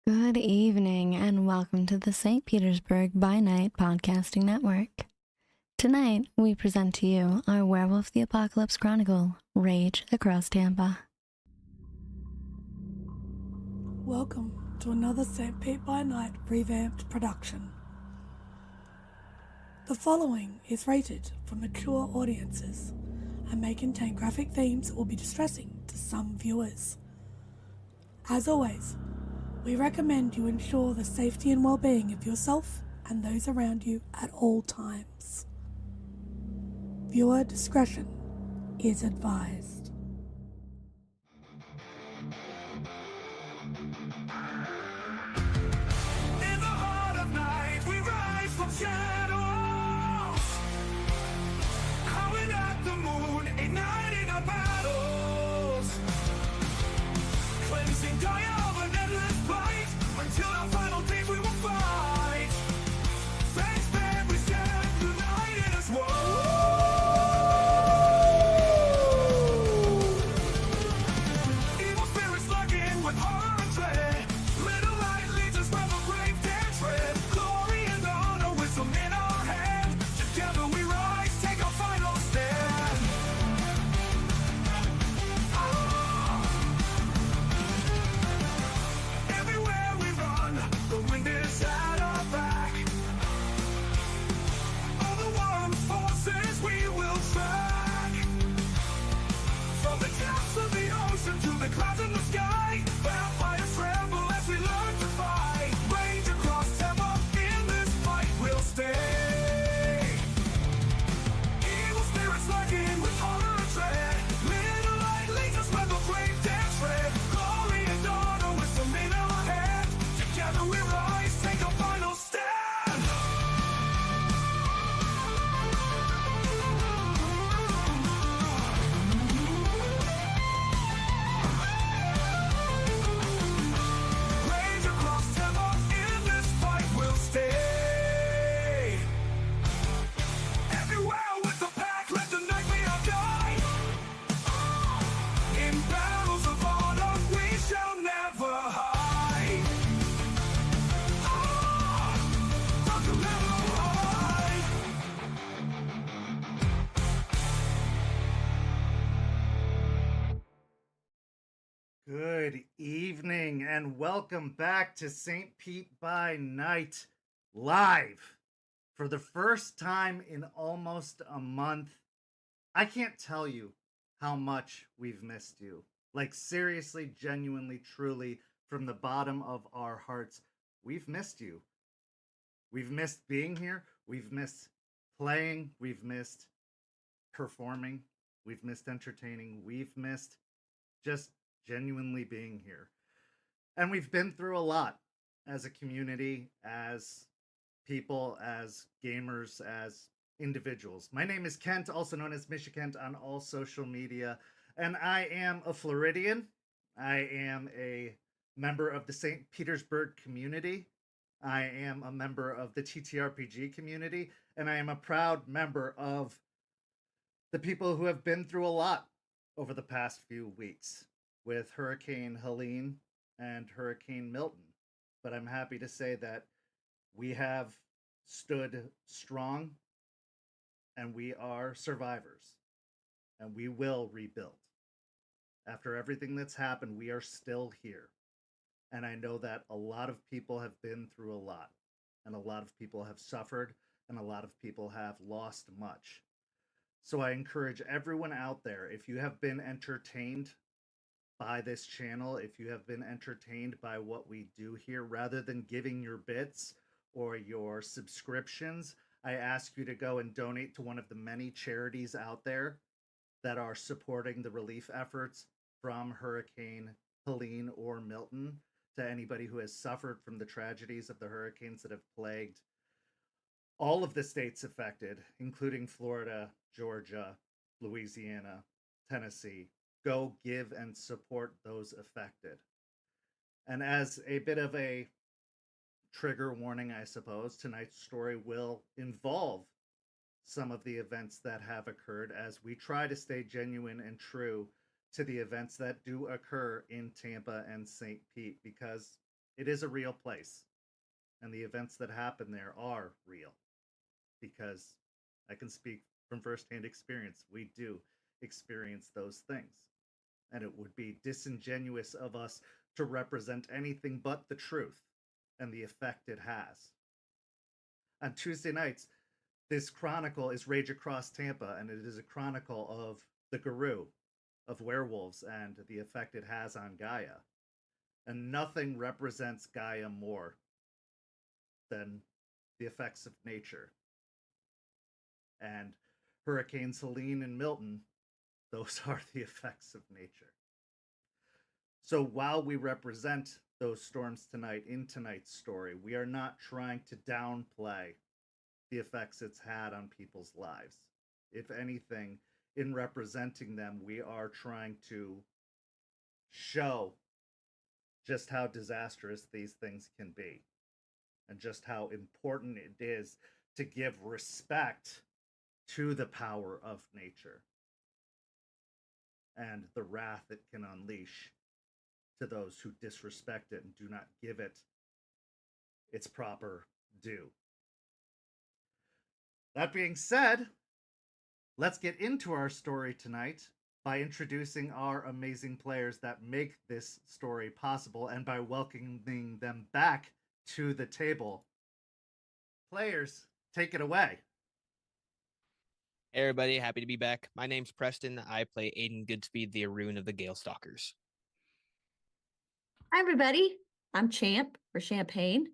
Good evening and welcome to the St. Petersburg by Night Podcasting Network. Tonight, we present to you our Werewolf the Apocalypse Chronicle, Rage Across Tampa. Welcome to another St. Pete by Night revamped production. The following is rated for mature audiences and may contain graphic themes that will be distressing to some viewers. As always, we recommend you ensure the safety and well-being of yourself and those around you at all times. Viewer discretion is advised. In the heart of night, we rise from shadows, calling at the moon, igniting our battles, cleansing Gaia of an endless fight, until our final days we will fight. Thanks, man, we stand united as one. Evil spirits lurking with horror and dread. Little light leads us where the brave dare tread. Glory and honor, wisdom in our hand. Together we rise, take our final stand. Everywhere we run, the wind is at our back. All the world's forces we will track. From the depths of the ocean to the clouds in the sky, vampires tremble as we learn to fight. Rage across Tampa, in this fight we'll stay. Evil spirits lurking with horror and dread. Little light leads us where the brave dare tread. Glory and honor, wisdom in our hand. Together we rise, take a final stand. Rage across Tampa, in this fight we'll stay. Everywhere with the pack, let the nightmare die. In battles of honor, we shall never hide. Don't never hide. Good evening and welcome back to St. Pete by Night live. For the first time in almost a month, I can't tell you how much we've missed you. Like, seriously, genuinely, truly, from the bottom of our hearts, we've missed you. We've missed being here. We've missed playing. We've missed performing. We've missed entertaining. We've missed just genuinely being here. And we've been through a lot as a community, as people, as gamers, as individuals. My name is Kent, also known as Misha Kent on all social media, and I am a Floridian. I am a member of the St. Petersburg community. I am a member of the TTRPG community, and I am a proud member of the people who have been through a lot over the past few weeks with Hurricane Helene and Hurricane Milton. But I'm happy to say that we have stood strong and we are survivors and we will rebuild. After everything that's happened, we are still here. And I know that a lot of people have been through a lot, and a lot of people have suffered, and a lot of people have lost much. So I encourage everyone out there, if you have been entertained by this channel, if you have been entertained by what we do here, rather than giving your bits or your subscriptions, I ask you to go and donate to one of the many charities out there that are supporting the relief efforts from Hurricane Helene or Milton, to anybody who has suffered from the tragedies of the hurricanes that have plagued all of the states affected, including Florida, Georgia, Louisiana, Tennessee. Go give and support those affected. And as a bit of a trigger warning, I suppose, tonight's story will involve some of the events that have occurred as we try to stay genuine and true to the events that do occur in Tampa and St. Pete, because It is a real place, and the events that happen there are real, because I can speak from firsthand experience. We do experience those things, and it would be disingenuous of us to represent anything but the truth and the effect it has. On Tuesday nights, this chronicle is Rage Across Tampa, and it is a chronicle of the Guru, of werewolves, and the effect it has on Gaia. And nothing represents Gaia more than the effects of nature. And Hurricanes Helene and Milton, those are the effects of nature. So while we represent those storms tonight in tonight's story, we are not trying to downplay the effects it's had on people's lives. If anything, in representing them, we are trying to show just how disastrous these things can be, and just how important it is to give respect to the power of nature and the wrath it can unleash to those who disrespect it and do not give it its proper due. That being said, let's get into our story tonight by introducing our amazing players that make this story possible, and by welcoming them back to the table. Players, take it away. Hey everybody, happy to be back. My name's Preston. I play Aiden Goodspeed, the Arun of the Gale Stalkers. Hi, everybody. I'm Champ, or Champagne,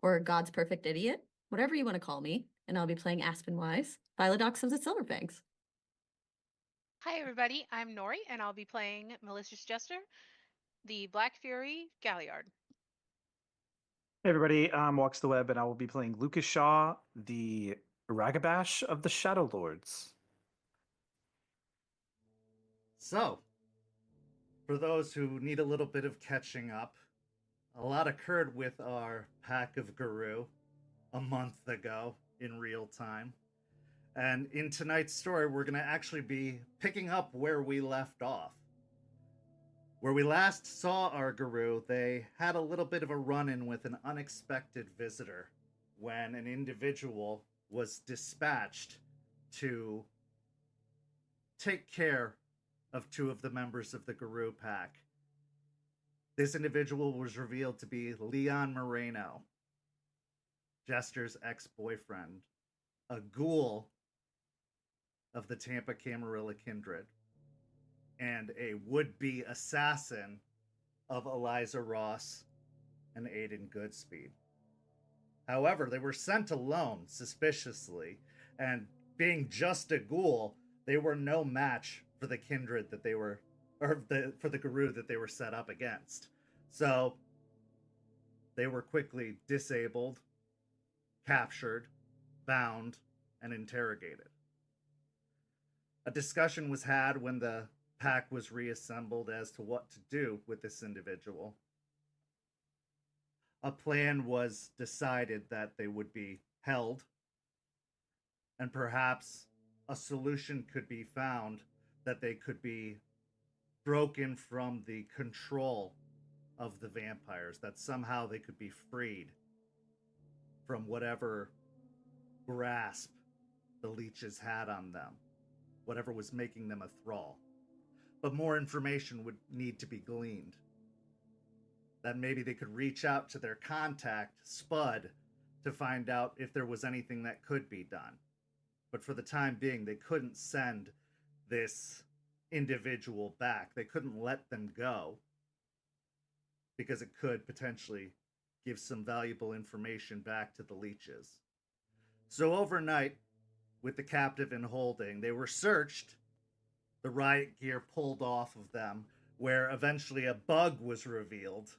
or God's Perfect Idiot, whatever you want to call me, and I'll be playing Aspen Weiss, Philodox Sons of Silverfangs. Hi everybody, I'm Noree, and I'll be playing Malicious Jester, the Black Fury Galliard. Hey everybody, I'm Walks the Web, and I will be playing Lucas Shaw, the Ragabash of the Shadow Lords. So, for those who need a little bit of catching up, a lot occurred with our pack of Guru a month ago in real time. And in tonight's story, we're going to actually be picking up where we left off. Where we last saw our Guru, they had a little bit of a run-in with an unexpected visitor when an individual was dispatched to take care of two of the members of the Guru pack. This individual was revealed to be Leon Moreno, Jester's ex-boyfriend, a ghoul of the Tampa Camarilla kindred, and a would-be assassin of Eliza Ross and Aiden Goodspeed. However, they were sent alone, suspiciously, and being just a ghoul, they were no match for the kindred that they were, for the Guru that they were set up against. So, they were quickly disabled, captured, bound, and interrogated. A discussion was had when the pack was reassembled as to what to do with this individual. A plan was decided that they would be held, and perhaps a solution could be found that they could be broken from the control of the vampires, that somehow they could be freed from whatever grasp the leeches had on them, whatever was making them a thrall. But more information would need to be gleaned. That maybe they could reach out to their contact, Spud, to find out if there was anything that could be done. But for the time being, they couldn't send this individual back. They couldn't let them go, because it could potentially give some valuable information back to the leeches. So overnight, with the captive in holding, they were searched, the riot gear pulled off of them, where eventually a bug was revealed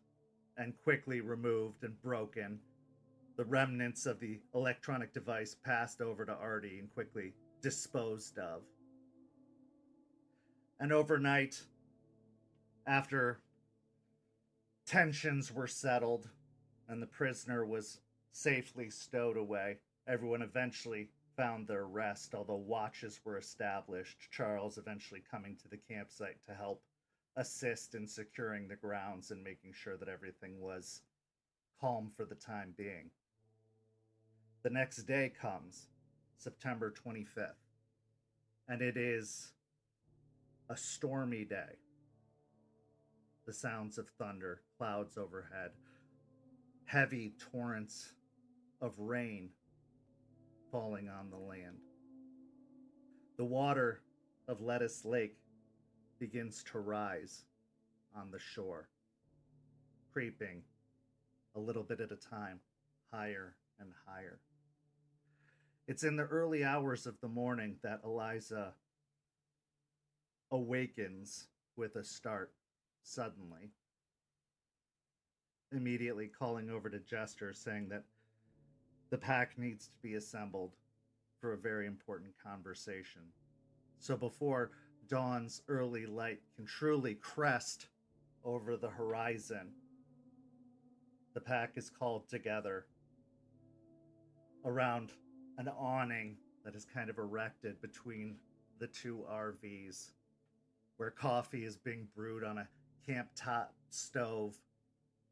and quickly removed and broken. The remnants of the electronic device passed over to Artie and quickly disposed of. And overnight, after tensions were settled and the prisoner was safely stowed away, everyone eventually found their rest, although watches were established, Charles eventually coming to the campsite to help assist in securing the grounds and making sure that everything was calm for the time being. The next day comes, September 25th, and it is a stormy day. The sounds of thunder, clouds overhead, heavy torrents of rain falling on the land. The water of Lettuce Lake begins to rise on the shore, creeping a little bit at a time, higher and higher. It's in the early hours of the morning that Eliza awakens with a start suddenly, immediately calling over to Jester, saying that the pack needs to be assembled for a very important conversation. So before dawn's early light can truly crest over the horizon, the pack is called together around an awning that is kind of erected between the two RVs, where coffee is being brewed on a camp top stove.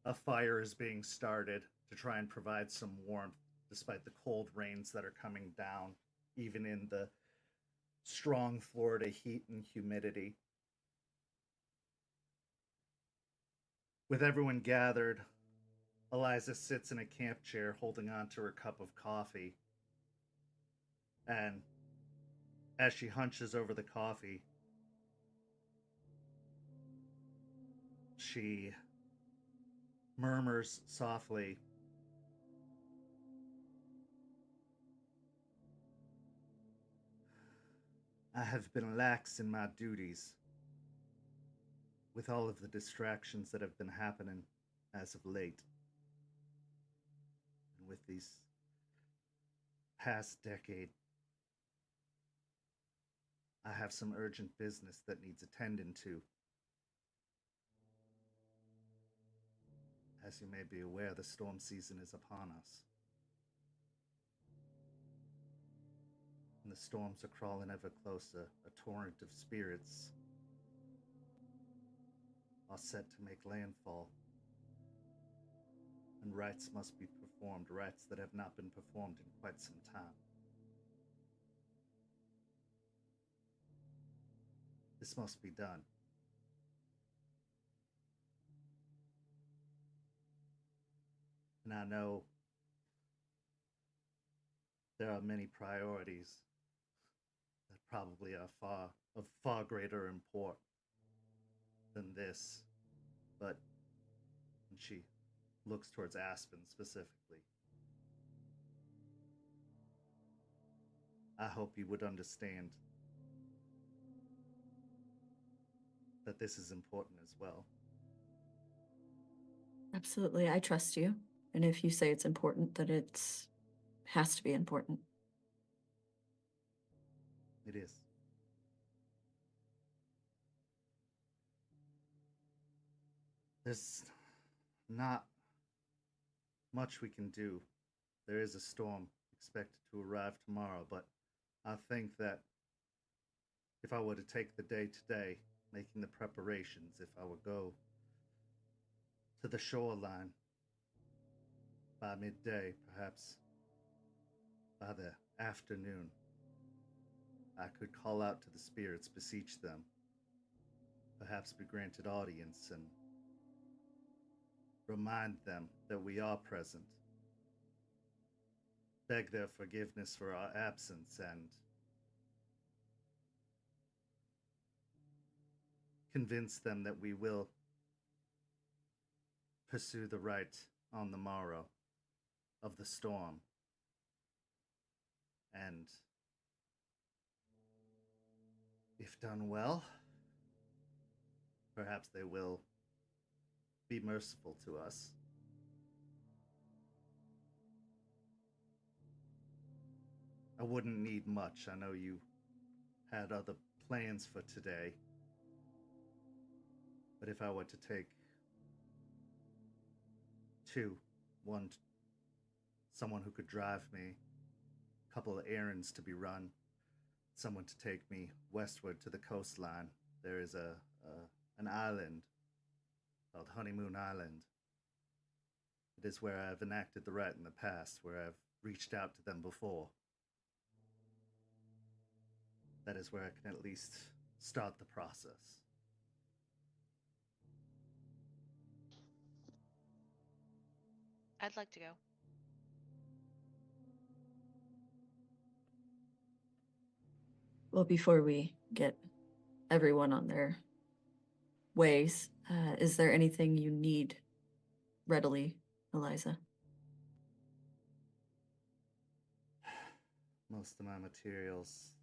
A fire is being started to try and provide some warmth despite the cold rains that are coming down, even in the strong Florida heat and humidity. With everyone gathered, Eliza sits in a camp chair holding on to her cup of coffee. And as she hunches over the coffee, she murmurs softly, "I have been lax in my duties with all of the distractions that have been happening as of late. And with these past decade, I have some urgent business that needs attending to. As you may be aware, the storm season is upon us. And the storms are crawling ever closer. A torrent of spirits are set to make landfall. And rites must be performed, rites that have not been performed in quite some time. This must be done. And I know there are many priorities that probably are of far greater import than this, but and she looks towards Aspen specifically. I hope you would understand that this is important as well." Absolutely. I trust you. And if you say it's important, then has to be important. It is. There's not much we can do. There is a storm expected to arrive tomorrow, but I think that if I were to take the day today, making the preparations, if I would go to the shoreline by midday, perhaps by the afternoon, I could call out to the spirits, beseech them, perhaps be granted audience, and remind them that we are present, beg their forgiveness for our absence, and convince them that we will pursue the right on the morrow of the storm. And if done well, perhaps they will be merciful to us. I wouldn't need much. I know you had other plans for today. But if I were to take someone who could drive me, a couple of errands to be run, someone to take me westward to the coastline. There is an island called Honeymoon Island It is where I've enacted the right in the past, where I've reached out to them before. That is where I can at least start the process. I'd like to go. Well, before we get everyone on their ways, is there anything you need readily, Eliza? Most of my materials,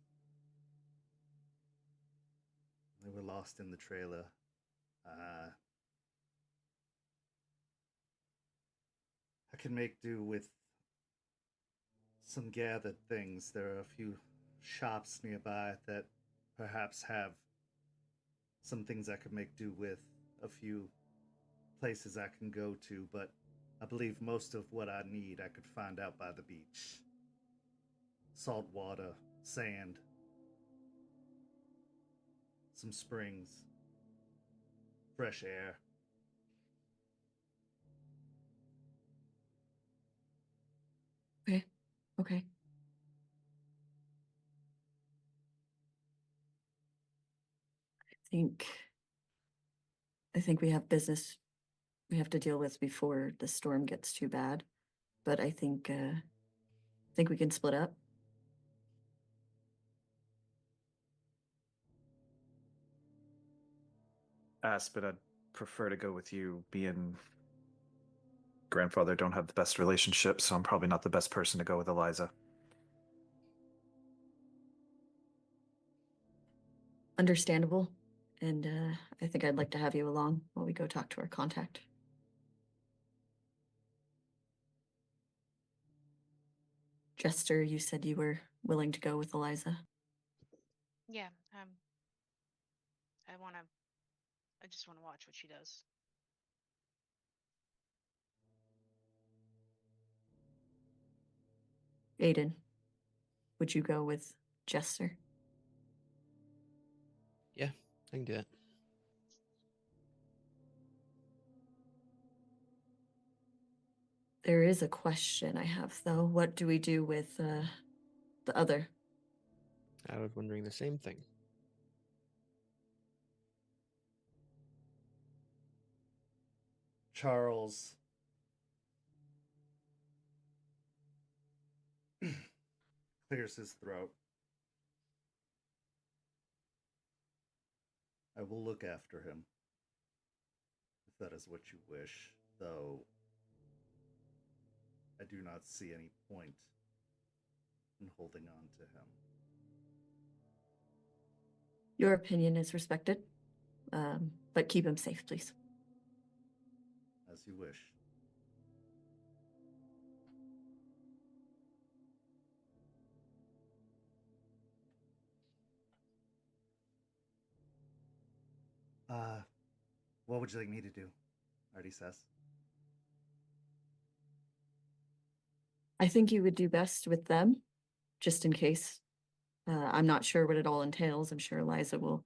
they were lost in the trailer. I can make do with some gathered things. There are a few shops nearby that perhaps have some things I could make do with, a few places I can go to, but I believe most of what I need I could find out by the beach. Salt water, sand, some springs, fresh air. Okay. Okay. I think we have business we have to deal with before the storm gets too bad. But I think we can split up. Aspen, I'd prefer to go with you. Being grandfather don't have the best relationship, so I'm probably not the best person to go with Eliza. Understandable. And I think I'd like to have you along while we go talk to our contact. Jester, you said you were willing to go with Eliza. Yeah, I just wanna watch what she does. Aiden, would you go with Jester? Yeah, I can do that. There is a question I have, though. What do we do with the other? I was wondering the same thing. Charles clears his throat. I will look after him, if that is what you wish, though I do not see any point in holding on to him. Your opinion is respected, but keep him safe, please. As you wish. What would you like me to do? Artie says. I think you would do best with them, just in case. I'm not sure what it all entails. I'm sure Eliza will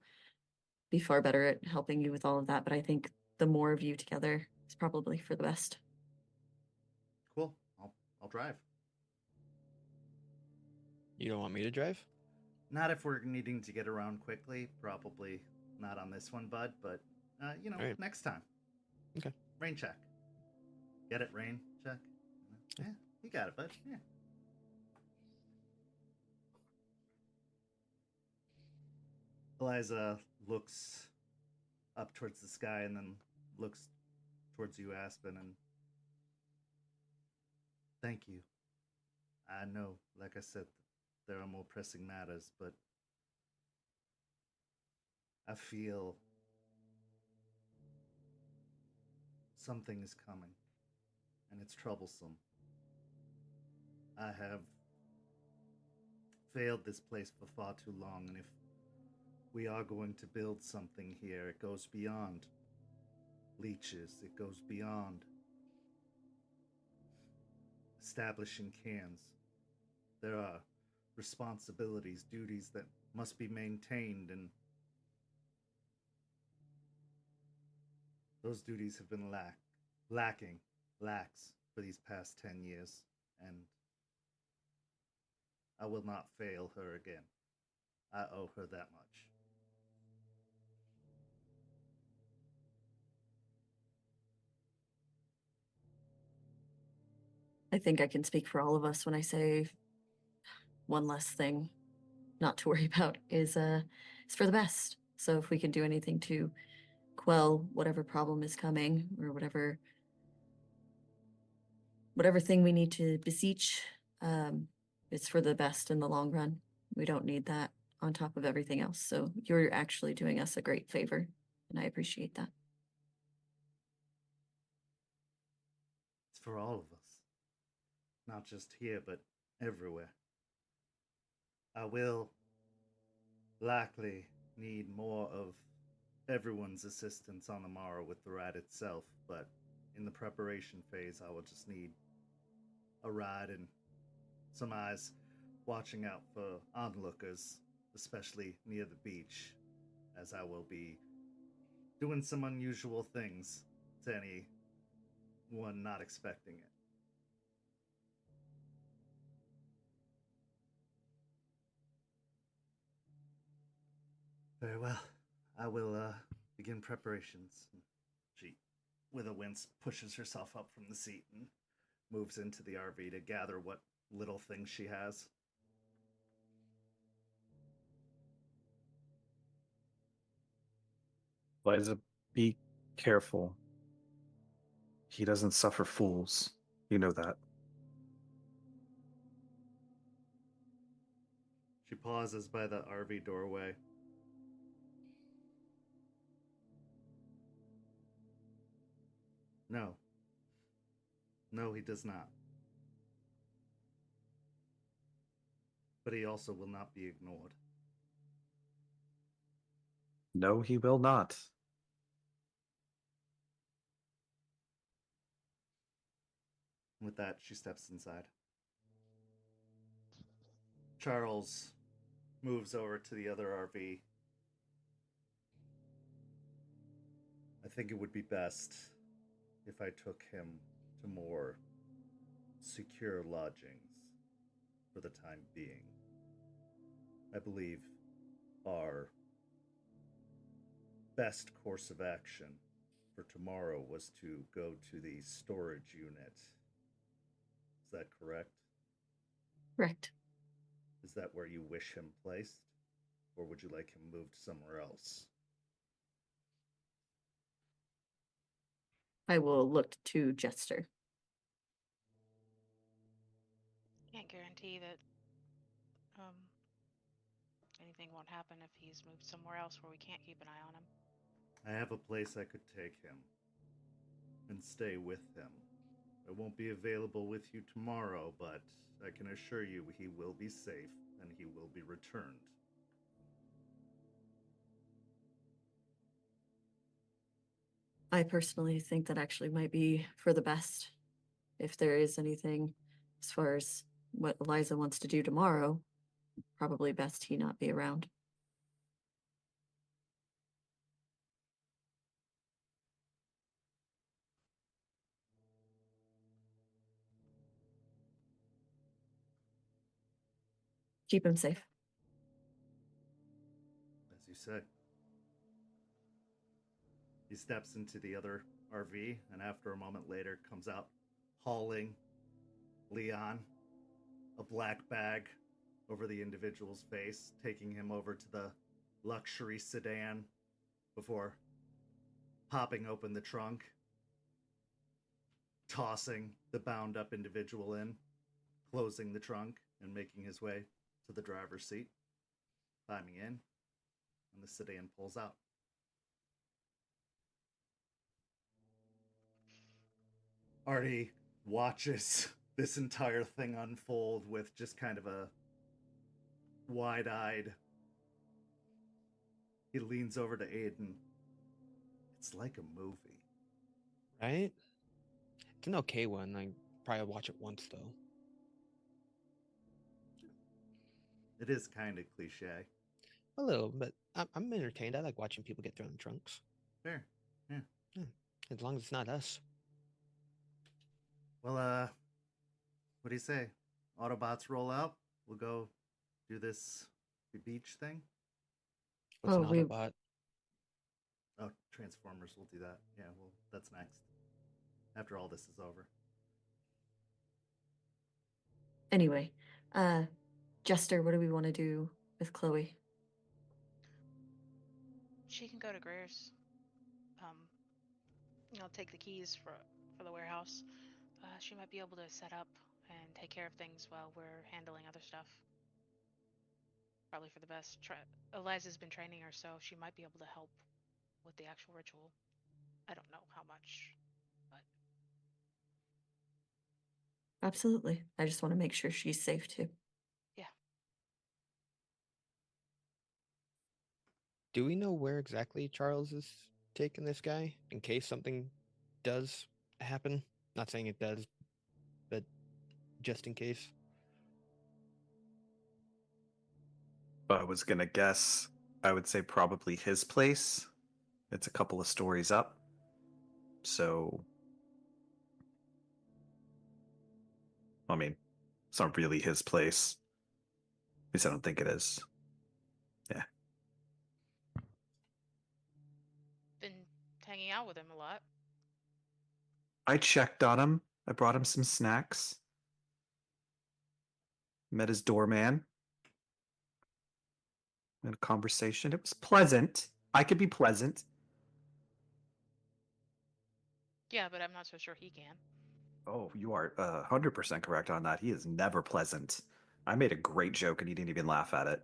be far better at helping you with all of that, but I think the more of you together is probably for the best. Cool. I'll drive. You don't want me to drive? Not if we're needing to get around quickly. Probably not on this one, bud, but Right. next time. Okay. Rain check. Get it, rain check? Yeah, you got it, bud. Yeah. Eliza looks up towards the sky and then looks towards you, Aspen, and thank you. I know, like I said, there are more pressing matters, but I feel something is coming, and it's troublesome. I have failed this place for far too long, and if we are going to build something here, it goes beyond leeches, it goes beyond establishing cans. There are responsibilities, duties that must be maintained, and those duties have been lax. for these past 10 years, and I will not fail her again. I owe her that much. I think I can speak for all of us when I say one less thing not to worry about is for the best. So if we can do anything to quell whatever problem is coming or whatever thing we need to beseech, it's for the best in the long run. We don't need that on top of everything else. So you're actually doing us a great favor, and I appreciate that. It's for all of us. Not just here, but everywhere. I will likely need more of everyone's assistance on the morrow with the ride itself, but in the preparation phase, I will just need a ride and some eyes watching out for onlookers, especially near the beach, as I will be doing some unusual things to anyone not expecting it. Very well. I will begin preparations. She, with a wince, pushes herself up from the seat and moves into the RV to gather what little things she has. Eliza, be careful. He doesn't suffer fools. You know that. She pauses by the RV doorway. No. No, he does not. But he also will not be ignored. No, he will not. With that, she steps inside. Charles moves over to the other RV. I think it would be best if I took him to more secure lodgings for the time being. I believe our best course of action for tomorrow was to go to the storage unit. Is that correct? Correct. Is that where you wish him placed? Or would you like him moved somewhere else? I will look to Jester. Can't guarantee that anything won't happen if he's moved somewhere else where we can't keep an eye on him. I have a place I could take him and stay with him. I won't be available with you tomorrow, but I can assure you he will be safe and he will be returned. I personally think that actually might be for the best. If there is anything as far as what Eliza wants to do tomorrow, probably best he not be around. Keep him safe. As you said. He steps into the other RV and after a moment later comes out hauling Leon, a black bag over the individual's face, taking him over to the luxury sedan before popping open the trunk, tossing the bound up individual in, closing the trunk, and making his way to the driver's seat, climbing in, and the sedan pulls out. Artie watches this entire thing unfold with just kind of a wide-eyed. He leans over to Aiden. It's like a movie. Right? It's an okay one. I probably watch it once though. It is kind of cliche. A little, but I'm entertained. I like watching people get thrown in trunks. Fair. Yeah. Yeah, as long as it's not us. Well, what do you say? Autobots roll out. We'll go do this beach thing. What's Oh, an we- Autobot? Oh, Transformers. We'll do that. Yeah, well, that's next. After all this is over. Anyway, Jester, what do we want to do with Chloe? She can go to Greer's. Take the keys for the warehouse. She might be able to set up and take care of things while we're handling other stuff. Probably for the best. Eliza's been training her, so she might be able to help with the actual ritual. I don't know how much, but Absolutely. I just want to make sure she's safe too. Do we know where exactly Charles is taking this guy in case something does happen? Not saying it does, but just in case. If I was gonna guess, I would say probably his place. It's a couple of stories up. So, I mean, it's not really his place. At least I don't think it is. Yeah. been hanging out with him a lot. I checked on him. I brought him some snacks. Met his doorman. Had a conversation. It was pleasant. I could be pleasant. Yeah, but I'm not so sure he can. Oh, you are 100% correct on that. He is never pleasant. I made a great joke and he didn't even laugh at it.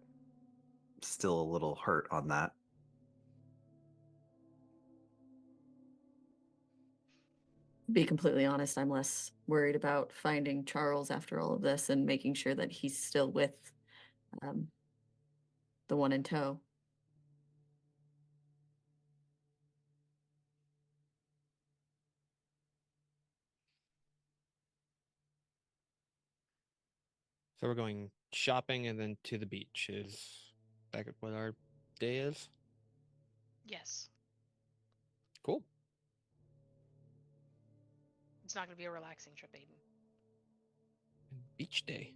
Still a little hurt on that. To be completely honest, I'm less worried about finding Charles after all of this and making sure that he's still with the one in tow. So we're going shopping and then to the beach. Is that what our day is? Yes. Cool. It's not going to be a relaxing trip, Aiden. Beach day.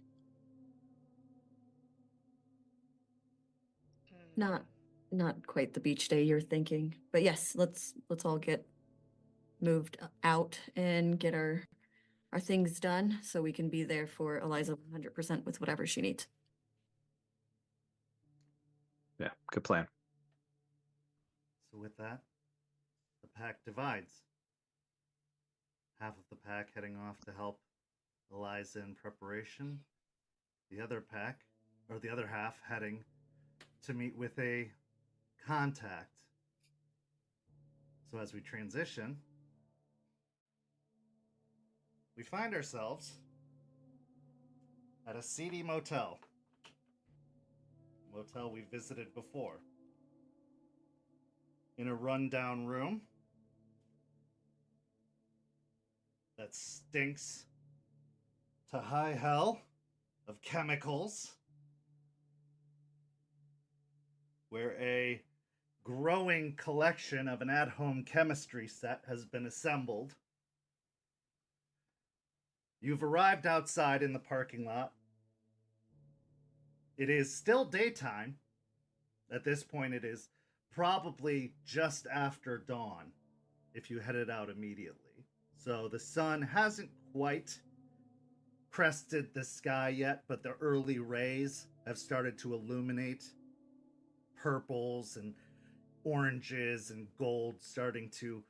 Not quite the beach day you're thinking, but yes, let's all get moved out and get our things done so we can be there for Eliza 100% with whatever she needs. Yeah, good plan. So with that, the pack divides. Half of the pack heading off to help Eliza in preparation. The other half heading to meet with a contact. So as we transition, we find ourselves at a seedy motel. Motel we visited before. In a rundown room that stinks to high hell of chemicals, where a growing collection of an at-home chemistry set has been assembled. You've arrived outside in the parking lot. It is still daytime. At this point, it is probably just after dawn if you headed out immediately. So the sun hasn't quite crested the sky yet, but the early rays have started to illuminate. Purples and oranges and gold starting to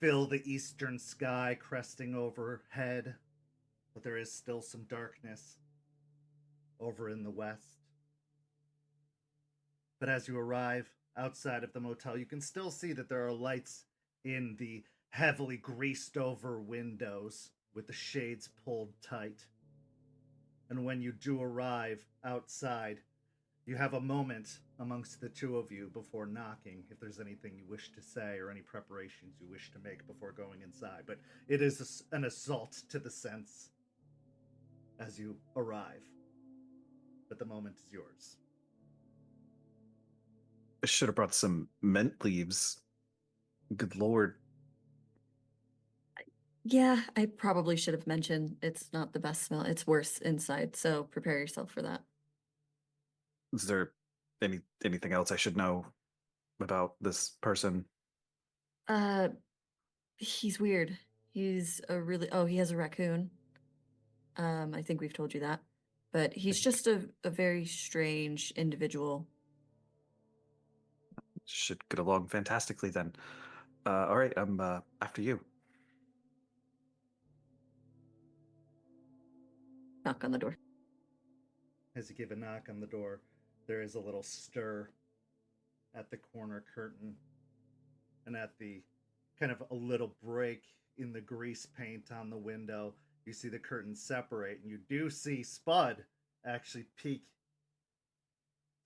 fill the eastern sky, cresting overhead. But there is still some darkness over in the west. But as you arrive outside of the motel, you can still see that there are lights in the heavily greased over windows with the shades pulled tight. And when you do arrive outside, you have a moment amongst the two of you before knocking, if there's anything you wish to say or any preparations you wish to make before going inside. But it is an assault to the sense as you arrive. But the moment is yours. I should have brought some mint leaves. Good lord. Yeah, I probably should have mentioned it's not the best smell. It's worse inside, so prepare yourself for that. Is there anything else I should know about this person? Uh, he's weird. He's a really, oh, he has a raccoon. I think we've told you that. But he's just a very strange individual. Should get along fantastically then. All right, I'm after you. Knock on the door. As you give a knock on the door, there is a little stir at the corner curtain and at the kind of a little break in the grease paint on the window. You see the curtains separate, and you do see Spud actually peek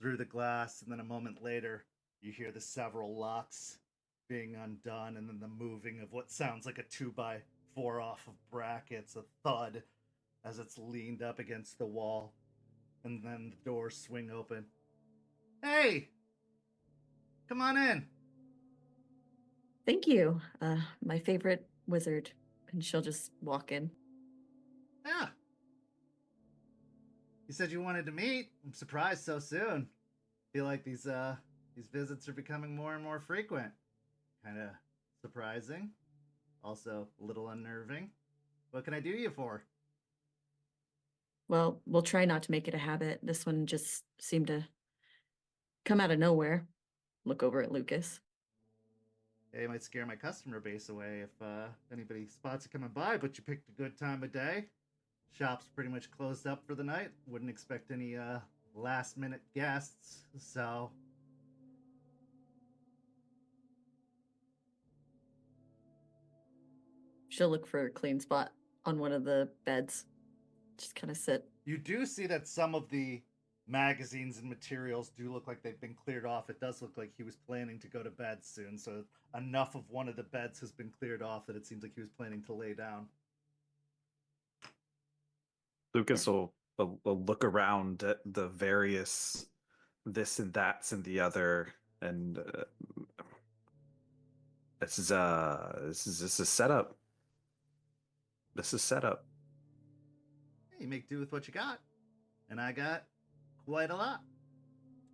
through the glass, and then a moment later, you hear the several locks being undone, and then the moving of what sounds like a 2x4 off of brackets, a thud as it's leaned up against the wall, and then the doors swing open. Hey! Come on in! Thank you. My favorite wizard. And she'll just walk in. Yeah. You said you wanted to meet. I'm surprised so soon. Feel like these visits are becoming more and more frequent. Kind of surprising. Also a little unnerving. What can I do you for? Well, we'll try not to make it a habit. This one just seemed to come out of nowhere. Look over at Lucas. It might scare my customer base away if anybody spots it coming by, but you picked a good time of day. Shop's pretty much closed up for the night. Wouldn't expect any last minute guests, so She'll look for a clean spot on one of the beds. Just kind of sit. you do see that some of the magazines and materials do look like they've been cleared off. It does look like he was planning to go to bed soon, so enough of one of the beds has been cleared off that it seems like he was planning to lay down. Lucas will look around at the various this and that's and the other, and this is setup. This is setup. You make do with what you got, and I got quite a lot,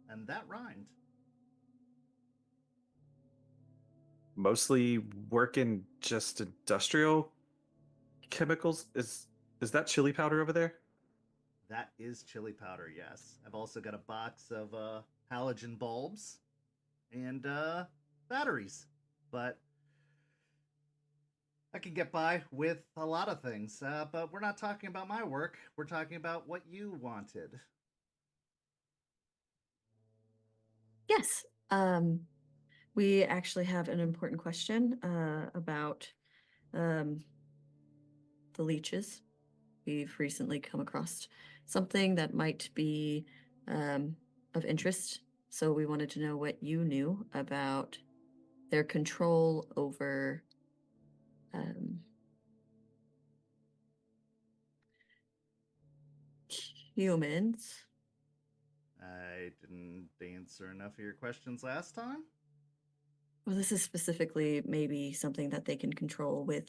and that rhymed. Mostly working just industrial chemicals. Is that chili powder over there? That is chili powder, yes. I've also got a box of halogen bulbs and batteries, but I can get by with a lot of things. But we're not talking about my work. We're talking about what you wanted. Yes. We actually have an important question about the leeches. We've recently come across something that might be of interest. So we wanted to know what you knew about their control over humans. I didn't answer enough of your questions last time. Well, this is specifically maybe something that they can control with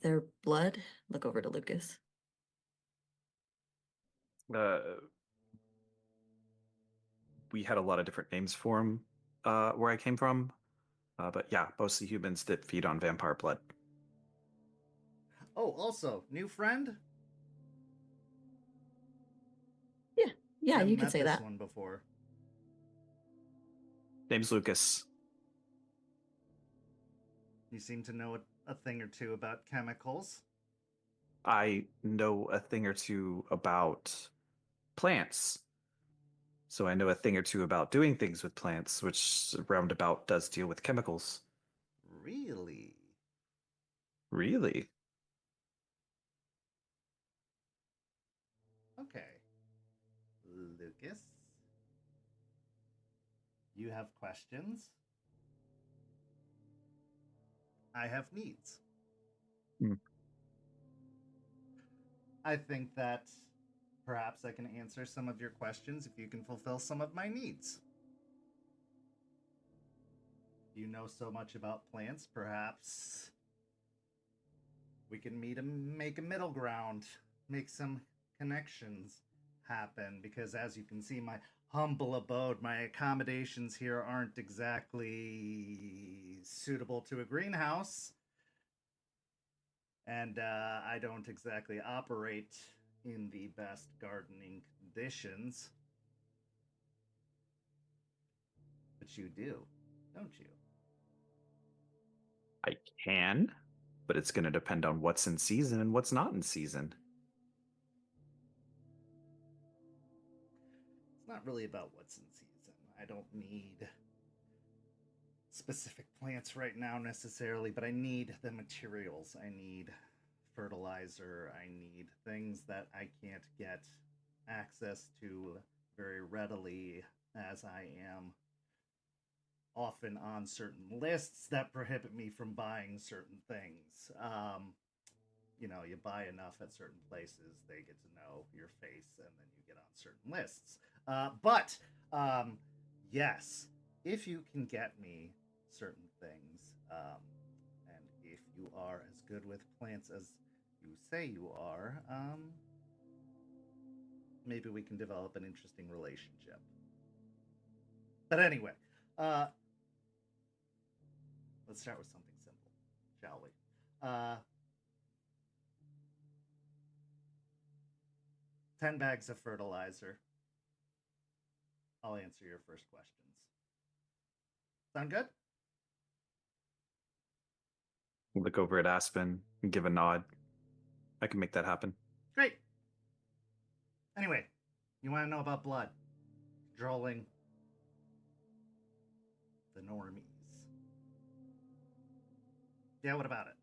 their blood. Look over to Lucas. We had a lot of different names for them where I came from, but yeah, mostly humans that feed on vampire blood. Oh, also, new friend? Yeah, Haven't you could met say this that. one before. Name's Lucas. You seem to know a thing or two about chemicals. I know a thing or two about plants. So I know a thing or two about doing things with plants, which roundabout does deal with chemicals. Really? Really? Okay. Lucas? You have questions? I have needs. Hmm. I think that perhaps I can answer some of your questions if you can fulfill some of my needs. You know so much about plants, perhaps we can make a middle ground, make some connections happen, because as you can see, my humble abode, my accommodations here aren't exactly suitable to a greenhouse, and I don't exactly operate in the best gardening conditions. But you do, don't you? I can, but it's going to depend on what's in season and what's not in season. It's not really about what's in season. I don't need specific plants right now necessarily, but I need the materials. I need fertilizer. I need things that I can't get access to very readily, as I am often on certain lists that prohibit me from buying certain things. You know, you buy enough at certain places, they get to know your face, and then you get on certain lists. But yes, if you can get me certain things, and if you are as good with plants as you say you are, maybe we can develop an interesting relationship. But anyway, let's start with something simple, shall we? 10 bags of fertilizer. I'll answer your first questions. Sound good? Look over at Aspen and give a nod. I can make that happen. Great. Anyway, you want to know about blood? Controlling the normies. Yeah, what about it?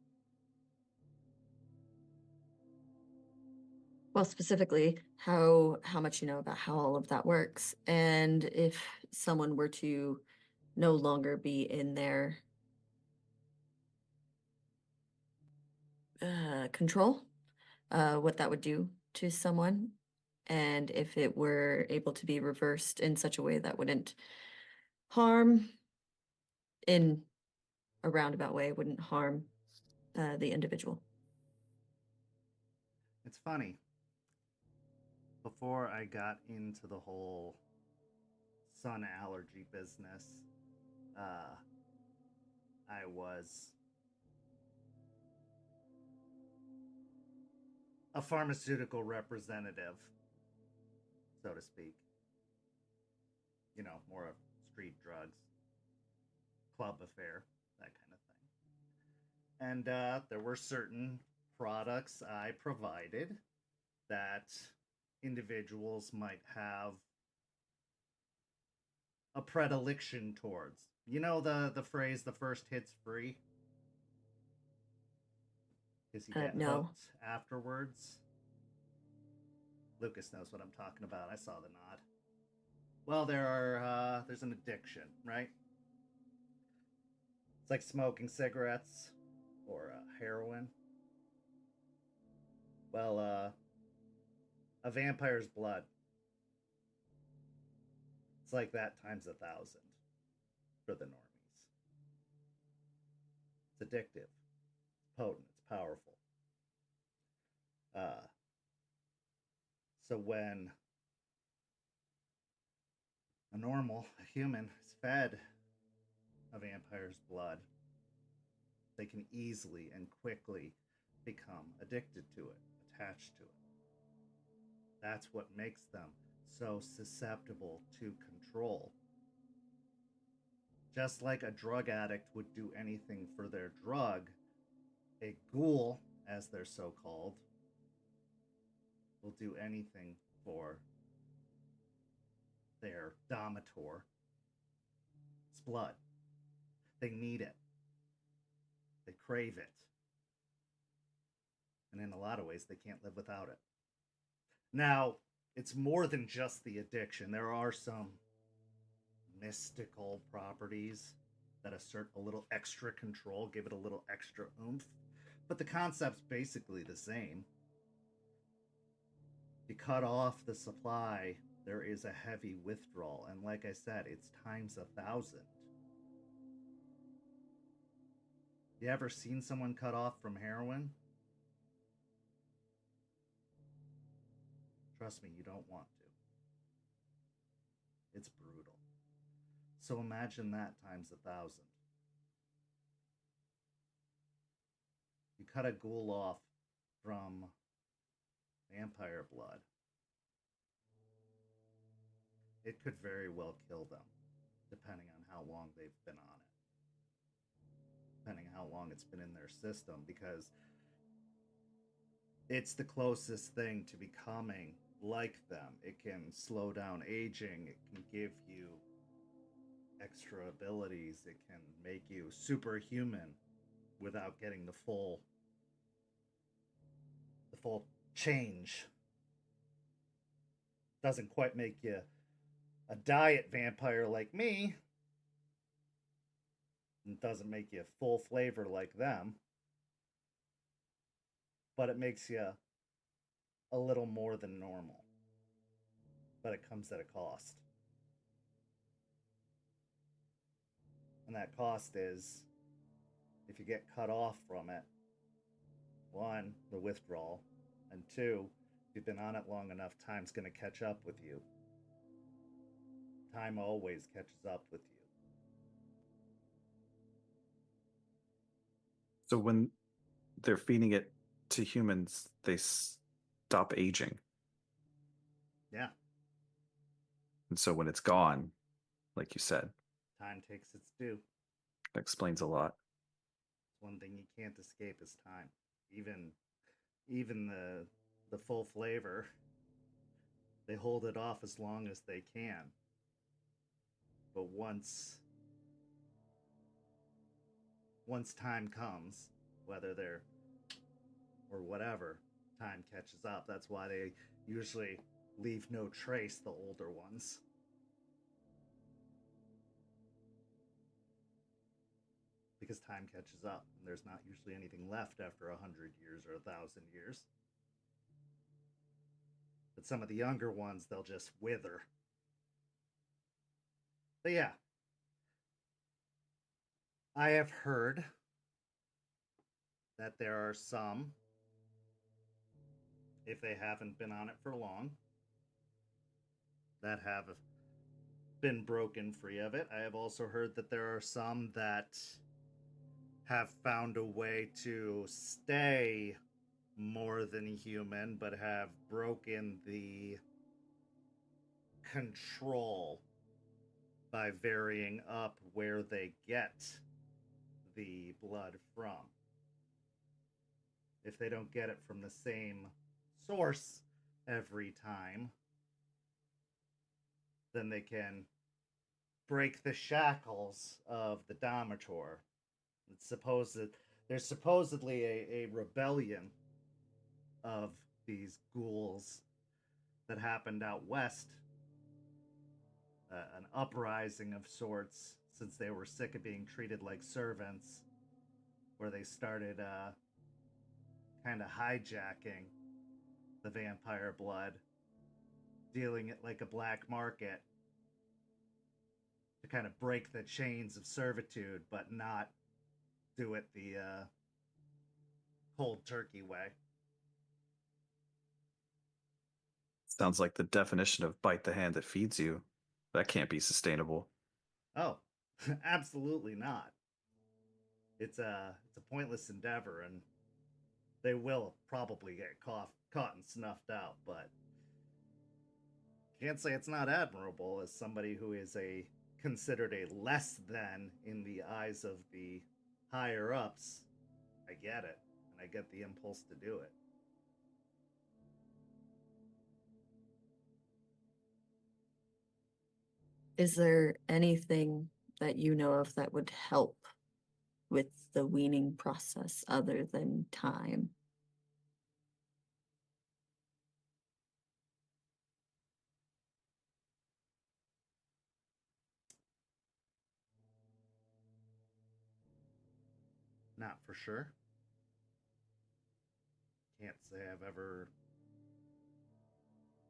Well, specifically, how much you know about how all of that works, and if someone were to no longer be in their control, what that would do to someone, and if it were able to be reversed in such a way that wouldn't harm, in a roundabout way, wouldn't harm the individual. It's funny. Before I got into the whole sun allergy business, I was a pharmaceutical representative, so to speak. You know, more of street drugs, club affair, that kind of thing. And there were certain products I provided that individuals might have a predilection towards. You know the phrase, the first hit's free? Because you get No. hooked afterwards. Lucas knows what I'm talking about. I saw the nod. Well, there's an addiction, right? It's like smoking cigarettes or heroin. Well, a vampire's blood. It's like that times 1,000 for the normies. It's addictive. It's potent. It's powerful. So when a human, is fed a vampire's blood, they can easily and quickly become addicted to it, attached to it. That's what makes them so susceptible to control. Just like a drug addict would do anything for their drug, a ghoul, as they're so called, will do anything for their dominator. It's blood. They need it. They crave it. And in a lot of ways, they can't live without it. Now, it's more than just the addiction. There are some mystical properties that assert a little extra control, give it a little extra oomph. But the concept's basically the same. You cut off the supply, there is a heavy withdrawal. And like I said, it's times 1,000. You ever seen someone cut off from heroin? Trust me, you don't want to. It's brutal. So imagine that times 1,000. You cut a ghoul off from vampire blood. It could very well kill them, depending on how long they've been on it. Depending on how long it's been in their system, because it's the closest thing to becoming like them. It can slow down aging. It can give you extra abilities. It can make you superhuman without getting the full change. Doesn't quite make you a diet vampire like me. It doesn't make you full flavor like them. But it makes you a little more than normal. But it comes at a cost. And that cost is, if you get cut off from it, 1, the withdrawal, and 2, if you've been on it long enough, time's going to catch up with you. Time always catches up with you. So when they're feeding it to humans, they stop aging. Yeah. And so when it's gone, like you said, Time takes its due. that explains a lot. One thing you can't escape is time. Even the full flavor, they hold it off as long as they can. But once time comes, whether they're or whatever, time catches up. That's why they usually leave no trace, the older ones. Because time catches up, and there's not usually anything left after 100 years or 1,000 years. But some of the younger ones, they'll just wither. But yeah, I have heard that there are some, if they haven't been on it for long, that have been broken free of it. I have also heard that there are some that have found a way to stay more than human, but have broken the control by varying up where they get the blood from. If they don't get it from the same source every time, then they can break the shackles of the Dominator. There's supposedly a rebellion of these ghouls that happened out west, an uprising of sorts, since they were sick of being treated like servants, where they started kind of hijacking the vampire blood, dealing it like a black market to kind of break the chains of servitude, but not do it the cold turkey way. Sounds like the definition of bite the hand that feeds you. That can't be sustainable. Oh, absolutely not. It's a pointless endeavor, and they will probably get caught and snuffed out, but can't say it's not admirable as somebody who is considered a less than in the eyes of the higher ups. I get it, and I get the impulse to do it. Is there anything that you know of that would help with the weaning process other than time? Not for sure. Can't say I've ever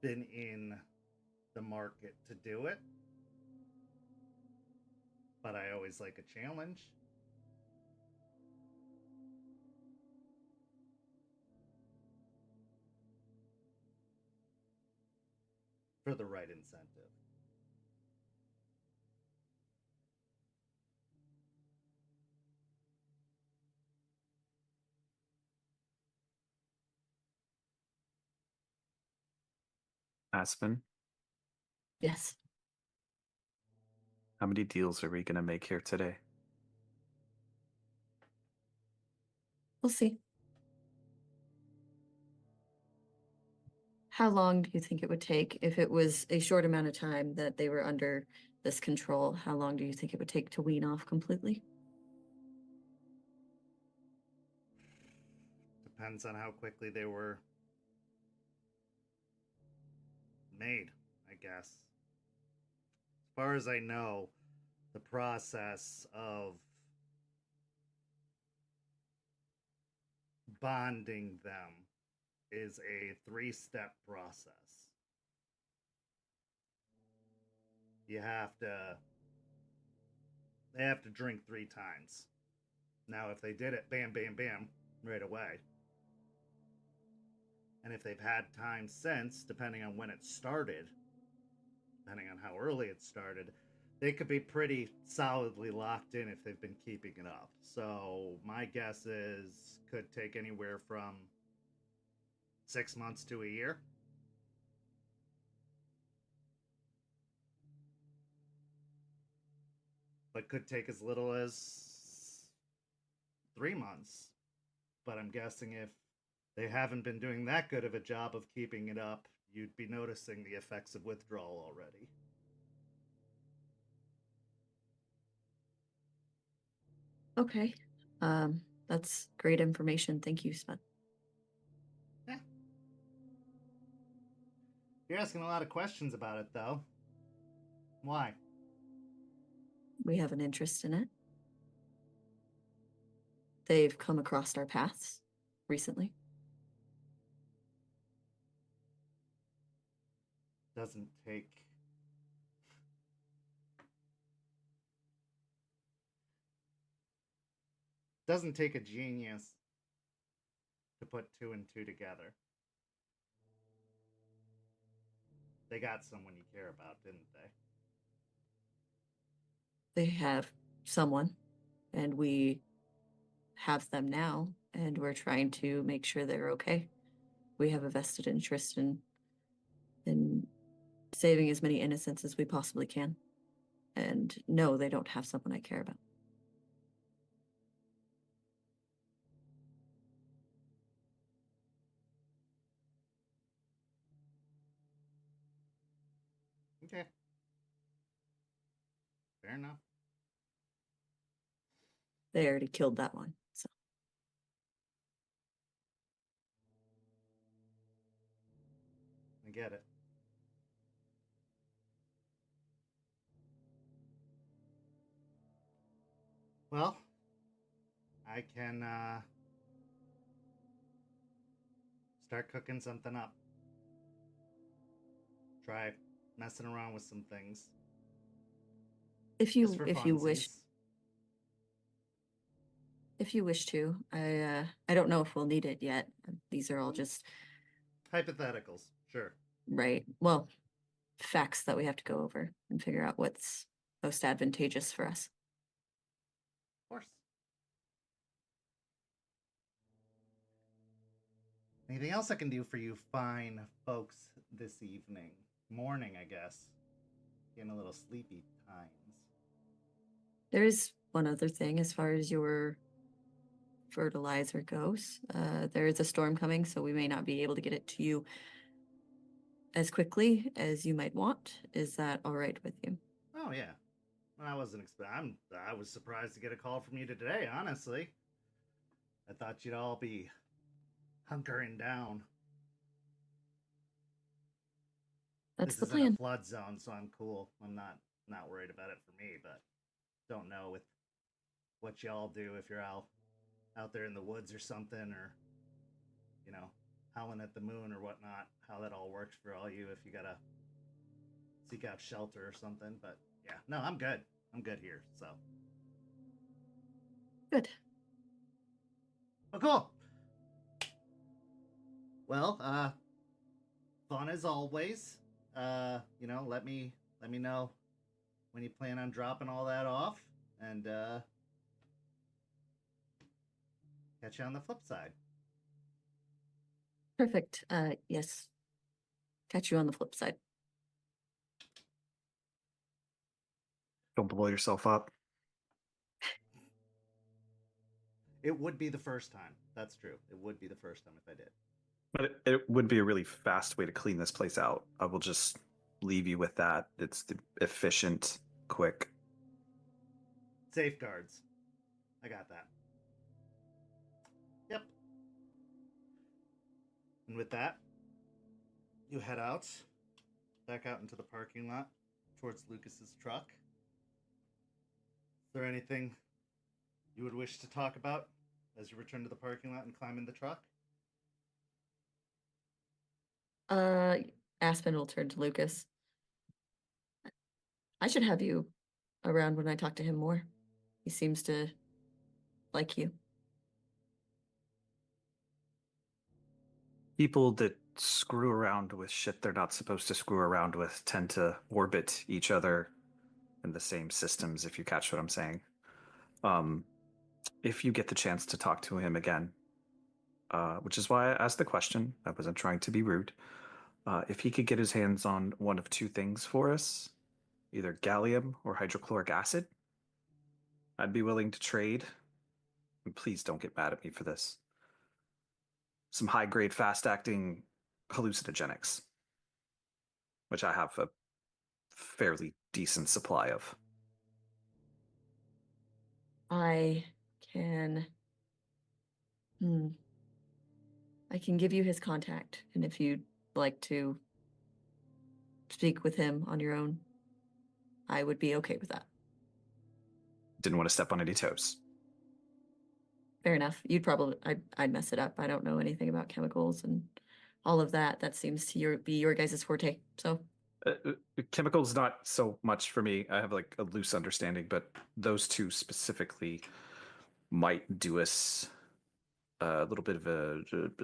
been in the market to do it, but I always like a challenge. for the right incentive. Aspen, Yes, how many deals are we going to make here today? we'll see. How long do you think it would take if it was a short amount of time that they were under this control? How long do you think it would take to wean off completely? Depends on how quickly they were made, I guess. As far as I know, the process of bonding them is a 3-step process. They have to drink 3 times. Now, if they did it bam, bam, bam right away, and if they've had time since, depending on when it started, depending on how early it started, they could be pretty solidly locked in if they've been keeping it up. So my guess is could take anywhere from 6 months to a year. But could take as little as 3 months. But I'm guessing if they haven't been doing that good of a job of keeping it up, you'd be noticing the effects of withdrawal already. Okay. That's great information. Thank you, Sven. Yeah. You're asking a lot of questions about it, though. Why? We have an interest in it. They've come across our paths recently. Doesn't take a genius to put 2 and 2 together. They got someone you care about, didn't they? They have someone, and we have them now, and we're trying to make sure they're okay. We have a vested interest in saving as many innocents as we possibly can. And no, they don't have someone I care about. Okay. Fair enough. They already killed that one, so. I get it. Well, I can start cooking something up. Try messing around with some things. If Just for you wish funsies. if you wish to, I don't know if we'll need it yet. These are all just Hypotheticals, sure. right. Well, facts that we have to go over and figure out what's most advantageous for us. Of course. Anything else I can do for you fine folks this evening? Morning, I guess. Getting a little sleepy times. There is one other thing as far as your fertilizer goes. There is a storm coming, so we may not be able to get it to you as quickly as you might want. Is that all right with you? Oh yeah. I wasn't I was surprised to get a call from you today, honestly. I thought you'd all be hunkering down. That's This the isn't plan. a flood zone, so I'm cool. I'm not worried about it for me, but don't know with what y'all do if you're out there in the woods or something, or howling at the moon or whatnot, how that all works for all you if you gotta seek out shelter or something. But yeah, no, I'm good here, so Good. oh cool. Well, fun as always. let me know when you plan on dropping all that off, and catch you on the flip side. Perfect. Yes. Catch you on the flip side. Don't blow yourself up. It would be the first time. That's true. It would be the first time if I did. But it would be a really fast way to clean this place out. I will just leave you with that. It's efficient, quick. Safeguards. I got that. Yep. And with that, you head out, back out into the parking lot towards Lucas's truck. Is there anything you would wish to talk about as you return to the parking lot and climb in the truck? Aspen will turn to Lucas. I should have you around when I talk to him more. He seems to like you. People that screw around with shit they're not supposed to screw around with tend to orbit each other in the same systems, if you catch what I'm saying. If you get the chance to talk to him again, which is why I asked the question, I wasn't trying to be rude. If he could get his hands on one of two things for us, either gallium or hydrochloric acid, I'd be willing to trade. And please don't get mad at me for this. Some high-grade, fast-acting hallucinogenics, which I have a fairly decent supply of. I can give you his contact, and if you'd like to speak with him on your own, I would be okay with that. Didn't want to step on any toes. Fair enough. I'd mess it up. I don't know anything about chemicals and all of that. That seems to be your guys' forte. So chemicals, not so much for me. I have like a loose understanding, but those two specifically might do us a little bit of a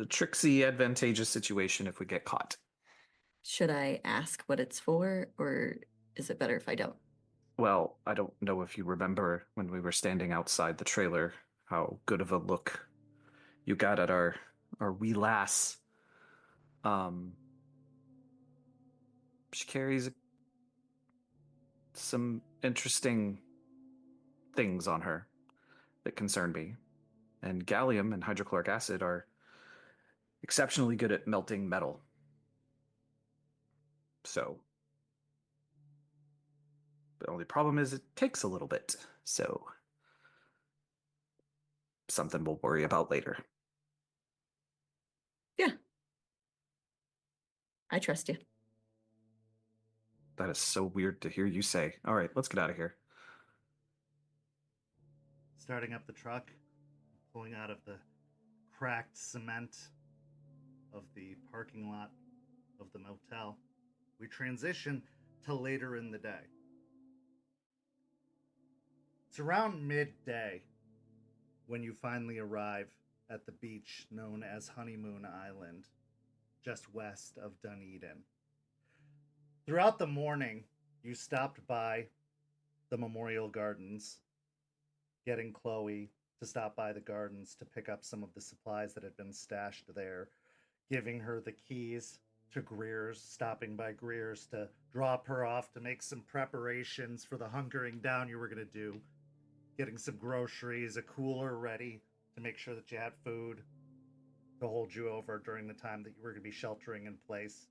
tricksy, advantageous situation if we get caught. should I ask what it's for, or is it better if I don't? Well, I don't know if you remember when we were standing outside the trailer, how good of a look you got at our wee lass. She carries some interesting things on her that concern me. And gallium and hydrochloric acid are exceptionally good at melting metal. So, the only problem is it takes a little bit. So, something we'll worry about later. Yeah. I trust you. That is so weird to hear you say. All right, let's get out of here. Starting up the truck, pulling out of the cracked cement of the parking lot of the motel, we transition to later in the day. It's around midday when you finally arrive at the beach known as Honeymoon Island, just west of Dunedin. Throughout the morning, you stopped by the Memorial Gardens, getting Chloe to stop by the gardens to pick up some of the supplies that had been stashed there, giving her the keys to Greer's, stopping by Greer's to drop her off to make some preparations for the hunkering down you were going to do, getting some groceries, a cooler ready to make sure that you had food to hold you over during the time that you were going to be sheltering in place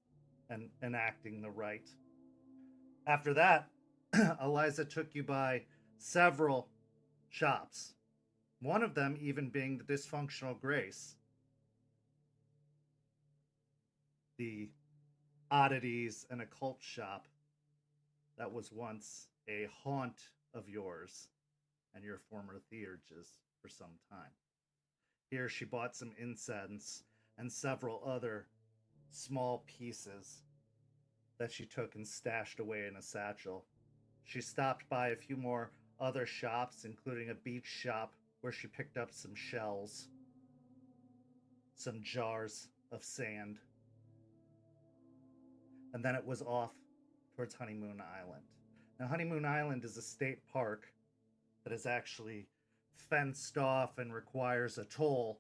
and enacting the rite. After that, Eliza took you by several shops, one of them even being the Dysfunctional Grace, the oddities and occult shop that was once a haunt of yours and your former Theurge's for some time. Here she bought some incense and several other small pieces that she took and stashed away in a satchel. She stopped by a few more other shops, including a beach shop where she picked up some shells, some jars of sand. and then it was off towards Honeymoon Island. Now, Honeymoon Island is a state park that is actually fenced off and requires a toll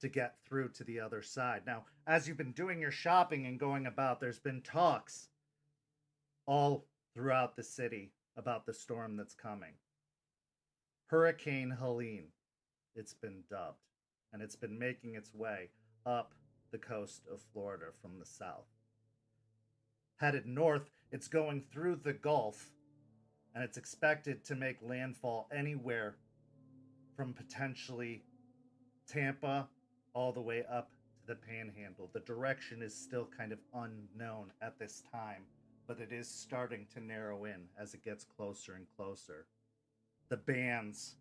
to get through to the other side. Now, as you've been doing your shopping and going about, there's been talks all throughout the city about the storm that's coming. Hurricane Helene, it's been dubbed, and it's been making its way up the coast of Florida from the south. Headed north, it's going through the Gulf, and it's expected to make landfall anywhere from potentially Tampa all the way up to the Panhandle. The direction is still kind of unknown at this time, but it is starting to narrow in as it gets closer and closer. The bands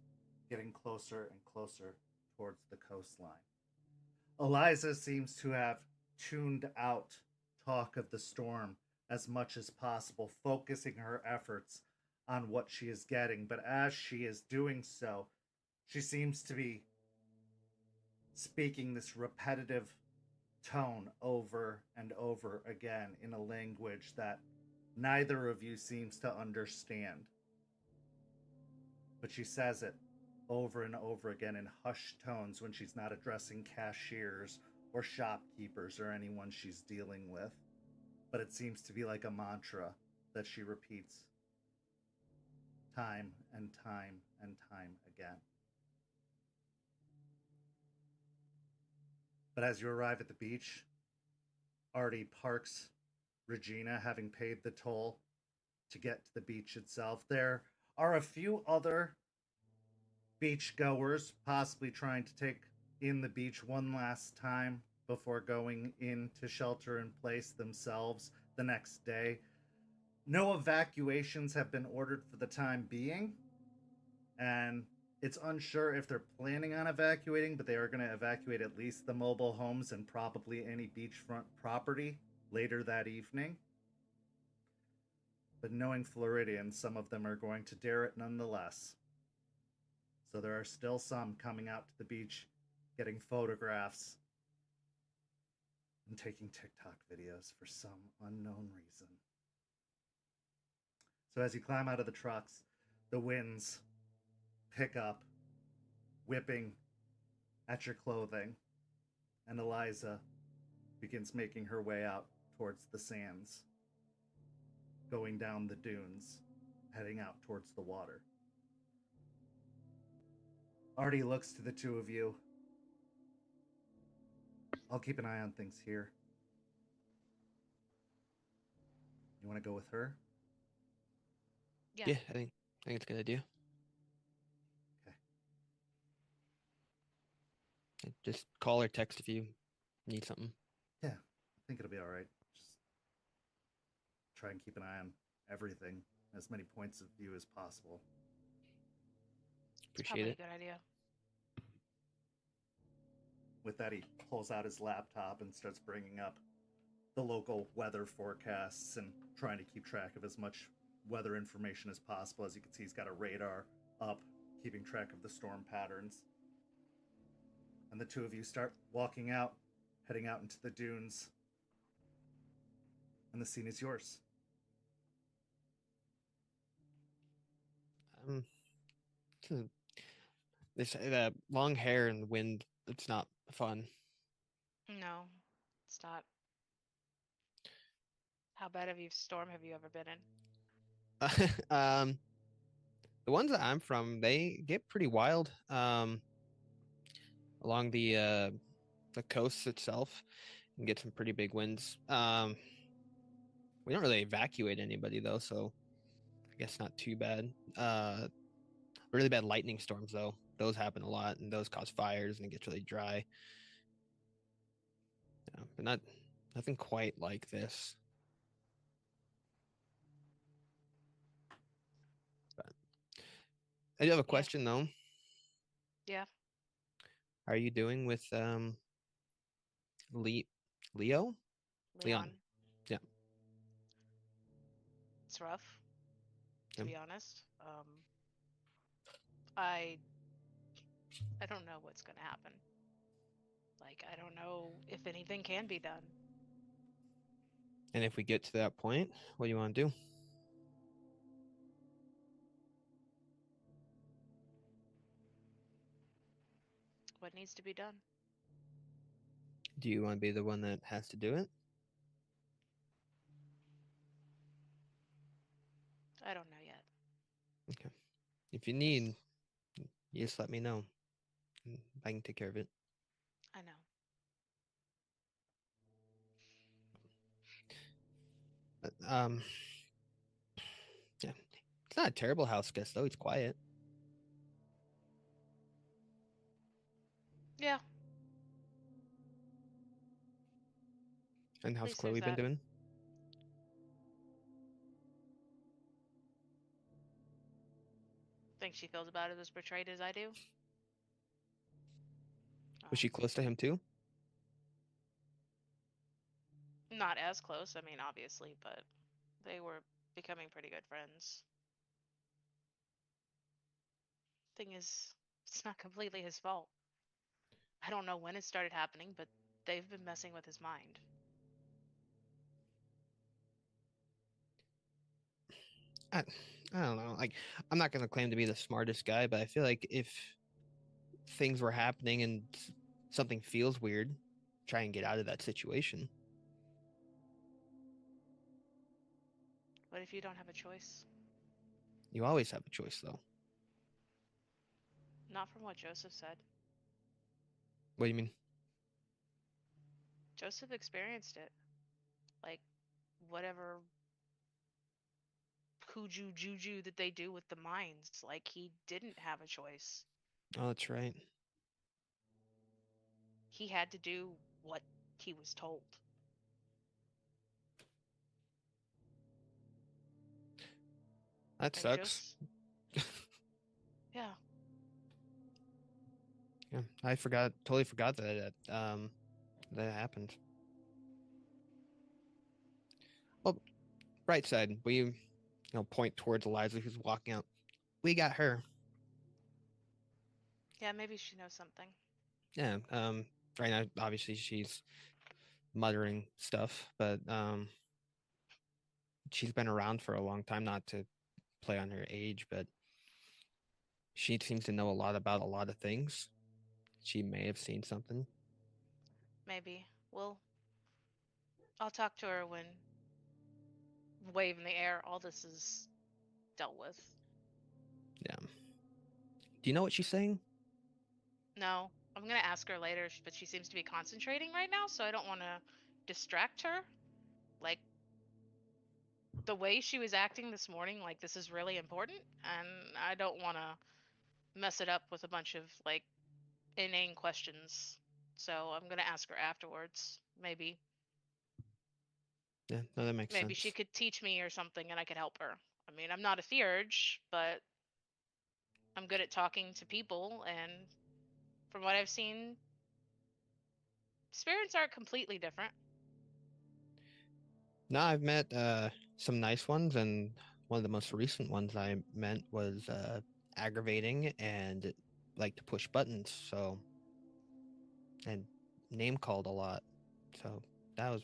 getting closer and closer towards the coastline. Eliza seems to have tuned out talk of the storm as much as possible, focusing her efforts on what she is getting. But as she is doing so, she seems to be speaking this repetitive tone over and over again in a language that neither of you seems to understand. But she says it over and over again in hushed tones when she's not addressing cashiers or shopkeepers or anyone she's dealing with. But it seems to be like a mantra that she repeats time and time and time again. But as you arrive at the beach, Artie parks Regina, having paid the toll to get to the beach itself. There are a few other beachgoers possibly trying to take in the beach one last time before going in to shelter in place themselves the next day. No evacuations have been ordered for the time being, and it's unsure if they're planning on evacuating, but they are going to evacuate at least the mobile homes and probably any beachfront property later that evening. But knowing Floridians, some of them are going to dare it nonetheless. So there are still some coming out to the beach, getting photographs, and taking TikTok videos for some unknown reason. So as you climb out of the trucks, the winds pick up, whipping at your clothing, and Eliza begins making her way out towards the sands, going down the dunes, heading out towards the water. Artie looks to the two of you. I'll keep an eye on things here. You want to go with her? Yeah, I think it's a good idea. Okay. Just call or text if you need something. Yeah, I think it'll be all right. Just try and keep an eye on everything, as many points of view as possible. Appreciate Probably it. a good idea. With that, he pulls out his laptop and starts bringing up the local weather forecasts and trying to keep track of as much weather information as possible. As you can see, he's got a radar up, keeping track of the storm patterns. And the two of you start walking out, heading out into the dunes. And the scene is yours. This the long hair and the wind, it's not fun. No, it's not. How bad of a storm have you ever been in? The ones that I'm from, they get pretty wild. Along the coast itself, and get some pretty big winds. We don't really evacuate anybody though, so I guess not too bad. Really bad lightning storms though; those happen a lot, and those cause fires, and it gets really dry. Yeah, but nothing quite like this. But I do have a question though. Yeah. How are you doing with Leo? Leon? Leon. Yeah. It's rough, to Yeah. be honest. I don't know what's gonna happen. Like, I don't know if anything can be done. And if we get to that point, what do you want to do? What needs to be done? Do you want to be the one that has to do it? I don't know yet. Okay. If you need, you just let me know. And I can take care of it. I know. Yeah. It's not a terrible house guest though. It's quiet. Yeah, And at how's least there's Chloe been that. doing? Think she feels about it as portrayed as I do. Was she close to him too? Not as close, I mean, obviously, but they were becoming pretty good friends. Thing is, it's not completely his fault. I don't know when it started happening, but they've been messing with his mind. I, I don't know. Like, I'm not gonna claim to be the smartest guy, but I feel like if things were happening and something feels weird, try and get out of that situation. What if you don't have a choice? You always have a choice, though. Not from what Joseph said. What do you mean? Joseph experienced it. Like, whatever kuju juju that they do with the minds. Like, he didn't have a choice. Oh, that's right. He had to do what he was told. That And sucks. Yeah. Yeah, I totally forgot that happened. Well, bright side, we point towards Eliza who's walking out. We got her. Yeah, maybe she knows something. Yeah. Right now, obviously, she's muttering stuff, but she's been around for a long time. Not to play on her age, but she seems to know a lot about a lot of things. She may have seen something. Maybe. Well, I'll talk to her when wave in the air, all this is dealt with. Yeah. Do you know what she's saying? No, I'm gonna ask her later, but she seems to be concentrating right now, so I don't want to distract her. Like, the way she was acting this morning, like, this is really important, and I don't want to mess it up with a bunch of, like, inane questions. So I'm gonna ask her afterwards. Maybe Yeah, no, that makes maybe she sense. could teach me or something, and I could help her. I mean, I'm not a theurge, but I'm good at talking to people, and from what I've seen, spirits aren't completely different. No, I've met some nice ones, and one of the most recent ones I met was aggravating and like to push buttons. So, and name called a lot. So that was.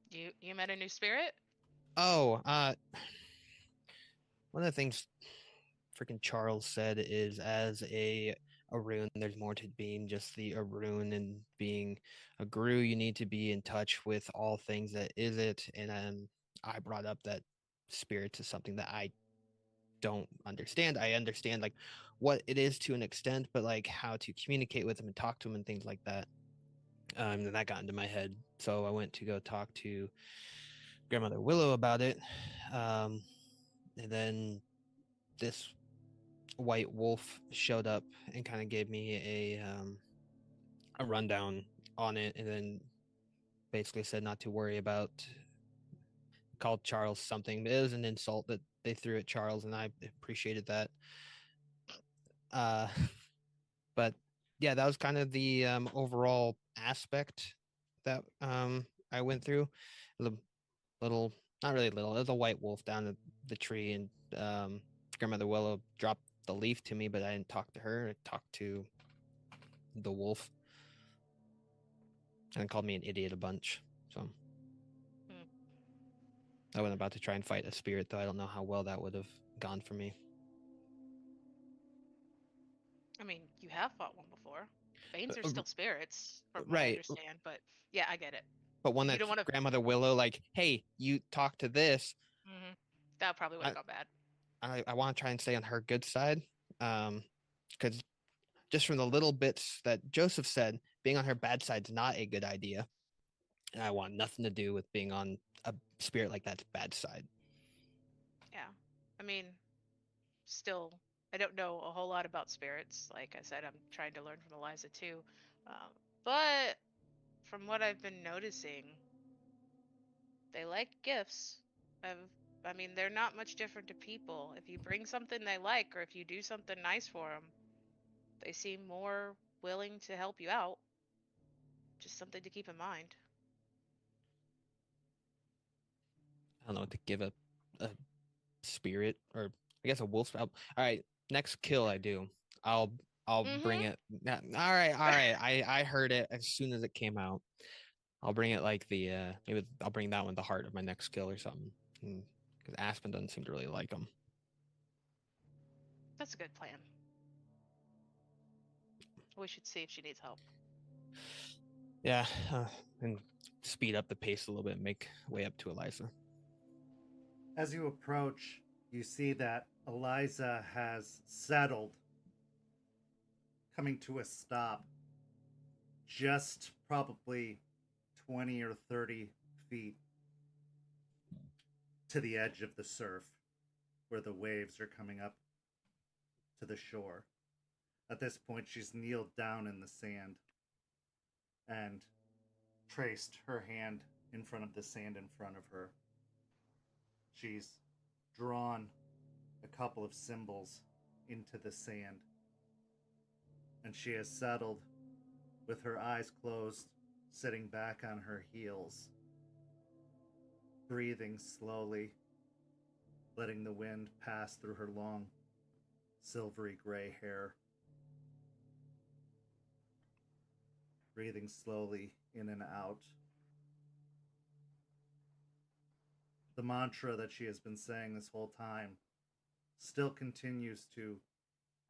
You met a new spirit? Oh, one of the things freaking Charles said is as a rune, there's more to being just a rune and being a guru. You need to be in touch with all things that is it. And I brought up that spirits is something that I don't understand. I understand like what it is to an extent, but like how to communicate with them and talk to them and things like that. And that got into my head. So I went to go talk to Grandmother Willow about it. And then this white wolf showed up and kind of gave me a rundown on it, and then basically said not to worry about. Called Charles something. It was an insult that they threw at Charles, and I appreciated that. Uh, but yeah, that was kind of the overall aspect that I went through. The little, not really little, it was a white wolf down the tree, and Grandmother Willow dropped the leaf to me, but I didn't talk to her. I talked to the wolf and called me an idiot a bunch. So I wasn't about to try and fight a spirit, though. I don't know how well that would have gone for me. I mean, you have fought one before. Banes are still spirits, from what I Right. understand. But yeah, I get it. But one You that's don't want to. Grandmother Willow, like, hey, you talk to this. That probably would I, have gone bad. I want to try and stay on her good side. Because just from the little bits that Joseph said, being on her bad side is not a good idea. And I want nothing to do with being on a spirit like that's bad side. Yeah. I mean, still, I don't know a whole lot about spirits. Like I said, I'm trying to learn from Eliza too. But from what I've been noticing, they like gifts. I mean, they're not much different to people. If you bring something they like, or if you do something nice for them, they seem more willing to help you out. Just something to keep in mind. I don't know what to give a spirit, or I guess a wolf. All right, next kill I do, I'll bring it. All right. I heard it as soon as it came out. I'll bring it like the maybe I'll bring that one the heart of my next kill or something. Because Aspen doesn't seem to really like them. That's a good plan. We should see if she needs help. Yeah, and speed up the pace a little bit and make way up to Eliza. As you approach, you see that Eliza has settled, coming to a stop just probably 20 or 30 feet to the edge of the surf where the waves are coming up to the shore. At this point, she's kneeled down in the sand and traced her hand in front of the sand in front of her. She's drawn a couple of symbols into the sand, and she has settled with her eyes closed, sitting back on her heels, breathing slowly, letting the wind pass through her long, silvery gray hair. Breathing slowly in and out. The mantra that she has been saying this whole time still continues to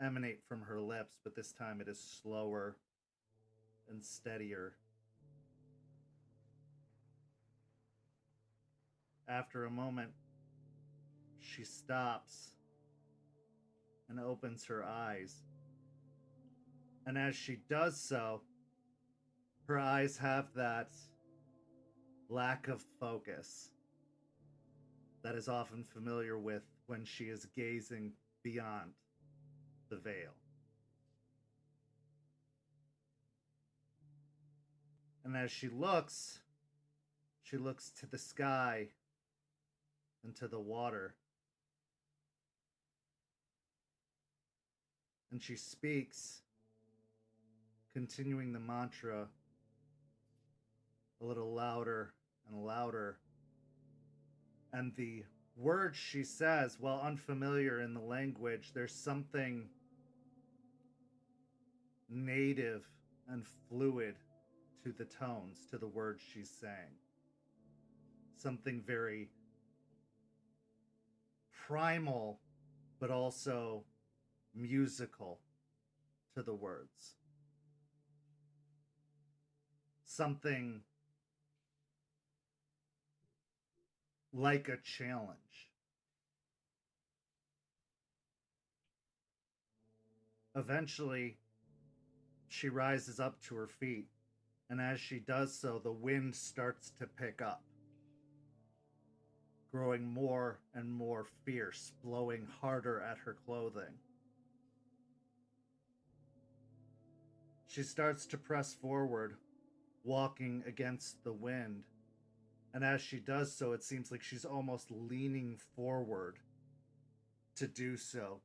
emanate from her lips, but this time it is slower and steadier. After a moment, she stops and opens her eyes. And as she does so, her eyes have that lack of focus that is often familiar with when she is gazing beyond the veil. And as she looks to the sky and to the water. And she speaks, continuing the mantra a little louder and louder. And the words she says, while unfamiliar in the language, there's something native and fluid to the tones, to the words she's saying. Something very primal, but also musical to the words. Something like a challenge. Eventually, she rises up to her feet, and as she does so, the wind starts to pick up, growing more and more fierce, blowing harder at her clothing. She starts to press forward, walking against the wind, and as she does so, it seems like she's almost leaning forward to do so,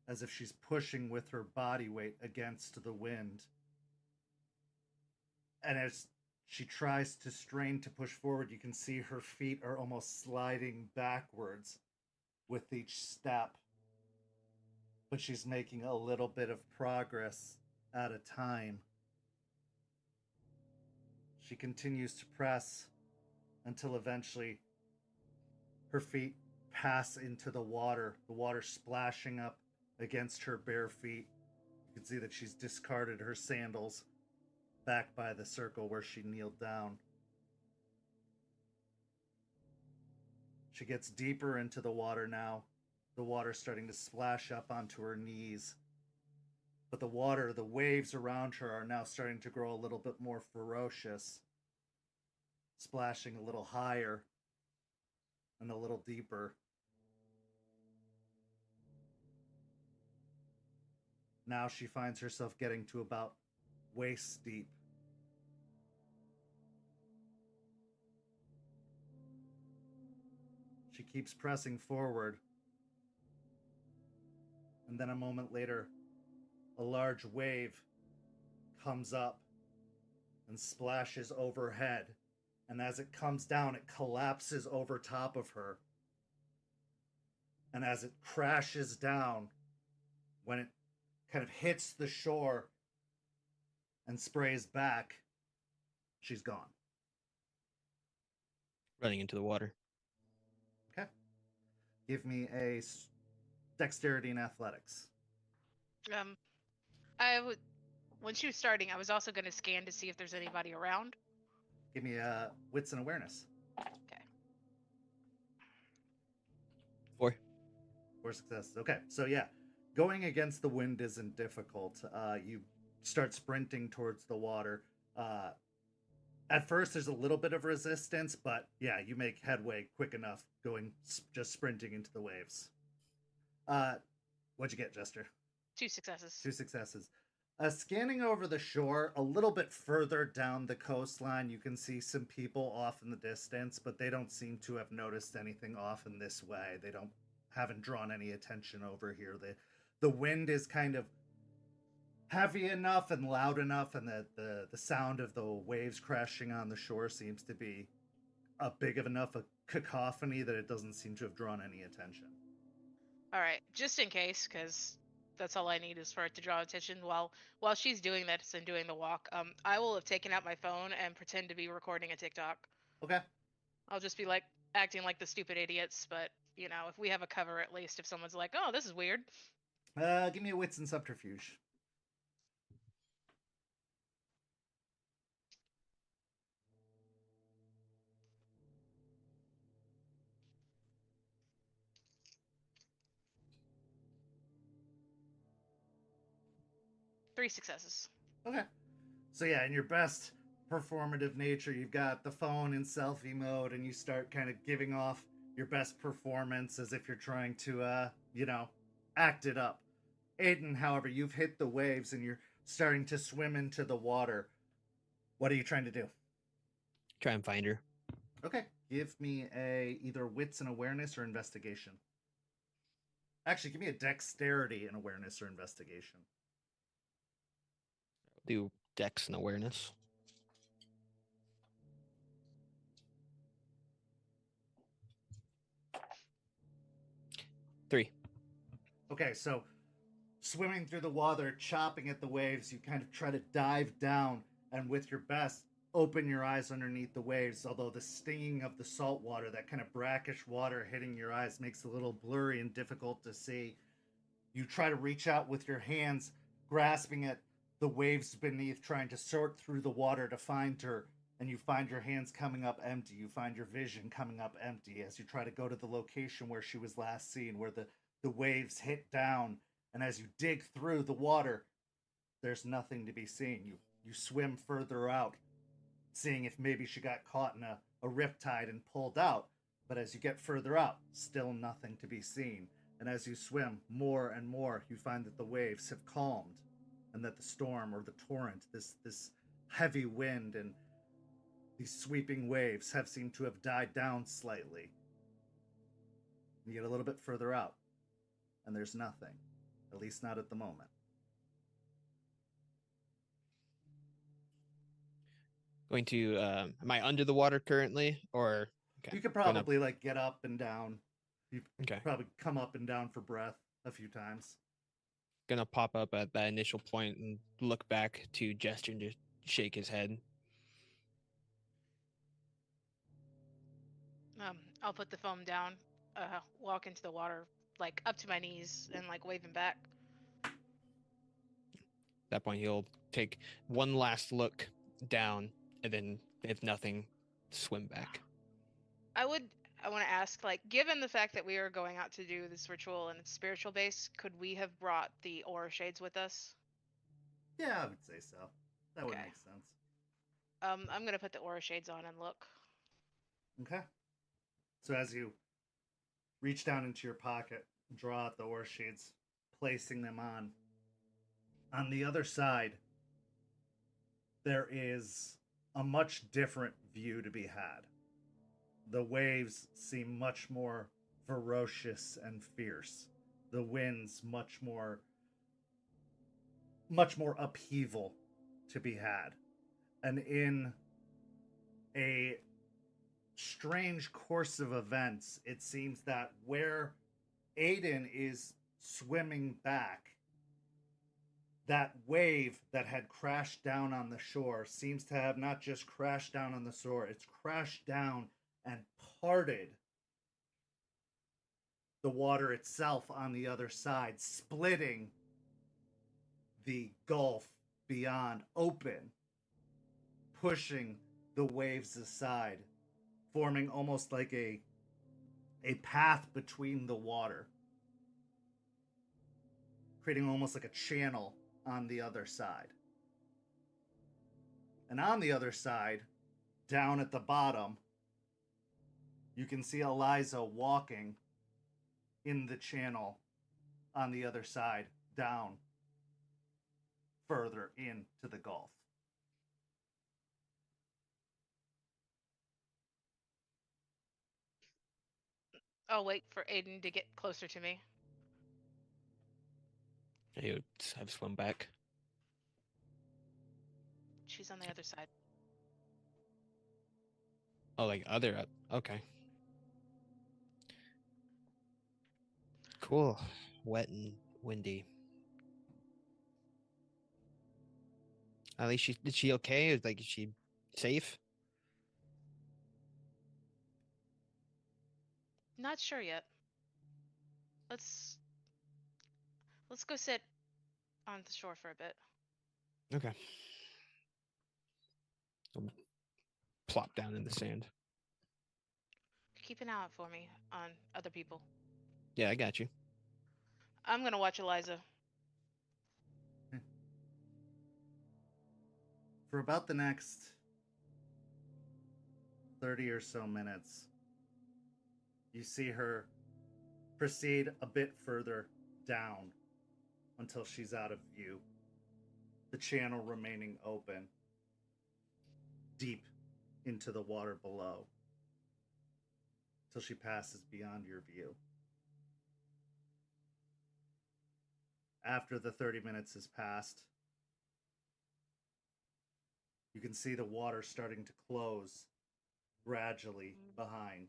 as if she's pushing with her body weight against the wind. And as she tries to strain to push forward, you can see her feet are almost sliding backwards with each step. But she's making a little bit of progress at a time. She continues to press until eventually her feet pass into the water splashing up against her bare feet. You can see that she's discarded her sandals back by the circle where she kneeled down. She gets deeper into the water now, the water starting to splash up onto her knees. But the waves around her are now starting to grow a little bit more ferocious, splashing a little higher and a little deeper. Now she finds herself getting to about waist deep. She keeps pressing forward. And then a moment later, a large wave comes up and splashes overhead. And as it comes down, it collapses over top of her. And as it crashes down, when it kind of hits the shore and sprays back, she's gone. Running into the water. Okay. Give me a dexterity and athletics. When she was starting, I was also going to scan to see if there's anybody around. Give me wits and awareness. Okay. 4. 4 successes. Okay, so yeah, going against the wind isn't difficult. You start sprinting towards the water. At first, there's a little bit of resistance, but yeah, you make headway quick enough just sprinting into the waves. What'd you get, Jester? 2 successes. 2 successes. Scanning over the shore, a little bit further down the coastline, you can see some people off in the distance, but they don't seem to have noticed anything off in this way. They haven't drawn any attention over here. The wind is kind of heavy enough and loud enough, and the sound of the waves crashing on the shore seems to be big of enough a cacophony that it doesn't seem to have drawn any attention. All right, just in case, because that's all I need is for it to draw attention. While she's doing this and doing the walk, I will have taken out my phone and pretend to be recording a TikTok. Okay. I'll just be like acting like the stupid idiots, but you know, if we have a cover at least, if someone's like, "Oh, this is weird." Give me a wits and subterfuge. Three successes. Okay. So yeah, in your best performative nature, you've got the phone in selfie mode, and you start kind of giving off your best performance as if you're trying to, act it up. Aiden, however, you've hit the waves and you're starting to swim into the water. What are you trying to do? Try and find her. Okay. Give me either wits and awareness or investigation. Actually, give me a dexterity and awareness or investigation. Do dex and awareness. Three. Okay, so swimming through the water, chopping at the waves, you kind of try to dive down and with your best, open your eyes underneath the waves, although the stinging of the salt water, that kind of brackish water hitting your eyes makes it a little blurry and difficult to see. You try to reach out with your hands, grasping at the waves beneath, trying to sort through the water to find her, and you find your hands coming up empty. You find your vision coming up empty as you try to go to the location where she was last seen, where the waves hit down, and as you dig through the water, there's nothing to be seen. You swim further out, seeing if maybe she got caught in a riptide and pulled out, but as you get further out, still nothing to be seen. And as you swim more and more, you find that the waves have calmed, and that the storm or the torrent, this heavy wind and these sweeping waves have seemed to have died down slightly. You get a little bit further out, and there's nothing, at least not at the moment. Going to, am I under the water currently, or? Okay. You could probably get up and down. You Okay. probably come up and down for breath a few times. Gonna pop up at that initial point and look back to Jester and just shake his head. I'll put the foam down, walk into the water, like up to my knees, and like waving back. At that point, he'll take one last look down, and then, if nothing, swim back. I want to ask, like, given the fact that we are going out to do this ritual and it's spiritual based, could we have brought the aura shades with us? Yeah, I would say so. That would Okay. make sense. I'm gonna put the aura shades on and look. Okay. So as you reach down into your pocket, draw out the ore shades, placing them on the other side, there is a much different view to be had. The waves seem much more ferocious and fierce. The winds much more upheaval to be had. And in a strange course of events, it seems that where Aiden is swimming back, that wave that had crashed down on the shore seems to have not just crashed down on the shore, it's crashed down and parted the water itself on the other side, splitting the gulf beyond open, pushing the waves aside, forming almost like a path between the water, creating almost like a channel on the other side. And on the other side, down at the bottom, you can see Eliza walking in the channel on the other side, down further into the Gulf. I'll wait for Aiden to get closer to me. He would have swum back. She's on the other side. Oh, like other up. Okay. Cool. Wet and windy. At least is she okay? Is she safe? Not sure yet. Let's go sit on the shore for a bit. Okay. I'll plop down in the sand. Keep an eye out for me on other people. Yeah, I got you. I'm gonna watch Eliza. For about the next 30 or so minutes, you see her proceed a bit further down until she's out of view, the channel remaining open, deep into the water below, till she passes beyond your view. After the 30 minutes has passed, you can see the water starting to close gradually behind,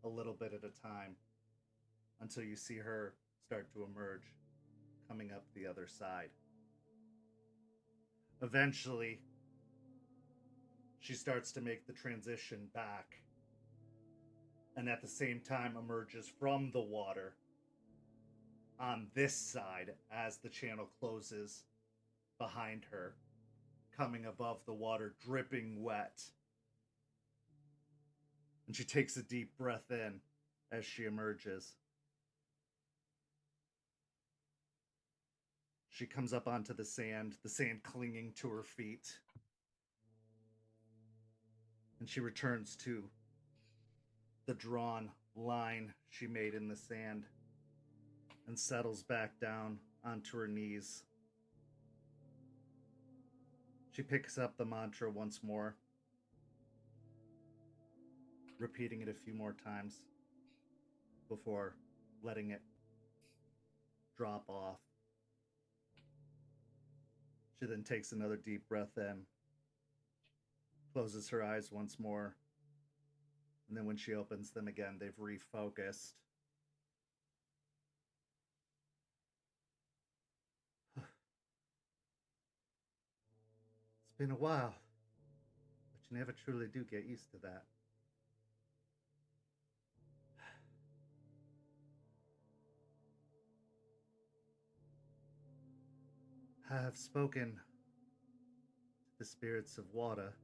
a little bit at a time, until you see her start to emerge, coming up the other side. Eventually, she starts to make the transition back, and at the same time emerges from the water on this side as the channel closes behind her, coming above the water, dripping wet. And she takes a deep breath in as she emerges. She comes up onto the sand clinging to her feet. And she returns to the drawn line she made in the sand and settles back down onto her knees. She picks up the mantra once more, repeating it a few more times before letting it drop off. She then takes another deep breath in, closes her eyes once more, and then when she opens them again, they've refocused. It's been a while, but you never truly do get used to that. I have spoken to the spirits of water,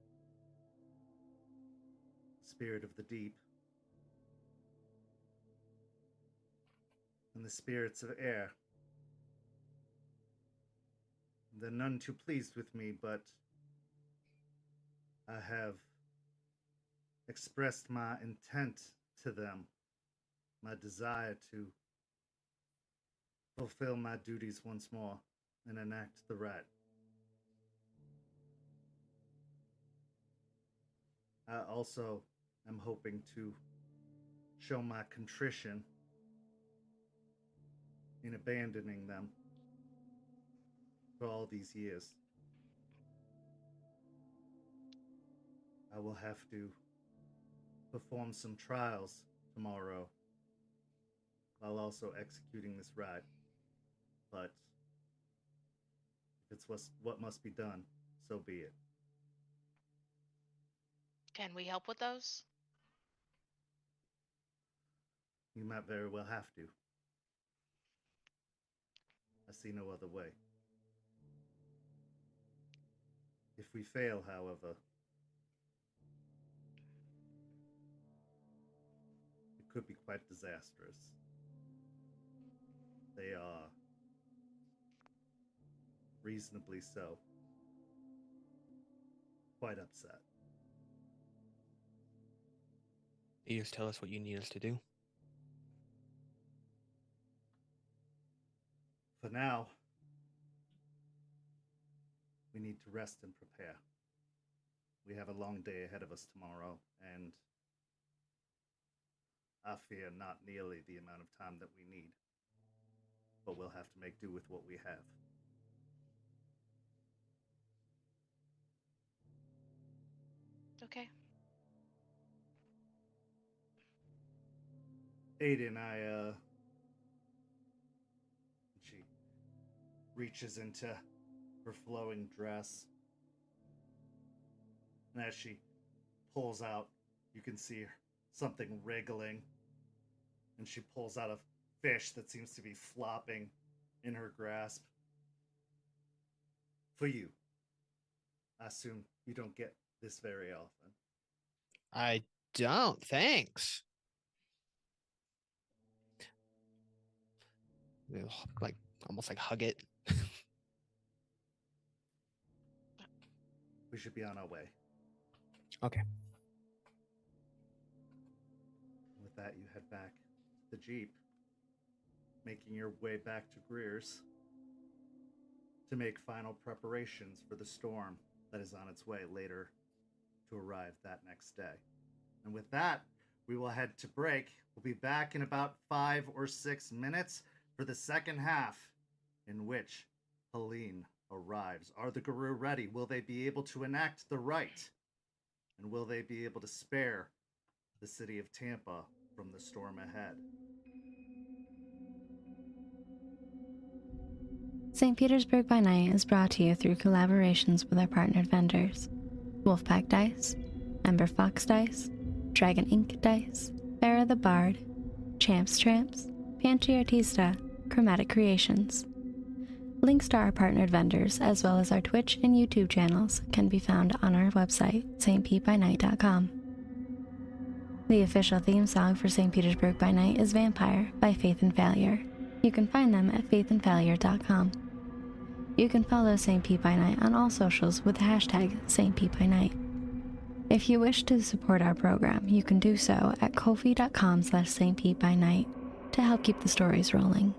spirit of the deep, and the spirits of air. They're none too pleased with me, but I have expressed my intent to them, my desire to fulfill my duties once more and enact the right. I also am hoping to show my contrition in abandoning them for all these years. I will have to perform some trials tomorrow while also executing this rite. But if it's what must be done, so be it. Can we help with those? You might very well have to. I see no other way. If we fail, however, it could be quite disastrous. They are reasonably so quite upset. You just tell us what you need us to do. For now, we need to rest and prepare. We have a long day ahead of us tomorrow, and I fear not nearly the amount of time that we need. But we'll have to make do with what we have. Okay. Aiden, she reaches into her flowing dress. And as she pulls out, you can see something wriggling. And she pulls out a fish that seems to be flopping in her grasp. For you. I assume you don't get this very often. I don't. Thanks. Like almost like hug it. We should be on our way. Okay. With that, you head back to the Jeep, making your way back to Greer's to make final preparations for the storm that is on its way later to arrive that next day. And with that, we will head to break. We'll be back in about 5 or 6 minutes for the second half, in which Helene arrives. Are the Guru ready? Will they be able to enact the rite? And will they be able to spare the city of Tampa from the storm ahead? St. Petersburg by Night is brought to you through collaborations with our partnered vendors: Wolfpack Dice, Ember Fox Dice, Dragon Ink Dice, Farrah the Bard, Champs Tramps, Pantry Artista, Chromatic Creations. Links to our partnered vendors, as well as our Twitch and YouTube channels, can be found on our website, stpbynight.com. The official theme song for St. Petersburg by Night is Vampire by Faith and Failure. You can find them at faithandfailure.com. You can follow St. Pete by Night on all socials with the hashtag St. Pete by Night. If you wish to support our program, you can do so at ko-fi.com/St. Pete by Night to help keep the stories rolling.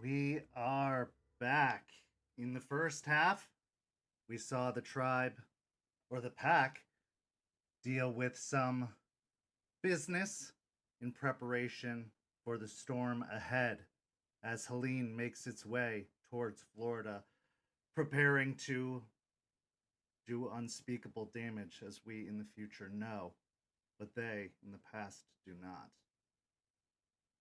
We are back. In the first half, we saw the tribe, or the pack, deal with some business in preparation for the storm ahead as Helene makes its way towards Florida, preparing to do unspeakable damage, as we in the future know, but they in the past do not.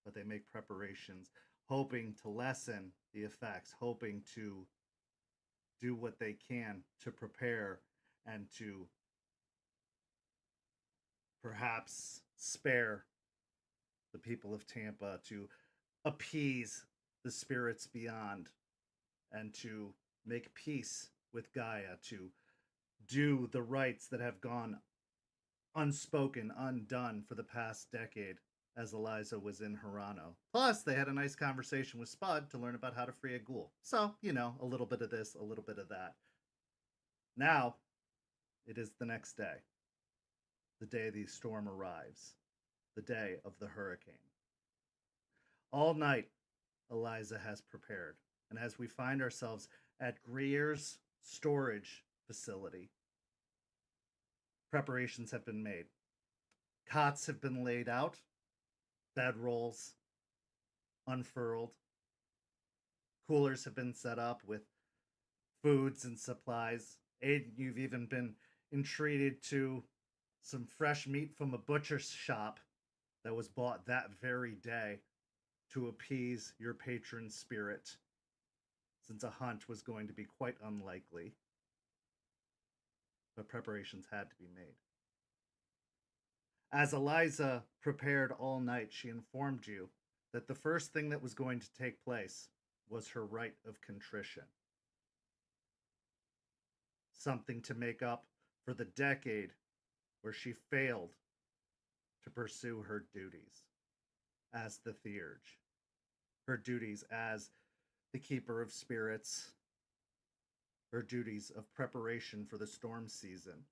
But they make preparations, hoping to lessen the effects, hoping to do what they can to prepare and to perhaps spare the people of Tampa, to appease the spirits beyond and to make peace with Gaia, to do the rites that have gone unspoken, undone for the past decade as Eliza was in Hirano. Plus, they had a nice conversation with Spud to learn about how to free a ghoul. So, a little bit of this, a little bit of that. Now, it is the next day, the day the storm arrives, the day of the hurricane. All night, Eliza has prepared, and as we find ourselves at Greer's storage facility, preparations have been made. Cots have been laid out, bedrolls unfurled, coolers have been set up with foods and supplies. Aiden, you've even been entreated to some fresh meat from a butcher's shop that was bought that very day to appease your patron spirit, since a hunt was going to be quite unlikely. But preparations had to be made. As Eliza prepared all night, she informed you that the first thing that was going to take place was her rite of contrition. Something to make up for the decade where she failed to pursue her duties as the Theurge, her duties as the Keeper of Spirits, her duties of preparation for the storm season.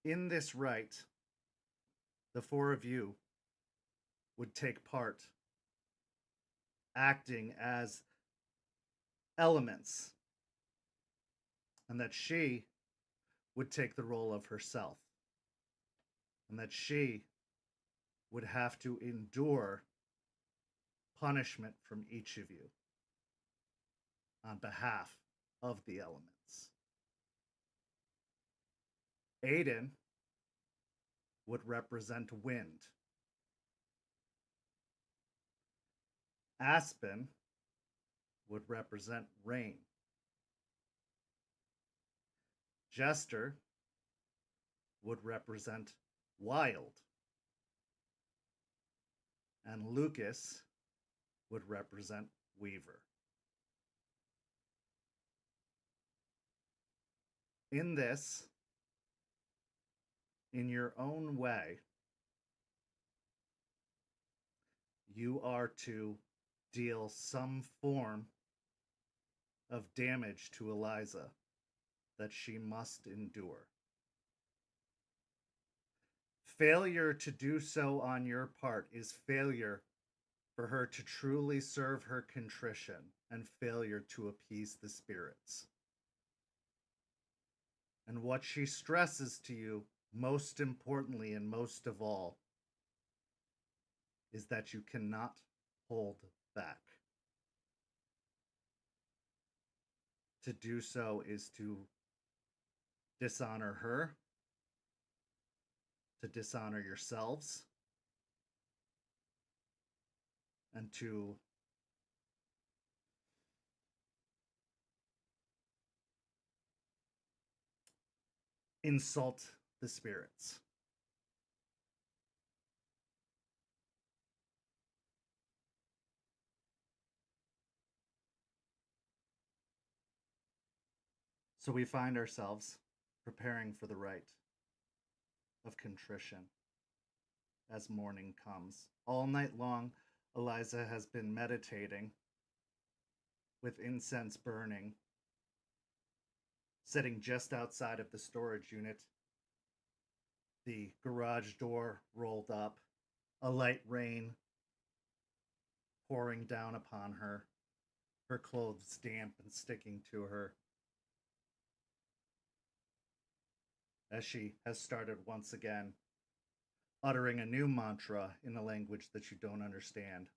In this rite, the four of you would take part, acting as elements, and that she would take the role of herself, and that she would have to endure punishment from each of you on behalf of the elements. Aiden would represent wind. Aspen would represent rain. Jester would represent wild. And Lucas would represent Weaver. In this, in your own way, you are to deal some form of damage to Eliza that she must endure. Failure to do so on your part is failure for her to truly serve her contrition and failure to appease the spirits. And what she stresses to you, most importantly and most of all, is that you cannot hold back. To do so is to dishonor her, to dishonor yourselves, and to insult the spirits. So we find ourselves preparing for the rite of contrition as morning comes. All night long, Eliza has been meditating with incense burning, sitting just outside of the storage unit, the garage door rolled up, a light rain pouring down upon her, her clothes damp and sticking to her, as she has started once again uttering a new mantra in a language that you don't understand.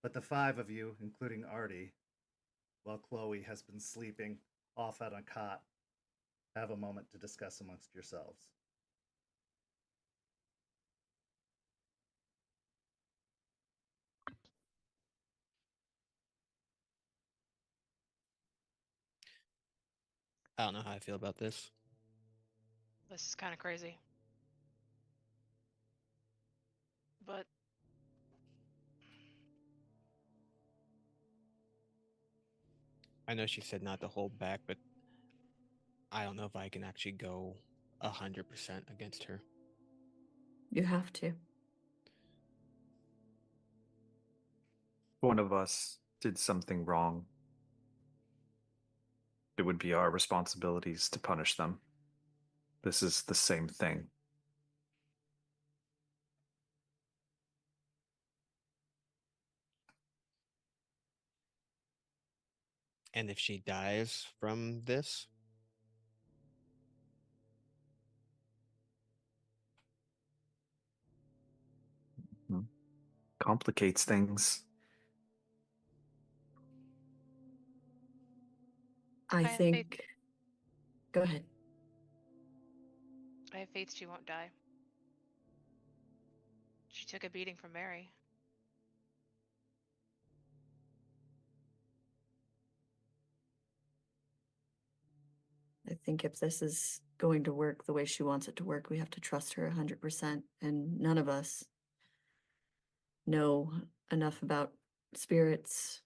But the five of you, including Artie, while Chloe has been sleeping off on a cot, have a moment to discuss amongst yourselves. I don't know how I feel about this. This is kind of crazy. But I know she said not to hold back, but I don't know if I can actually go 100% against her. You have to. One of us did something wrong. It would be our responsibilities to punish them. This is the same thing. And if she dies from this, Complicates things. I I have faith. think. Go ahead. I have faith she won't die. She took a beating from Mary. I think if this is going to work the way she wants it to work, we have to trust her 100%. And none of us know enough about spirits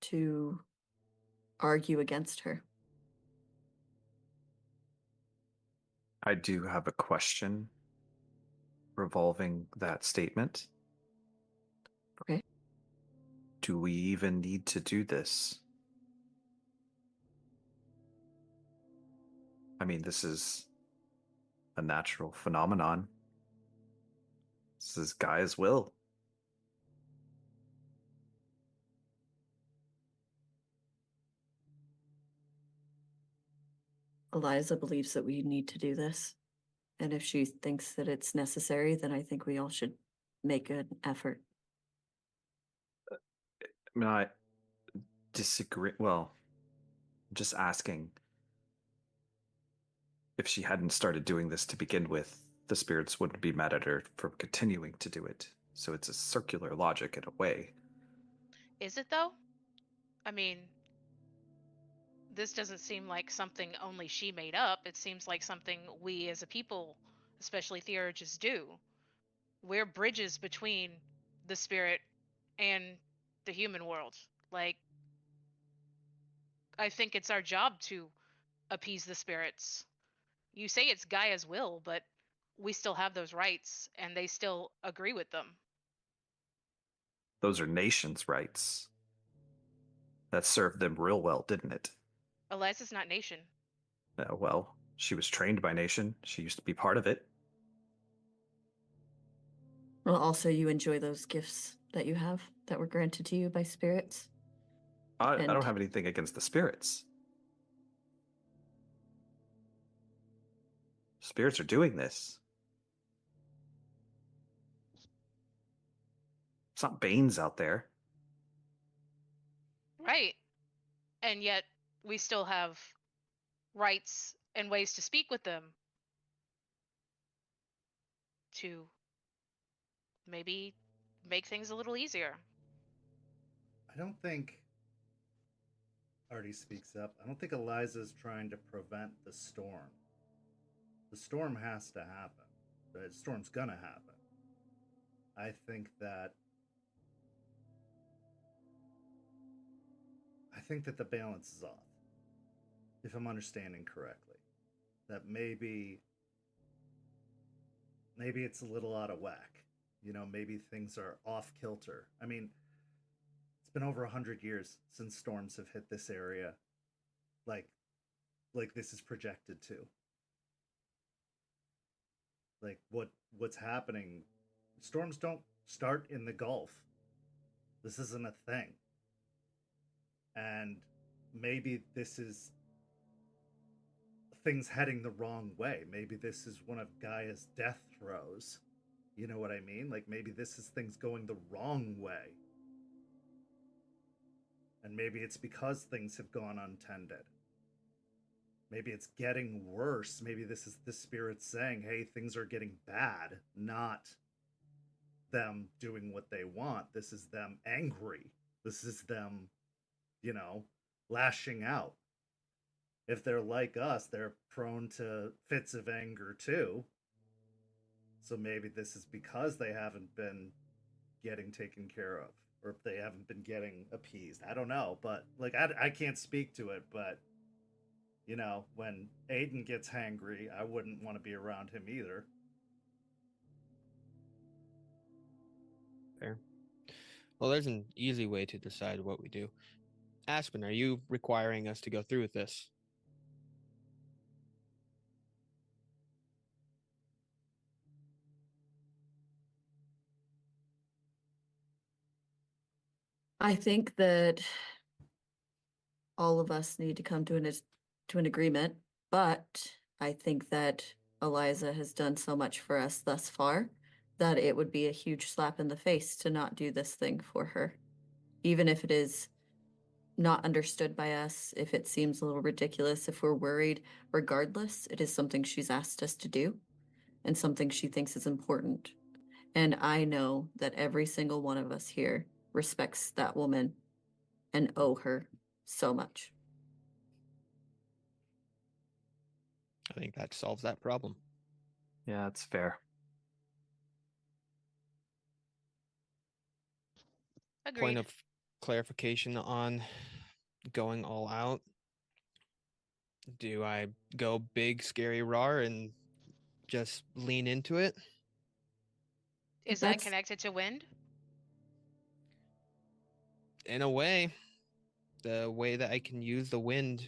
to argue against her. I do have a question revolving that statement. Okay. Do we even need to do this? I mean, this is a natural phenomenon. This is Gaia's will. Eliza believes that we need to do this. And if she thinks that it's necessary, then I think we all should make an effort. I mean, I disagree. Well, just asking. If she hadn't started doing this to begin with, the spirits wouldn't be mad at her for continuing to do it. So it's a circular logic in a way. Is it though? I mean, this doesn't seem like something only she made up. It seems like something we as a people, especially theurgists, do. We're bridges between the spirit and the human world. Like, I think it's our job to appease the spirits. You say it's Gaia's will, but we still have those rights and they still agree with them. Those are nations' rights. That served them real well, didn't it? Eliza's not nation. Well, she was trained by nation. She used to be part of it. Well, also, you enjoy those gifts that you have that were granted to you by spirits. I don't And- have anything against the spirits. Spirits are doing this. It's not Bane's out there. Right. And yet we still have rights and ways to speak with them to maybe make things a little easier. I don't think Artie speaks up. I don't think Eliza's trying to prevent the storm. The storm has to happen. The storm's gonna happen. I think that the balance is off. If I'm understanding correctly. That maybe it's a little out of whack. You know, maybe things are off kilter. I mean, it's been over 100 years since storms have hit this area. Like this is projected to. Like what's happening? Storms don't start in the Gulf. This isn't a thing. And maybe this is things heading the wrong way. Maybe this is one of Gaia's death throes. You know what I mean? Like maybe this is things going the wrong way. And maybe it's because things have gone untended. Maybe it's getting worse. Maybe this is the spirit saying, hey, things are getting bad, not them doing what they want. This is them angry. This is them, you know, lashing out. If they're like us, they're prone to fits of anger too. So maybe this is because they haven't been getting taken care of. or if they haven't been getting appeased. I don't know, but like I can't speak to it, but you know, when Aiden gets hangry, I wouldn't want to be around him either. Fair. Well, there's an easy way to decide what we do. Aspen, are you requiring us to go through with this? I think that all of us need to come to an agreement, but I think that Eliza has done so much for us thus far that it would be a huge slap in the face to not do this thing for her. Even if it is not understood by us, if it seems a little ridiculous, if we're worried, regardless, it is something she's asked us to do and something she thinks is important. And I know that every single one of us here respects that woman and owe her so much. I think that solves that problem. Yeah, that's fair. Agreed. Point of clarification on going all out. Do I go big, scary, roar and just lean into it? Is that That's- connected to wind? In a way, the way that I can use the wind,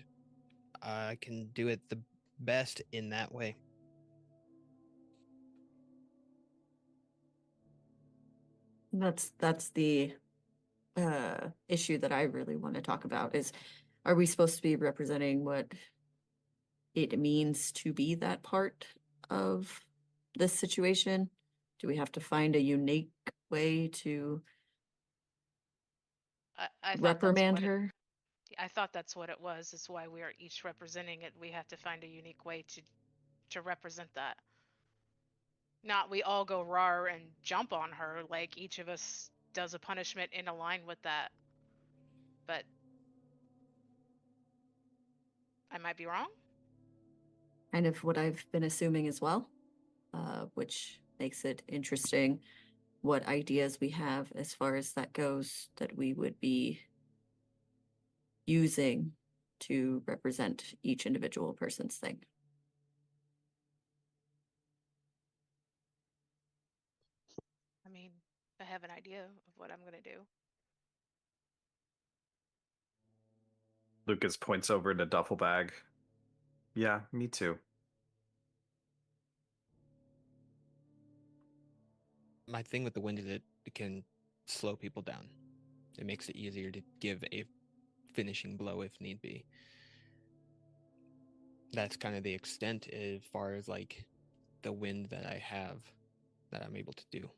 I can do it the best in that way. That's the issue that I really want to talk about is, are we supposed to be representing what it means to be that part of this situation? Do we have to find a unique way to I thought reprimand that's what her? I thought that's what it was. It's why we are each representing it. We have to find a unique way to represent that. Not we all go rar and jump on her, like each of us does a punishment in line with that. But I might be wrong. Kind of what I've been assuming as well, which makes it interesting what ideas we have as far as that goes that we would be using to represent each individual person's thing. I mean, I have an idea of what I'm gonna do. Lucas points over in a duffel bag. Yeah, me too. My thing with the wind is it can slow people down. It makes it easier to give a finishing blow if need be. That's kind of the extent as far as like the wind that I have that I'm able to do.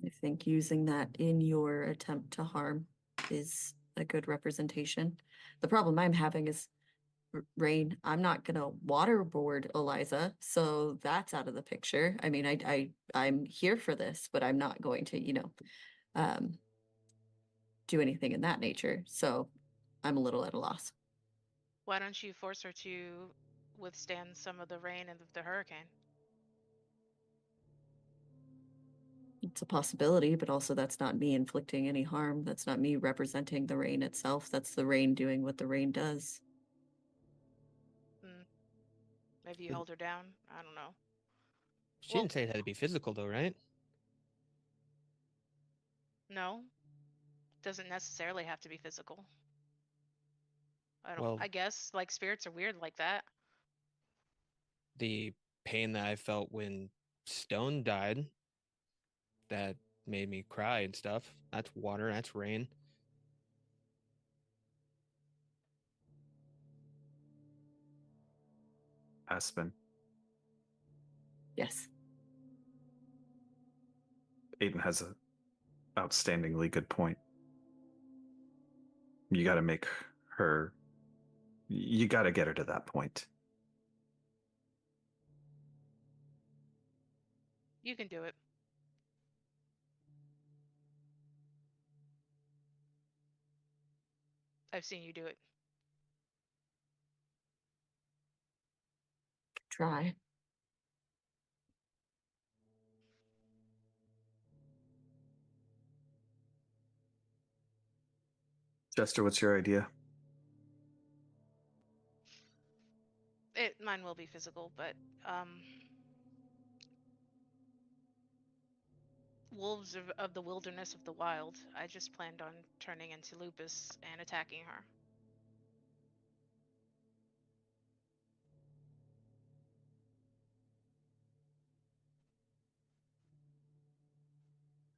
I think using that in your attempt to harm is a good representation. The problem I'm having is, Rain, I'm not gonna waterboard Eliza, so that's out of the picture. I mean, I'm here for this, but I'm not going to, do anything in that nature. So I'm a little at a loss. Why don't you force her to withstand some of the rain and the hurricane? It's a possibility, but also that's not me inflicting any harm. That's not me representing the rain itself. That's the rain doing what the rain does. Maybe you hold her down. I don't know. She didn't say it had to be physical though, right? No, doesn't necessarily have to be physical. Well, I guess like spirits are weird like that. the pain that I felt when Stone died, that made me cry and stuff. That's water, that's rain. Aspen. Yes. Aiden has a outstandingly good point. You got to make her. You got to get her to that point. You can do it. I've seen you do it. Try. Jester, what's your idea? Mine will be physical, but wolves of the wilderness of the wild. I just planned on turning into Lupus and attacking her.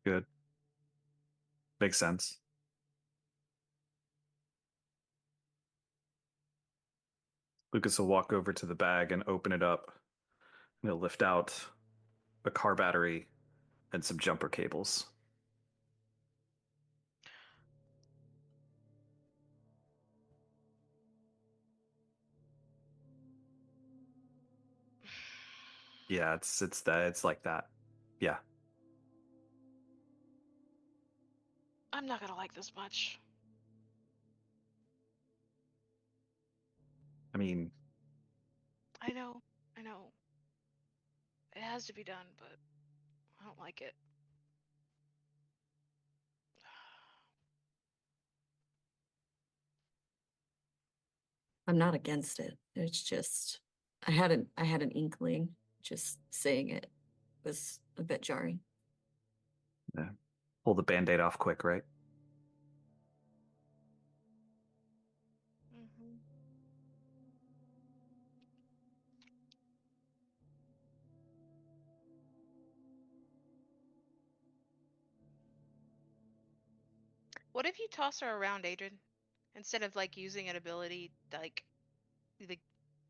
Good. Makes sense. Lucas will walk over to the bag and open it up. And he'll lift out a car battery and some jumper cables. Yeah, it's like that. Yeah. I'm not gonna like this much. I mean, I know. It has to be done, but I don't like it. I'm not against it. It's just I had an inkling. Just saying it was a bit jarring. yeah. Pull the band-aid off quick, right? Mm-hmm. What if you toss her around, Aiden? Instead of like using an ability like the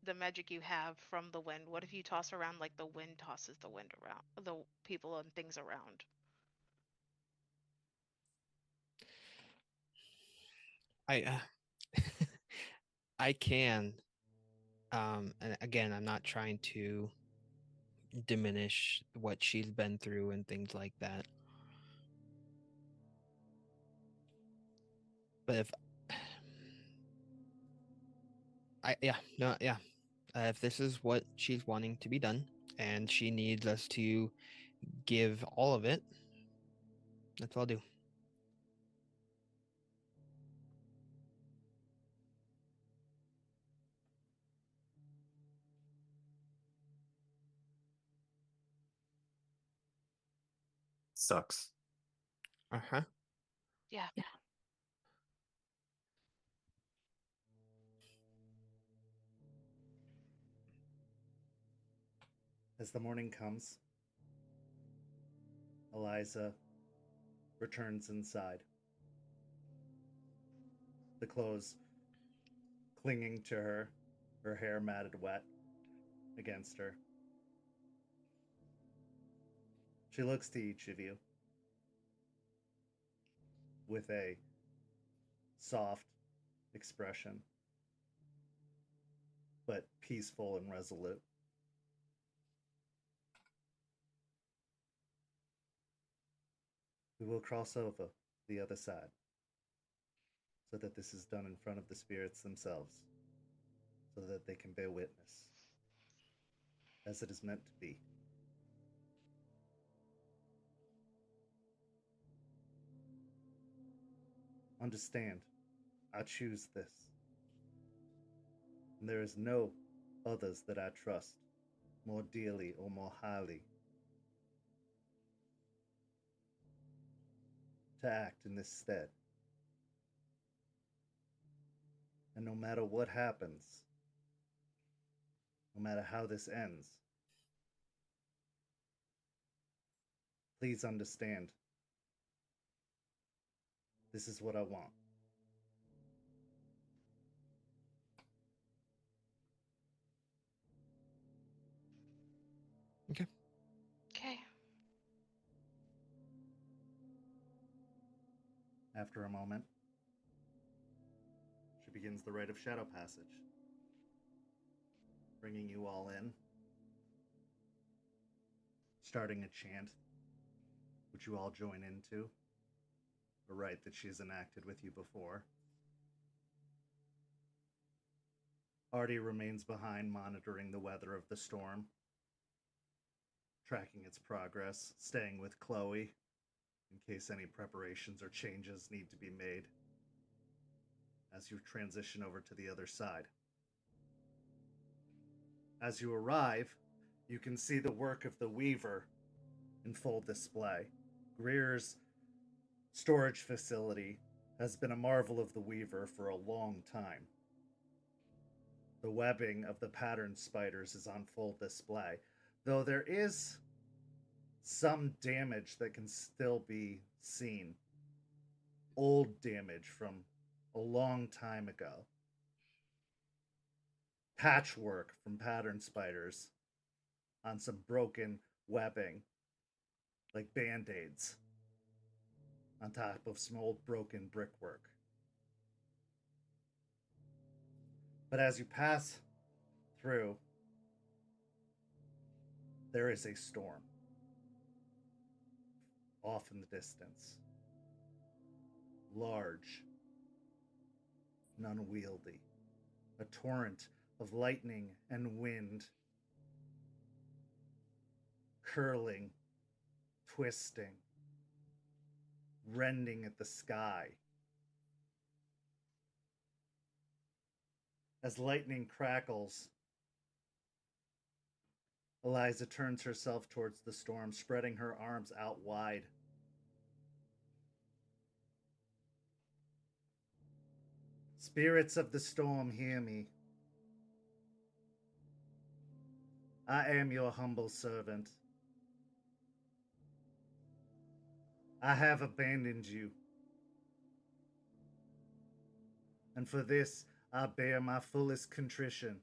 the magic you have from the wind, what if you toss around like the wind tosses the wind around, the people and things around? I I can. And again, I'm not trying to diminish what she's been through and things like that. But if if this is what she's wanting to be done and she needs us to give all of it, that's what I'll do. Sucks. Uh-huh. Yeah. As the morning comes, Eliza returns inside. The clothes clinging to her hair matted wet against her. She looks to each of you with a soft expression, but peaceful and resolute. We will cross over the other side so that this is done in front of the spirits themselves, so that they can bear witness, as it is meant to be. Understand, I choose this, and there is no others that I trust more dearly or more highly to act in this stead. And no matter what happens, no matter how this ends, please understand, this is what I want. Okay. Okay. After a moment, she begins the rite of shadow passage, bringing you all in, starting a chant, which you all join into, a rite that she's enacted with you before. Artie remains behind, monitoring the weather of the storm, tracking its progress, staying with Chloe in case any preparations or changes need to be made. as you transition over to the other side. As you arrive, you can see the work of the weaver in full display. Greer's storage facility has been a marvel of the weaver for a long time. The webbing of the pattern spiders is on full display, though there is some damage that can still be seen. Old damage from a long time ago. Patchwork from pattern spiders on some broken webbing, like band-aids, on top of some old broken brickwork. But as you pass through, there is a storm off in the distance. Large and unwieldy. A torrent of lightning and wind, curling, twisting, rending at the sky. As lightning crackles, Eliza turns herself towards the storm, spreading her arms out wide. Spirits of the storm, hear me. I am your humble servant. I have abandoned you. And for this, I bear my fullest contrition.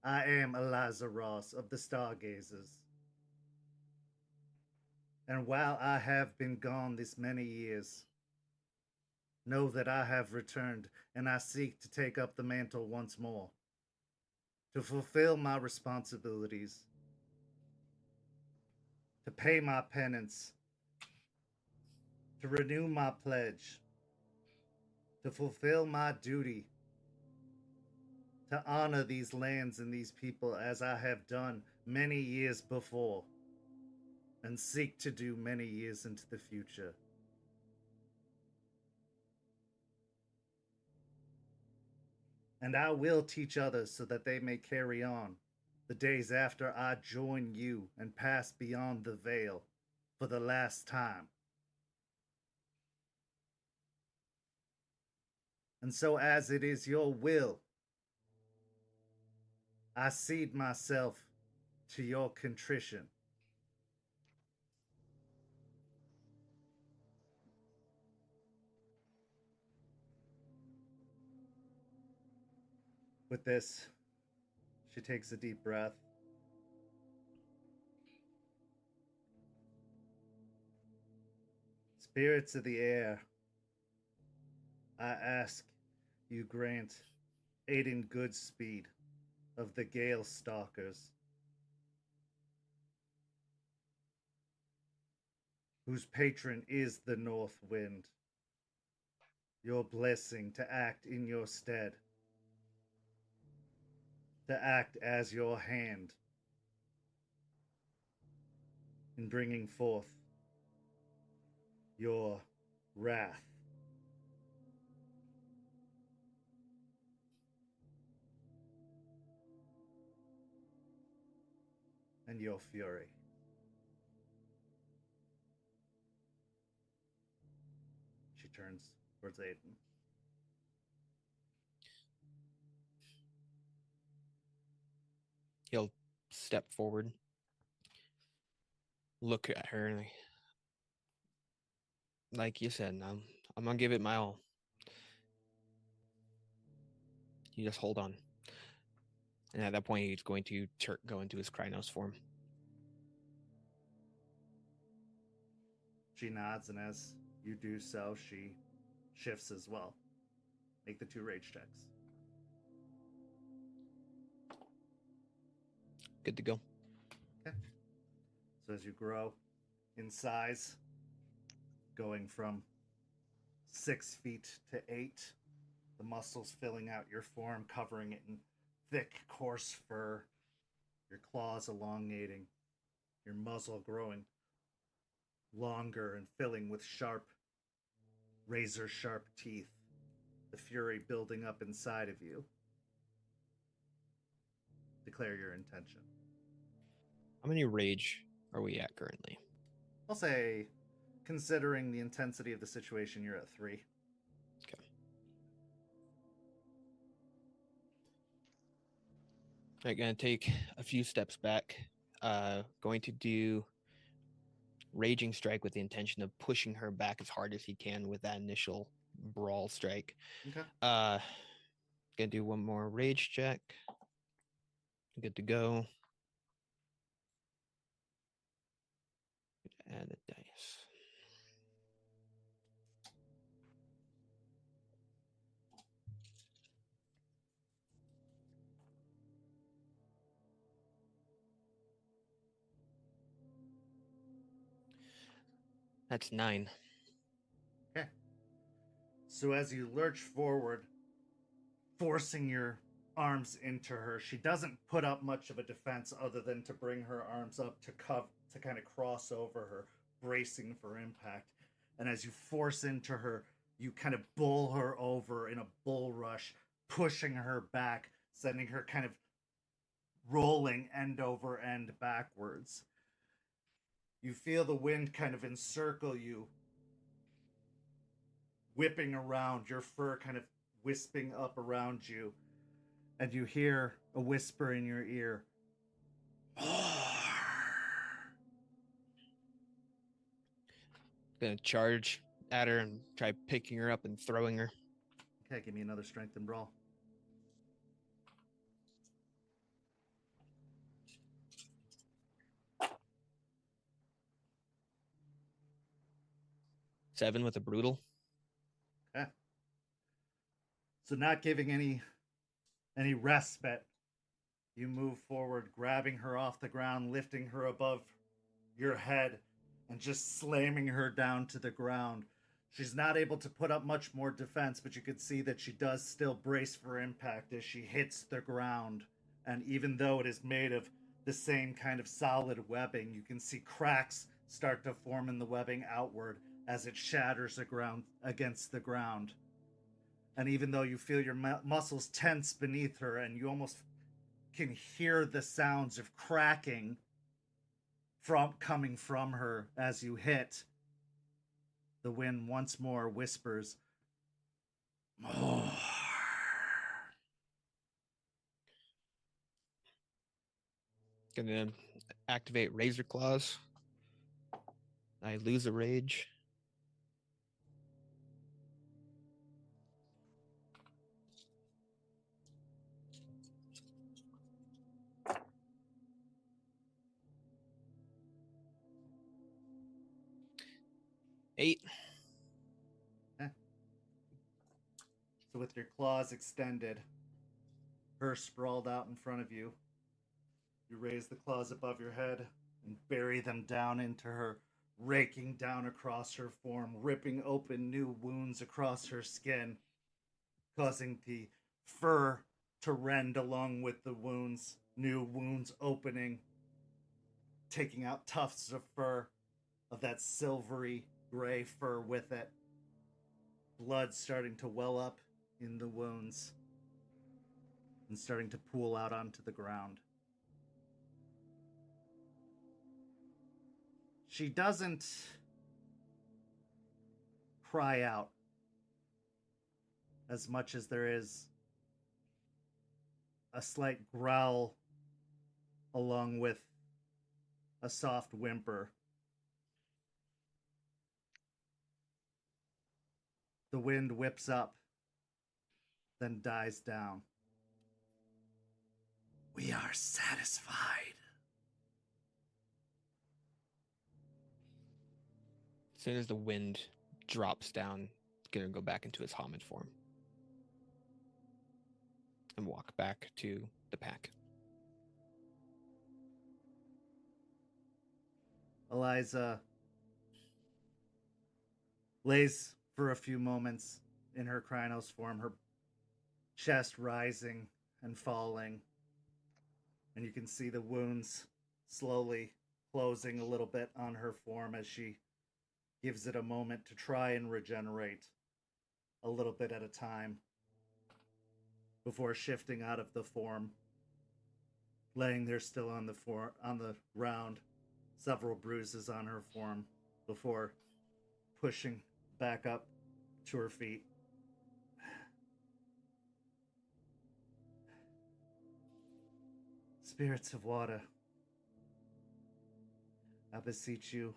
I am Eliza Ross of the Stargazers. And while I have been gone this many years, know that I have returned, and I seek to take up the mantle once more, to fulfill my responsibilities, to pay my penance, to renew my pledge, to fulfill my duty, to honor these lands and these people as I have done many years before, and seek to do many years into the future. And I will teach others so that they may carry on the days after I join you and pass beyond the veil for the last time. And so as it is your will, I cede myself to your contrition. With this, she takes a deep breath. Spirits of the air, I ask you grant Aiden Goodspeed of the Gale Stalkers, whose patron is the North Wind, your blessing to act in your stead, to act as your hand in bringing forth your wrath. And your fury. She turns towards Aiden. He'll step forward, look at her, and like you said, I'm gonna give it my all. You just hold on. And at that point, he's going to go into his Krynos form. She nods, and as you do so, she shifts as well. Make the 2 rage checks. Good to go. Okay. So as you grow in size, going from 6 feet to 8, the muscles filling out your form, covering it in thick, coarse fur, your claws elongating, your muzzle growing longer and filling with sharp, razor sharp teeth, the fury building up inside of you. Declare your intention. How many rage are we at currently? I'll say, considering the intensity of the situation, you're at 3. Okay. I'm going to take a few steps back. Going to do Raging Strike with the intention of pushing her back as hard as he can with that initial brawl strike. Okay. Gonna do one more rage check. Good to go. Add the dice. That's 9. Okay. So as you lurch forward, forcing your arms into her, she doesn't put up much of a defense other than to bring her arms up to kind of cross over her, bracing for impact. And as you force into her, you kind of bull her over in a bull rush, pushing her back, sending her kind of rolling end over end backwards. You feel the wind kind of encircle you, whipping around, your fur kind of wisping up around you, and you hear a whisper in your ear. Gonna charge at her and try picking her up and throwing her. Okay, give me another strength and brawl. Seven with a brutal. Okay. So not giving any respite, you move forward, grabbing her off the ground, lifting her above your head, and just slamming her down to the ground. She's not able to put up much more defense, but you can see that she does still brace for impact as she hits the ground. And even though it is made of the same kind of solid webbing, you can see cracks start to form in the webbing outward as it shatters against the ground. And even though you feel your muscles tense beneath her and you almost can hear the sounds of cracking coming from her as you hit, the wind once more whispers, "More." Gonna activate Razor Claws. I lose a rage. Eight. So with your claws extended, her sprawled out in front of you, you raise the claws above your head and bury them down into her, raking down across her form, ripping open new wounds across her skin, causing the fur to rend along with the wounds, new wounds opening, taking out tufts of fur, of that silvery gray fur with it. Blood starting to well up in the wounds and starting to pool out onto the ground. She doesn't cry out as much as there is a slight growl along with a soft whimper. The wind whips up, then dies down. We are satisfied. As soon as the wind drops down, gonna go back into his Homid form and walk back to the pack. Eliza lays for a few moments in her Krynos form, her chest rising and falling. And you can see the wounds slowly closing a little bit on her form as she gives it a moment to try and regenerate a little bit at a time before shifting out of the form, laying there still on the ground, several bruises on her form before pushing back up to her feet. Spirits of water, I beseech you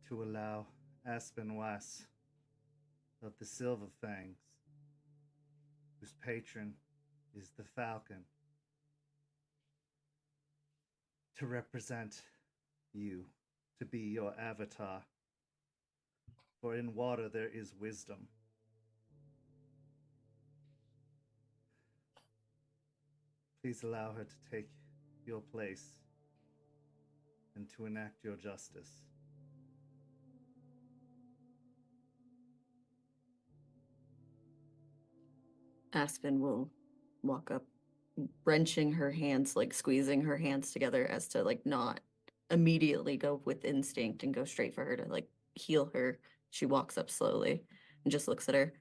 to allow Aspen Weiss of the Silver Fangs, whose patron is the Falcon, to represent you, to be your avatar. For in water there is wisdom. Please allow her to take your place and to enact your justice. Aspen will walk up, wrenching her hands, like squeezing her hands together as to like not immediately go with instinct and go straight for her to like heal her. She walks up slowly and just looks at her.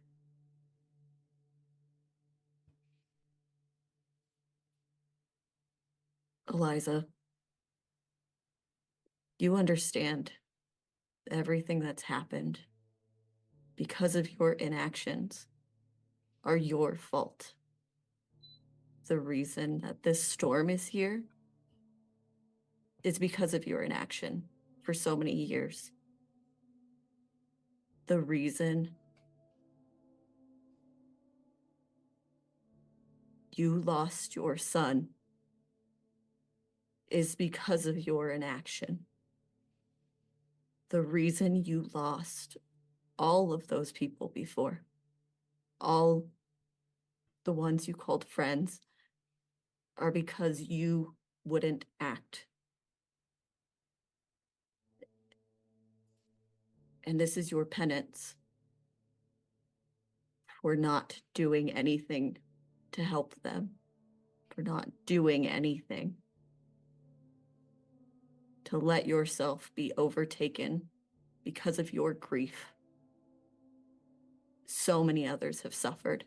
Eliza, you understand everything that's happened because of your inactions are your fault. The reason that this storm is here is because of your inaction for so many years. The reason you lost your son is because of your inaction. The reason you lost all of those people before, all the ones you called friends, are because you wouldn't act. And this is your penance for not doing anything to help them, for not doing anything to let yourself be overtaken because of your grief. So many others have suffered.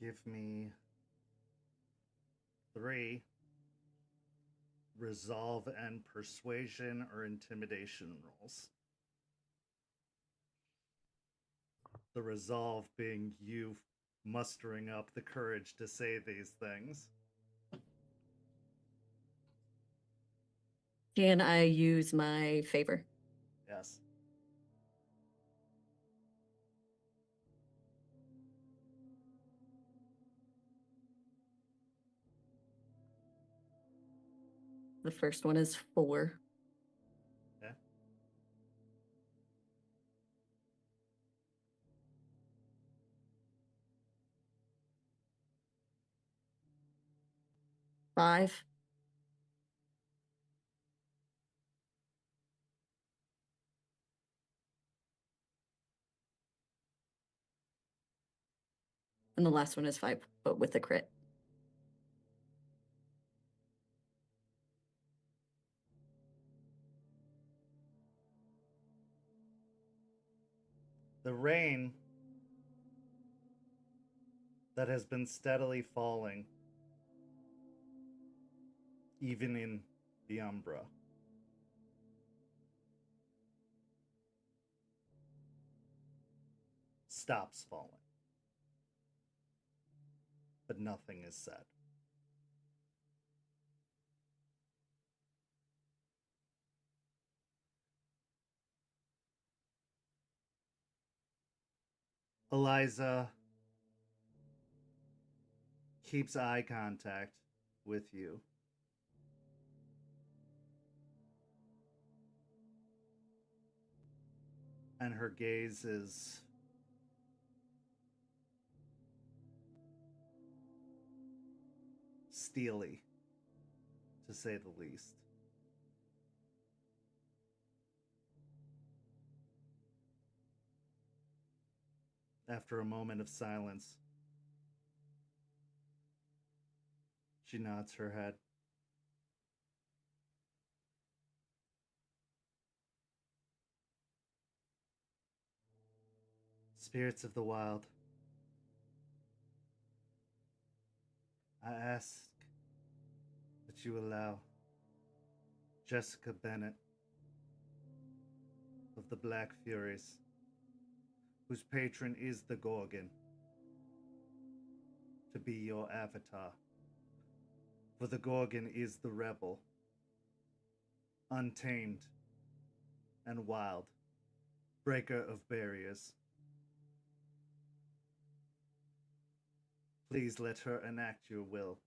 Give me 3 resolve and persuasion or intimidation rolls. The resolve being you mustering up the courage to say these things. Can I use my favor? Yes. The first one is 4. Okay. Five. And the last one is 5, but with a crit. The rain that has been steadily falling, even in the Umbra, stops falling. But nothing is said. Eliza keeps eye contact with you. And her gaze is steely, to say the least. After a moment of silence, she nods her head. Spirits of the wild, I ask that you allow Jessica Bennett of the Black Furies, whose patron is the Gorgon, to be your avatar. For the Gorgon is the rebel, untamed and wild, breaker of barriers. Please let her enact your will.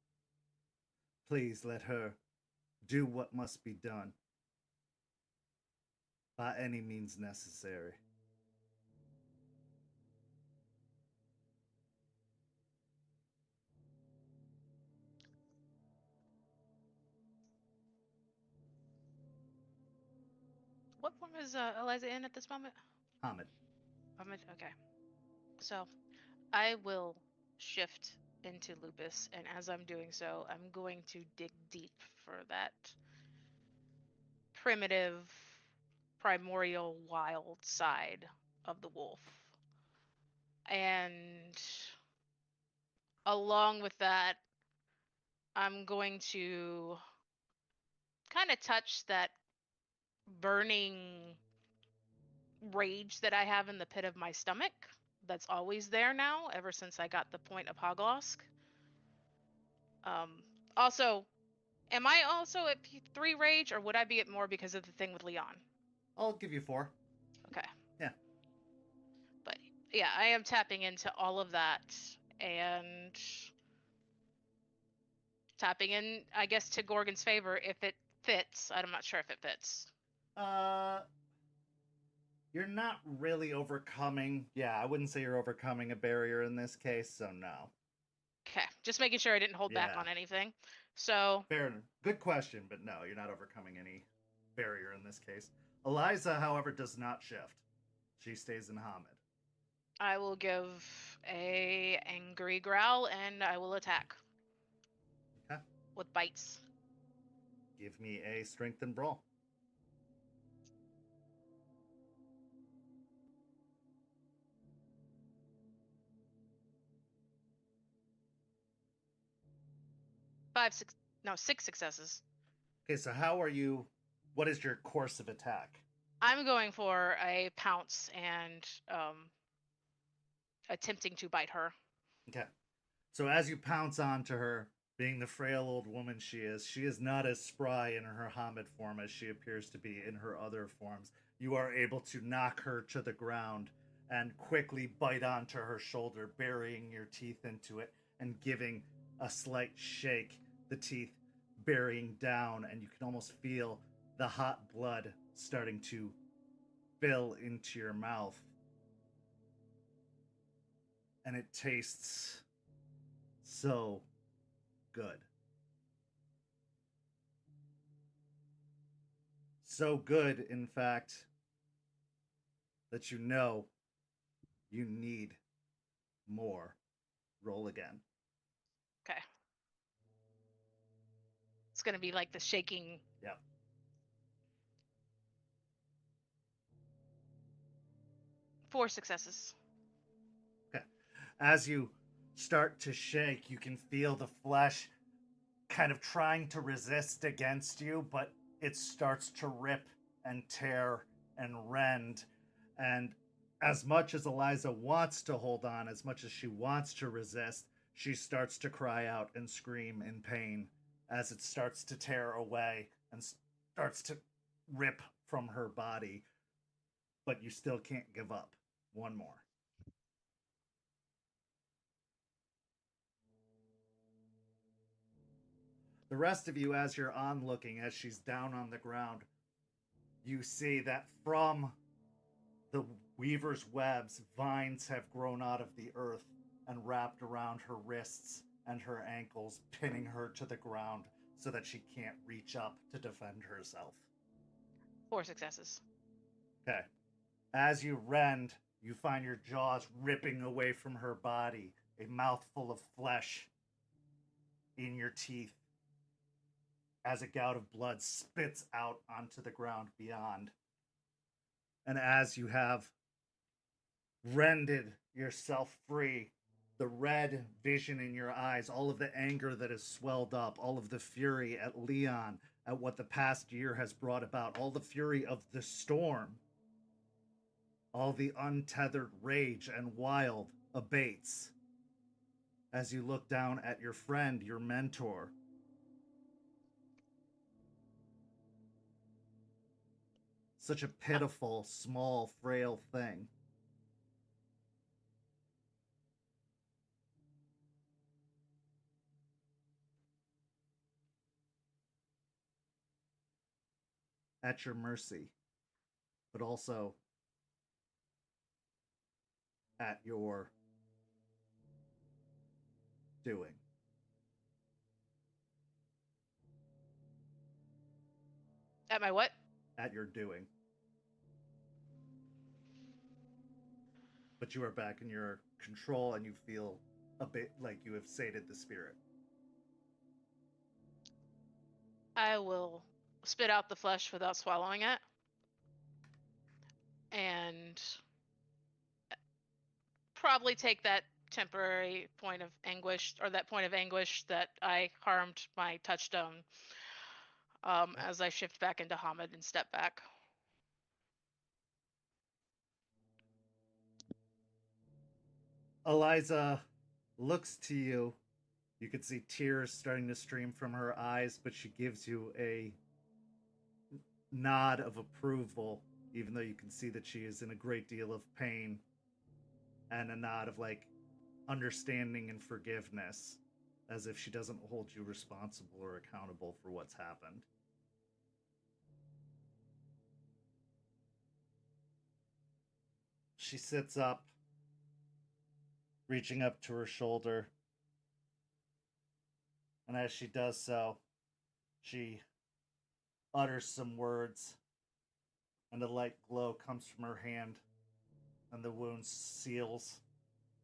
Please let her do what must be done by any means necessary. What form is Eliza in at this moment? Hamid. Okay. So I will shift into Lupus, and as I'm doing so, I'm going to dig deep for that primitive, primordial, wild side of the wolf. And along with that, I'm going to kind of touch that burning rage that I have in the pit of my stomach. That's always there now, ever since I got the point of Hoglosk. Also, am I also at 3 rage, or would I be at more because of the thing with Leon? I'll give you 4. Okay. Yeah. But yeah, I am tapping into all of that and tapping in, I guess, to Gorgon's favor if it fits. I'm not sure if it fits. You're not really overcoming. Yeah, I wouldn't say you're overcoming a barrier in this case, so no. Okay, just making sure I didn't hold back Yeah. on anything. So Fair enough. Good question, but no, you're not overcoming any barrier in this case. Eliza, however, does not shift. She stays in Hamid. I will give a angry growl and I will attack. Okay. With bites. Give me a strength and brawl. Six successes. Okay, so what is your course of attack? I'm going for a pounce and attempting to bite her. Okay. So as you pounce onto her, being the frail old woman she is not as spry in her Hamid form as she appears to be in her other forms. You are able to knock her to the ground and quickly bite onto her shoulder, burying your teeth into it and giving a slight shake, the teeth burying down, and you can almost feel the hot blood starting to fill into your mouth. And it tastes so good. So good, in fact, that you know you need more. Roll again. Okay. It's going to be like the shaking. Yep. Four successes. Okay. As you start to shake, you can feel the flesh kind of trying to resist against you, but it starts to rip and tear and rend. And as much as Eliza wants to hold on, as much as she wants to resist, she starts to cry out and scream in pain as it starts to tear away and starts to rip from her body. But you still can't give up. One more. The rest of you, as you're onlooking, as she's down on the ground, you see that from the weaver's webs, vines have grown out of the earth and wrapped around her wrists and her ankles, pinning her to the ground so that she can't reach up to defend herself. 4 successes. Okay. As you rend, you find your jaws ripping away from her body, a mouthful of flesh in your teeth, as a gout of blood spits out onto the ground beyond. And as you have rended yourself free. The red vision in your eyes, all of the anger that has swelled up, all of the fury at Leon, at what the past year has brought about, all the fury of the storm, all the untethered rage and wild abates as you look down at your friend, your mentor. Such a pitiful, small, frail thing. At your mercy, but also at your doing. At my what? At your doing. But you are back in your control and you feel a bit like you have sated the spirit. I will spit out the flesh without swallowing it. And probably take that temporary point of anguish, or that point of anguish that I harmed my touchstone, as I shift back into Hamid and step back. Eliza looks to you. You can see tears starting to stream from her eyes, but she gives you a nod of approval, even though you can see that she is in a great deal of pain, and a nod of like understanding and forgiveness, as if she doesn't hold you responsible or accountable for what's happened. She sits up, reaching up to her shoulder, and as she does so, she utters some words, and a light glow comes from her hand, and the wound seals,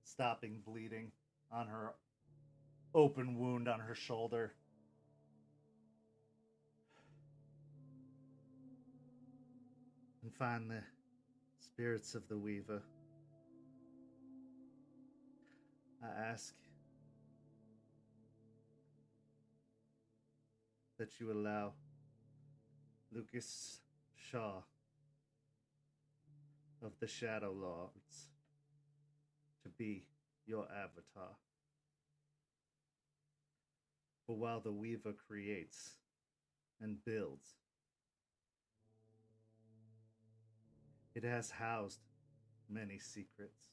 stopping bleeding on her open wound on her shoulder. And find the spirits of the Weaver. I ask that you allow Lucas Shaw of the Shadow Lords to be your avatar. For while the Weaver creates and builds, it has housed many secrets.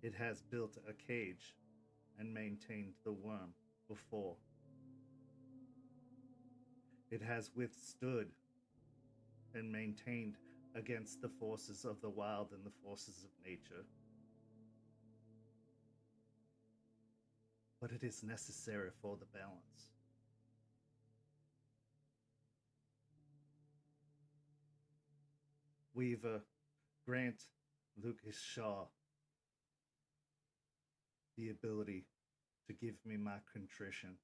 It has built a cage and maintained the worm before. It has withstood and maintained against the forces of the wild and the forces of nature. But it is necessary for the balance. Weaver, grant Lucas Shaw the ability to give me my contrition.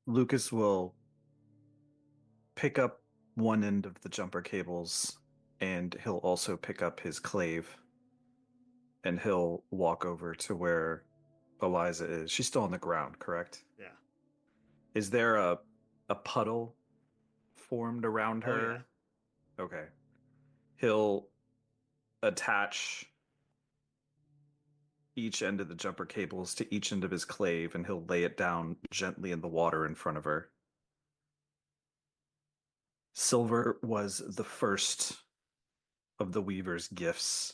Lucas will pick up one end of the jumper cables, and he'll also pick up his clave, and he'll walk over to where Eliza is. She's still on the ground, correct? Yeah. Is there a puddle formed around Oh, her? Okay. He'll attach each end of the jumper cables to each end of his clave, and he'll lay it down gently in the water in front of her. Silver was the first of the Weaver's gifts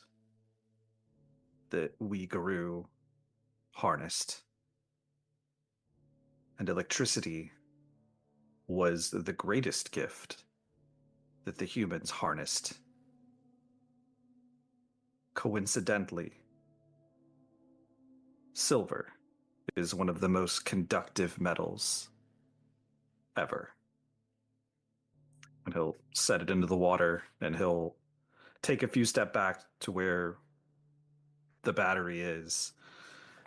that we Garou harnessed. And electricity was the greatest gift that the humans harnessed. Coincidentally, silver is one of the most conductive metals ever. And he'll set it into the water, and he'll take a few steps back to where the battery is,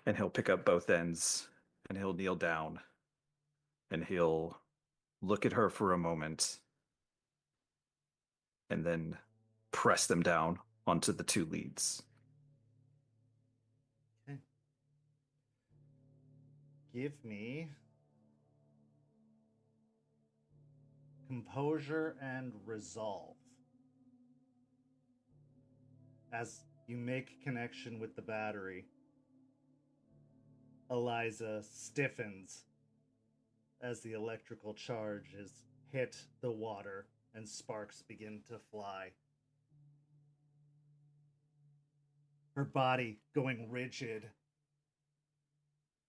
and he'll pick up both ends, and he'll kneel down, and he'll look at her for a moment and then press them down onto the two leads. Okay. Give me composure and resolve. As you make connection with the battery, Eliza stiffens as the electrical charges hit the water and sparks begin to fly. Her body going rigid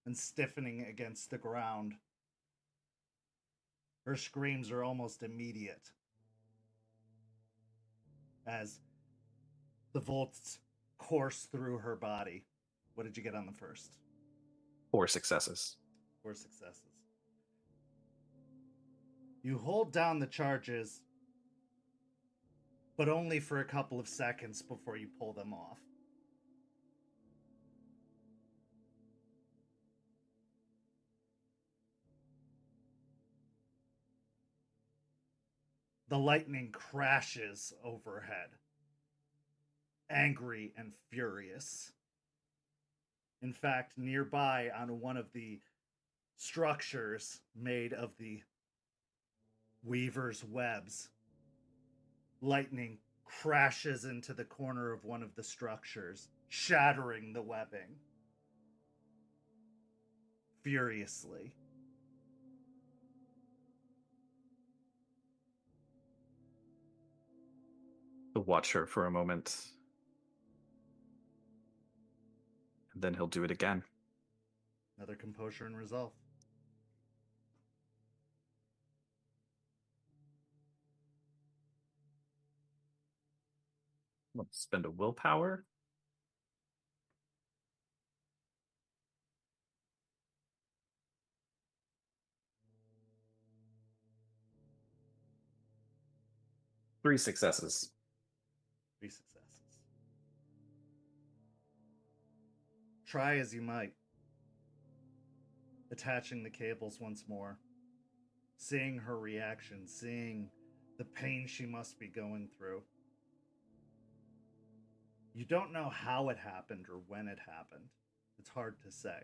and stiffening against the ground. Her screams are almost immediate as the volts course through her body. What did you get on the first? 4 successes. 4 successes. You hold down the charges, but only for a couple of seconds before you pull them off. The lightning crashes overhead, angry and furious. In fact, nearby on one of the structures made of the weaver's webs, lightning crashes into the corner of one of the structures, shattering the webbing furiously. He'll watch her for a moment. And then he'll do it again. Another composure and resolve. I'll spend a willpower. Three successes. 3 successes. Try as you might, attaching the cables once more, seeing her reaction, seeing the pain she must be going through. You don't know how it happened or when it happened. It's hard to say,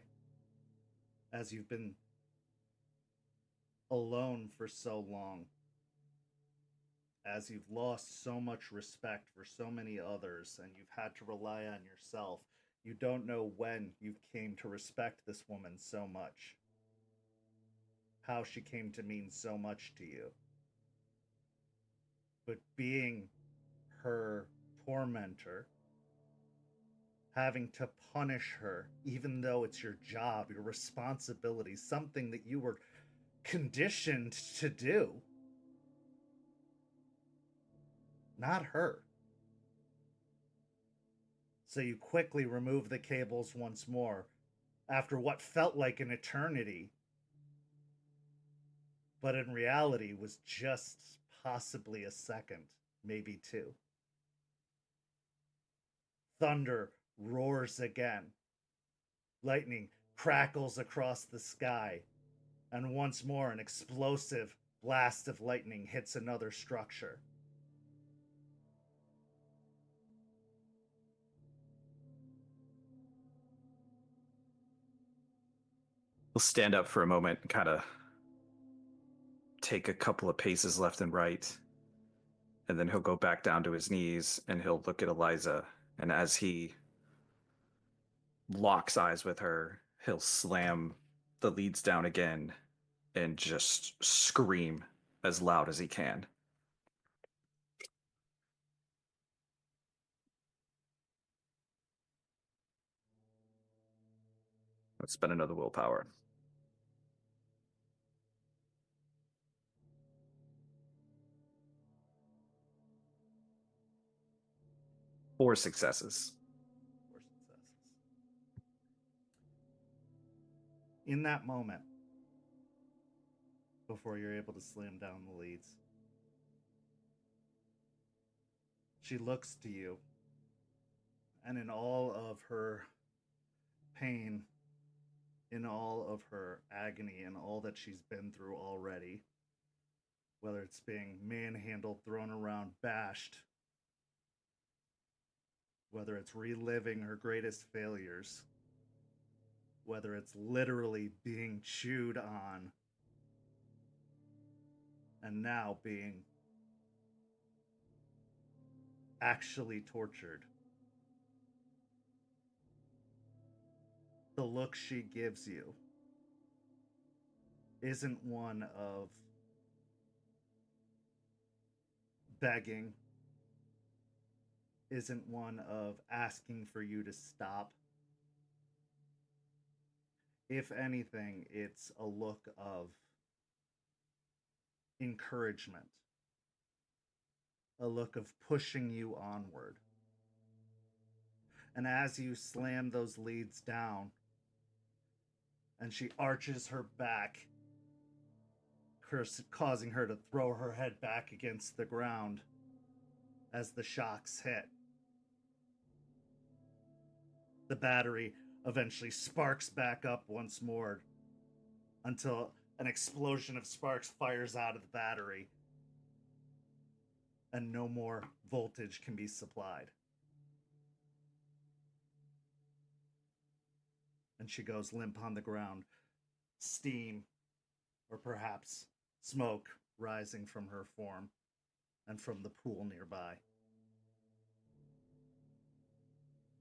as you've been alone for so long, as you've lost so much respect for so many others, and you've had to rely on yourself. You don't know when you came to respect this woman so much, how she came to mean so much to you. But being her tormentor, having to punish her, even though it's your job, your responsibility, something that you were conditioned to do, not her. So you quickly remove the cables once more, after what felt like an eternity, but in reality was just possibly a second, maybe 2. Thunder roars again. Lightning crackles across the sky, and once more an explosive blast of lightning hits another structure. He'll stand up for a moment and kind of take a couple of paces left and right. And then he'll go back down to his knees and he'll look at Eliza. And as he locks eyes with her, he'll slam the leads down again and just scream as loud as he can. Let's spend another willpower. Four successes. 4 successes. In that moment, before you're able to slam down the leads, she looks to you, and in all of her pain, in all of her agony and all that she's been through already, whether it's being manhandled, thrown around, bashed, whether it's reliving her greatest failures, whether it's literally being chewed on, and now being actually tortured. The look she gives you isn't one of begging, isn't one of asking for you to stop. If anything, it's a look of encouragement, a look of pushing you onward. And as you slam those leads down, and she arches her back, causing her to throw her head back against the ground as the shocks hit. The battery eventually sparks back up once more until an explosion of sparks fires out of the battery and no more voltage can be supplied. And she goes limp on the ground, steam or perhaps smoke rising from her form and from the pool nearby.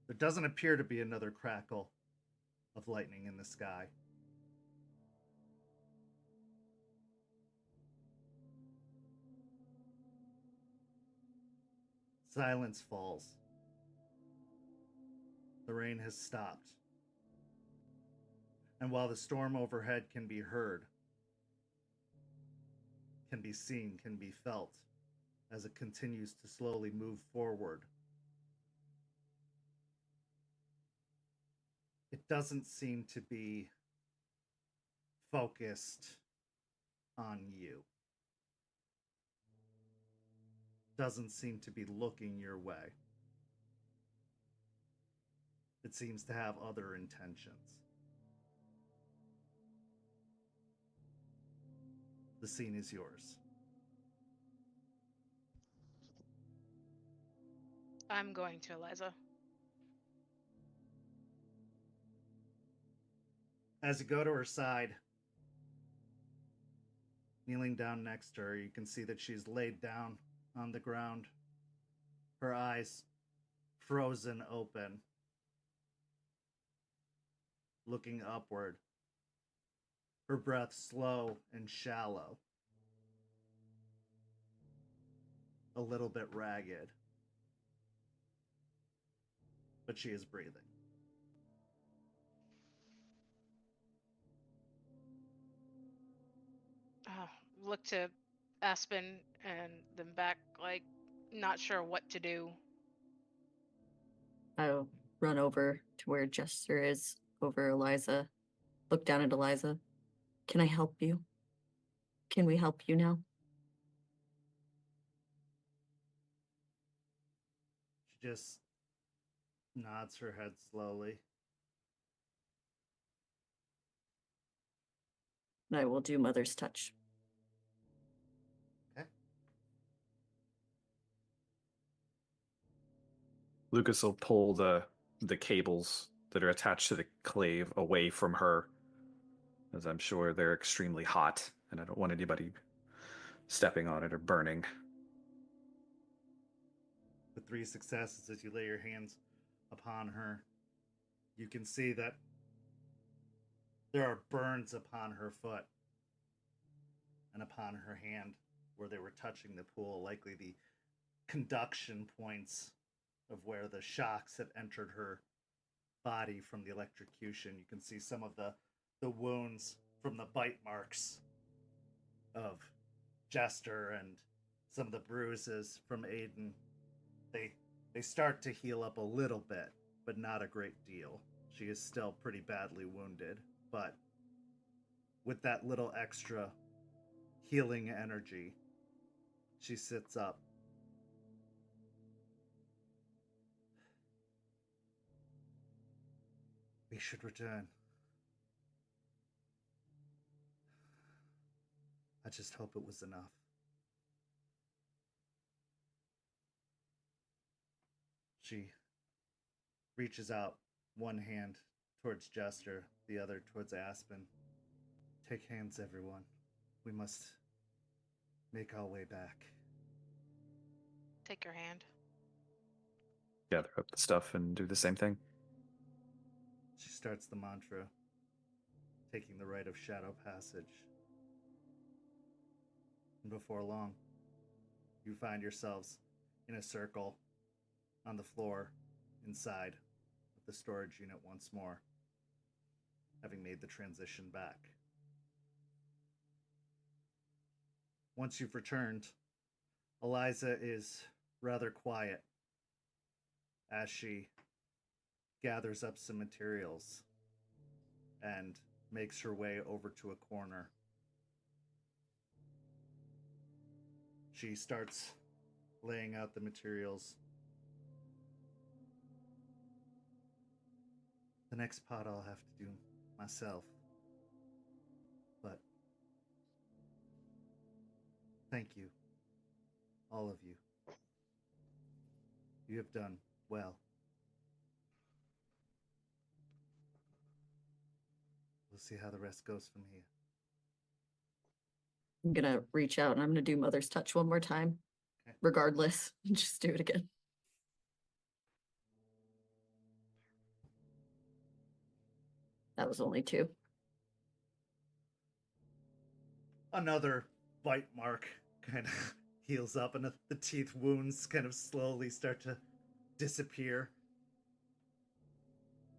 There doesn't appear to be another crackle of lightning in the sky. Silence falls. The rain has stopped. And while the storm overhead can be heard, can be seen, can be felt, as it continues to slowly move forward, it doesn't seem to be focused on you. Doesn't seem to be looking your way. It seems to have other intentions. The scene is yours. I'm going to Eliza. As you go to her side, kneeling down next to her, you can see that she's laid down on the ground, her eyes frozen open, looking upward, her breath slow and shallow, a little bit ragged, but she is breathing. Look to Aspen and then back, like, not sure what to do. I'll run over to where Jester is, over Eliza. Look down at Eliza. Can I help you? Can we help you now? She just nods her head slowly. And I will do Mother's Touch. Okay. Lucas will pull the cables that are attached to the clave away from her, as I'm sure they're extremely hot, and I don't want anybody stepping on it or burning. With 3 successes, as you lay your hands upon her, you can see that there are burns upon her foot and upon her hand where they were touching the pool, likely the conduction points of where the shocks had entered her body from the electrocution. You can see some of the wounds from the bite marks of Jester and some of the bruises from Aiden. They start to heal up a little bit, but not a great deal. She is still pretty badly wounded, but with that little extra healing energy, she sits up. We should return. just hope it was enough. She reaches out one hand towards Jester, the other towards Aspen. Take hands, everyone. We must make our way back. Take your hand. Gather up the stuff and do the same thing. She starts the mantra, taking the rite of shadow passage. And before long, you find yourselves in a circle on the floor inside of the storage unit once more, having made the transition back. Once you've returned, Eliza is rather quiet as she gathers up some materials and makes her way over to a corner. She starts laying out the materials. The next part I'll have to do myself. But thank you, all of you. You have done well. We'll see how the rest goes from here. I'm gonna reach out and I'm gonna do Mother's Touch one more time, Okay. regardless. Just do it again. That was only 2. Another bite mark kind of heals up, and the teeth wounds kind of slowly start to disappear.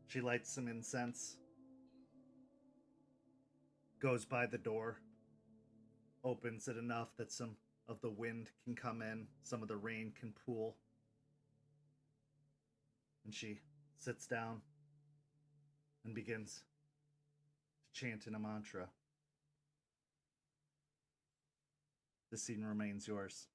She lights some incense, goes by the door, opens it enough that some of the wind can come in, some of the rain can pool. And she sits down and begins to chant in a mantra. The scene remains yours.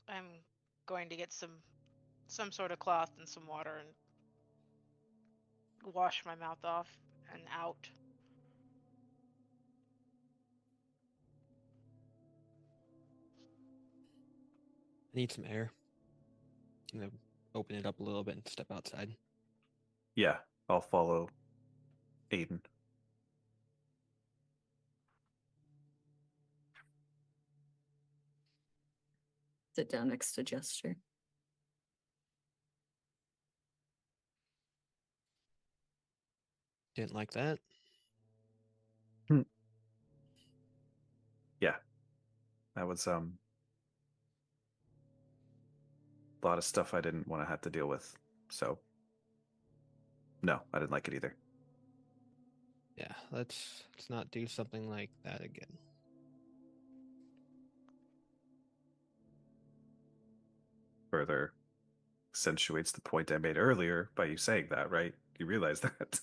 I'm going to get some sort of cloth and some water and wash my mouth off and out. I need some air. I'm gonna open it up a little bit and step outside. Yeah, I'll follow Aiden. Sit down next to Jester. Didn't like that. Yeah, that was a lot of stuff I didn't want to have to deal with. So, no, I didn't like it either. Yeah, let's not do something like that again. Further accentuates the point I made earlier by you saying that, right? You realize that?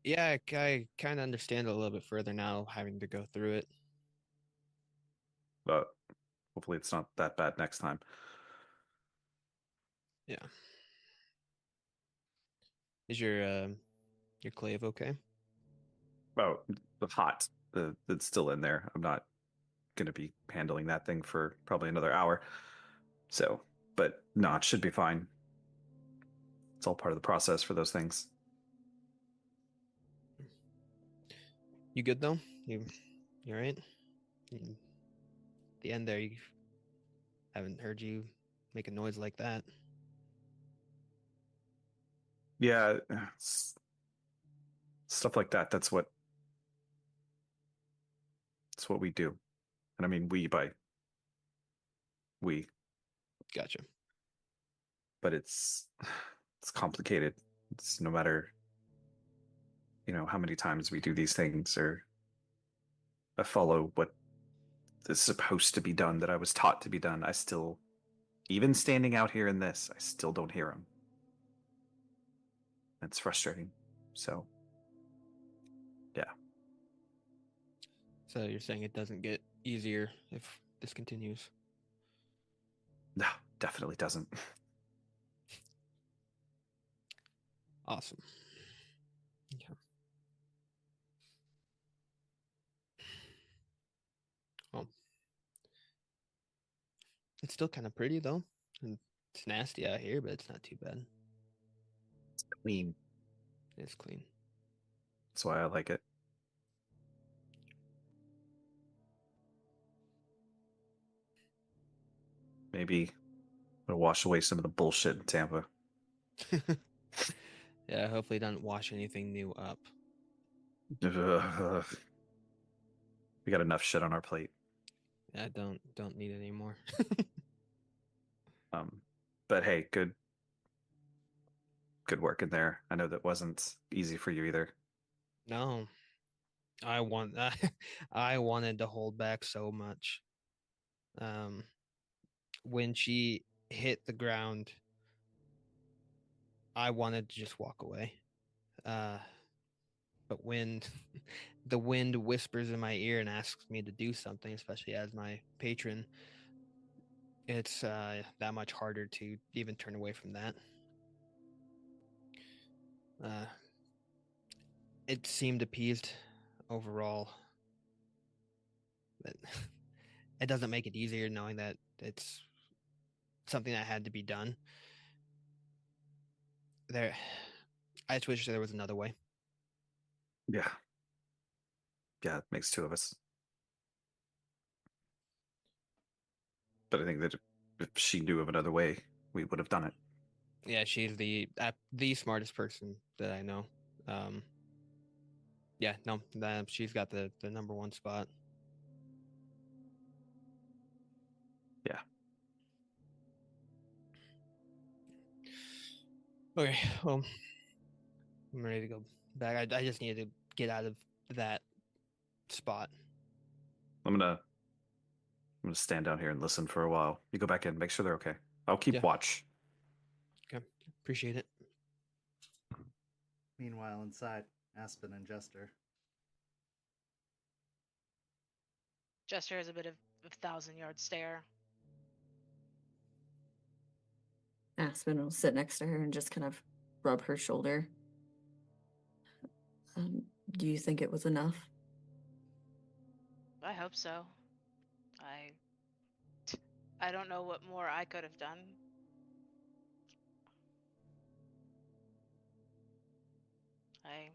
Yeah, I kind of understand it a little bit further now, having to go through it. But hopefully it's not that bad next time. Yeah. Is your clave okay? Oh, the hot. It's still in there. I'm not going to be handling that thing for probably another hour. So, but no, it should be fine. It's all part of the process for those things. You good though? You all right? The end there, you haven't heard you make a noise like that. Yeah, stuff like that. That's what we do. And I mean we, Gotcha. but it's complicated. It's no matter how many times we do these things, or I follow what is supposed to be done, that I was taught to be done. I still, even standing out here in this, I still don't hear them. It's frustrating. So, yeah. So you're saying it doesn't get easier if this continues? No, definitely doesn't. Awesome. Okay. Well, it's still kind of pretty though. And it's nasty out here, but it's not too bad. Clean. It's clean. That's why I like it. Maybe it'll wash away some of the bullshit in Tampa. Yeah, hopefully it doesn't wash anything new up. We got enough shit on our plate. Yeah, don't need any more. But hey, good work in there. I know that wasn't easy for you either. No. I wanted to hold back so much. When she hit the ground, I wanted to just walk away. But when the wind whispers in my ear and asks me to do something, especially as my patron, it's that much harder to even turn away from that. It seemed appeased overall, but it doesn't make it easier knowing that it's something that had to be done. I just wish there was another way. Yeah. Yeah, it makes two of us. But I think that if she knew of another way, we would have done it. Yeah, she's the smartest person that I know. Yeah, no, she's got the number one spot. Yeah. Okay, well, I'm ready to go back. I just needed to get out of that spot. I'm gonna stand down here and listen for a while. You go back in, make sure they're okay. I'll keep watch. Okay, appreciate it. Meanwhile, inside, Aspen and Jester. Jester has a bit of a 1,000-yard stare. Aspen will sit next to her and just kind of rub her shoulder. Do you think it was enough? I hope so. I don't know what more I could have done. I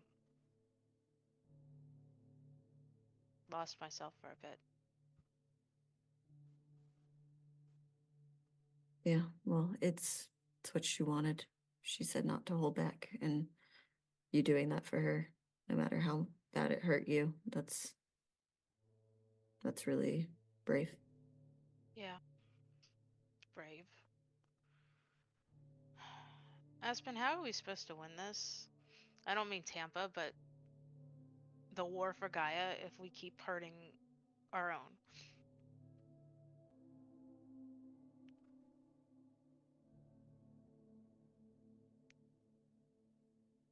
lost myself for a bit. Yeah, well, it's what she wanted. She said not to hold back, and you doing that for her, no matter how bad it hurt you, that's really brave. Yeah. Brave. Aspen, how are we supposed to win this? I don't mean Tampa, but the war for Gaia if we keep hurting our own.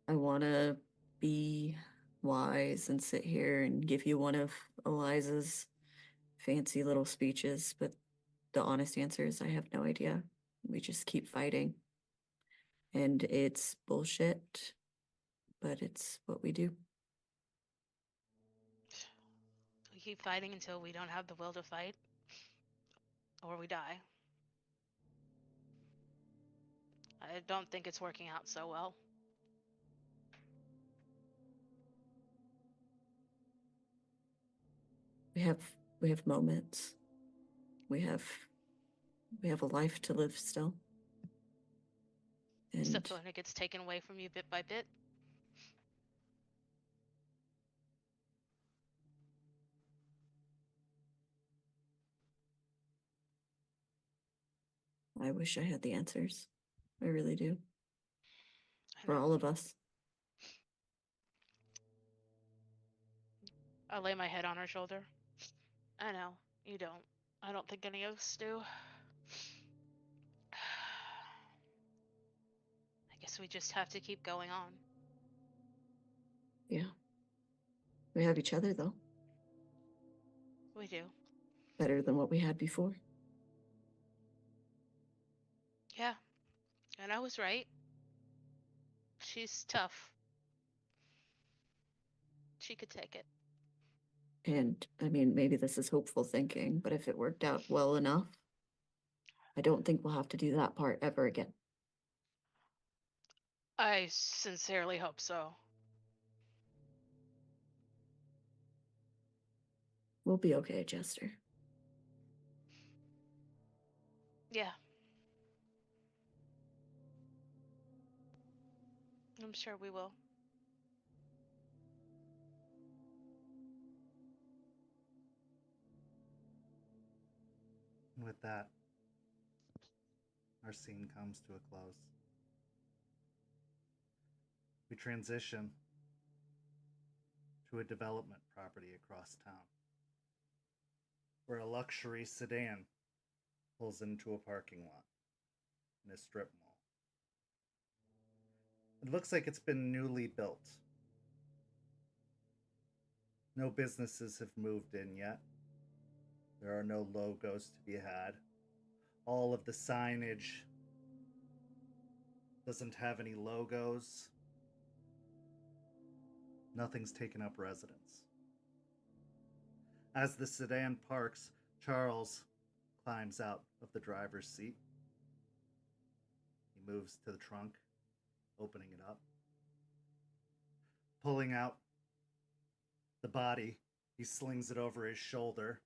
I want to be wise and sit here and give you one of Eliza's fancy little speeches, but the honest answer is I have no idea. We just keep fighting. And it's bullshit, but it's what we do. We keep fighting until we don't have the will to fight, or we die. I don't think it's working out so well. We have moments. We have a life to live still. And Except when it gets taken away from you bit by bit. I wish I had the answers. I really do. I For know. all of us. I lay my head on her shoulder. I know, you don't. I don't think any of us do. I guess we just have to keep going on. Yeah. We have each other, though. We do. Better than what we had before. Yeah. And I was right. she's tough. She could take it. And I mean, maybe this is hopeful thinking, but if it worked out well enough, I don't think we'll have to do that part ever again. I sincerely hope so. We'll be okay, Jester. Yeah. I'm sure we will. And with that, our scene comes to a close. We transition to a development property across town, where a luxury sedan pulls into a parking lot in a strip mall. It looks like it's been newly built. No businesses have moved in yet. There are no logos to be had. All of the signage doesn't have any logos. Nothing's taken up residence. As the sedan parks, Charles climbs out of the driver's seat. He moves to the trunk, opening it up. Pulling out the body, he slings it over his shoulder,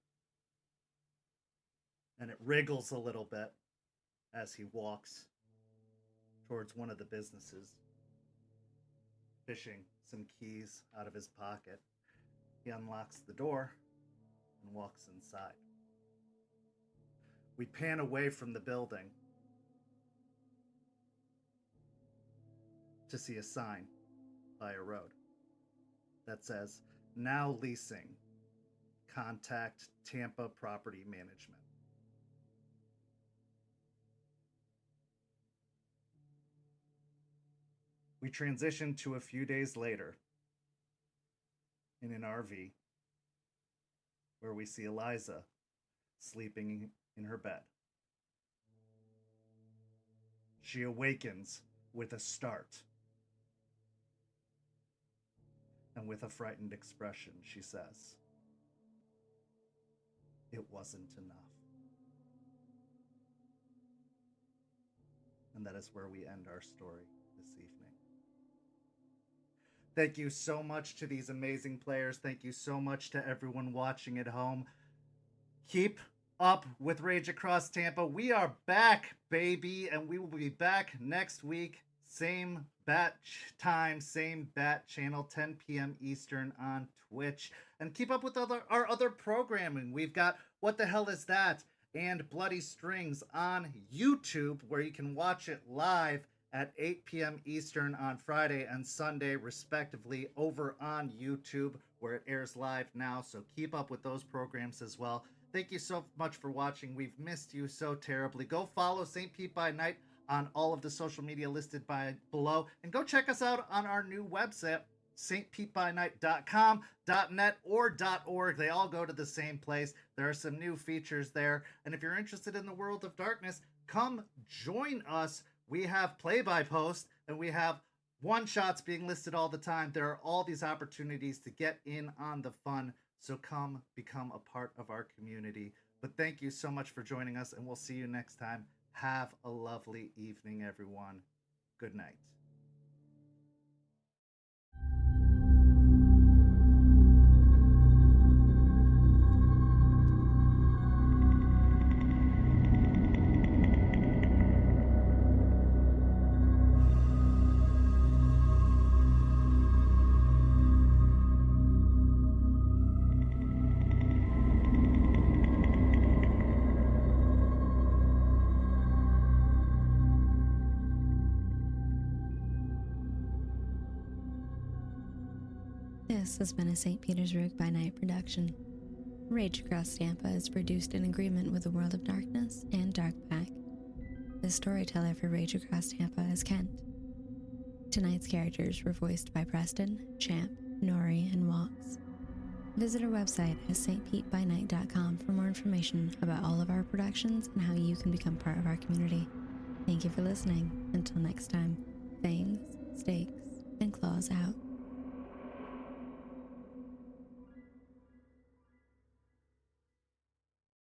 and it wriggles a little bit as he walks towards one of the businesses, fishing some keys out of his pocket. He unlocks the door and walks inside. We pan away from the building to see a sign by a road that says, "Now leasing. Contact Tampa Property Management." We transition to a few days later in an RV where we see Eliza sleeping in her bed. She awakens with a start. And with a frightened expression, she says, "It wasn't enough." And that is where we end our story this evening. Thank you so much to these amazing players. Thank you so much to everyone watching at home. Keep up with Rage Across Tampa. We are back, baby, and we will be back next week. Same bat time, same bat channel, 10 p.m. Eastern on Twitch. And keep up with our other programming. We've got What the Hell Is That? And Bloody Strings on YouTube, where you can watch it live at 8 p.m. Eastern on Friday and Sunday, respectively, over on YouTube, where it airs live now. So keep up with those programs as well. Thank you so much for watching. We've missed you so terribly. Go follow St. Pete by Night on all of the social media listed below. And go check us out on our new website, stpetbynight.com, .net, or .org. They all go to the same place. There are some new features there. And if you're interested in the world of darkness, come join us. We have play-by-post, and we have one-shots being listed all the time. There are all these opportunities to get in on the fun, so come become a part of our community. But thank you so much for joining us, and we'll see you next time. Have a lovely evening, everyone. Good night. This has been a St. Petersburg by Night production. Rage Across Tampa is produced in agreement with the World of Darkness and Darkpack. The storyteller for Rage Across Tampa is Kent. Tonight's characters were voiced by Preston, Champ, Noree, and Weiss. Visit our website at stpetbynight.com for more information about all of our productions and how you can become part of our community. Thank you for listening. Until next time, thanks stakes, and claws out.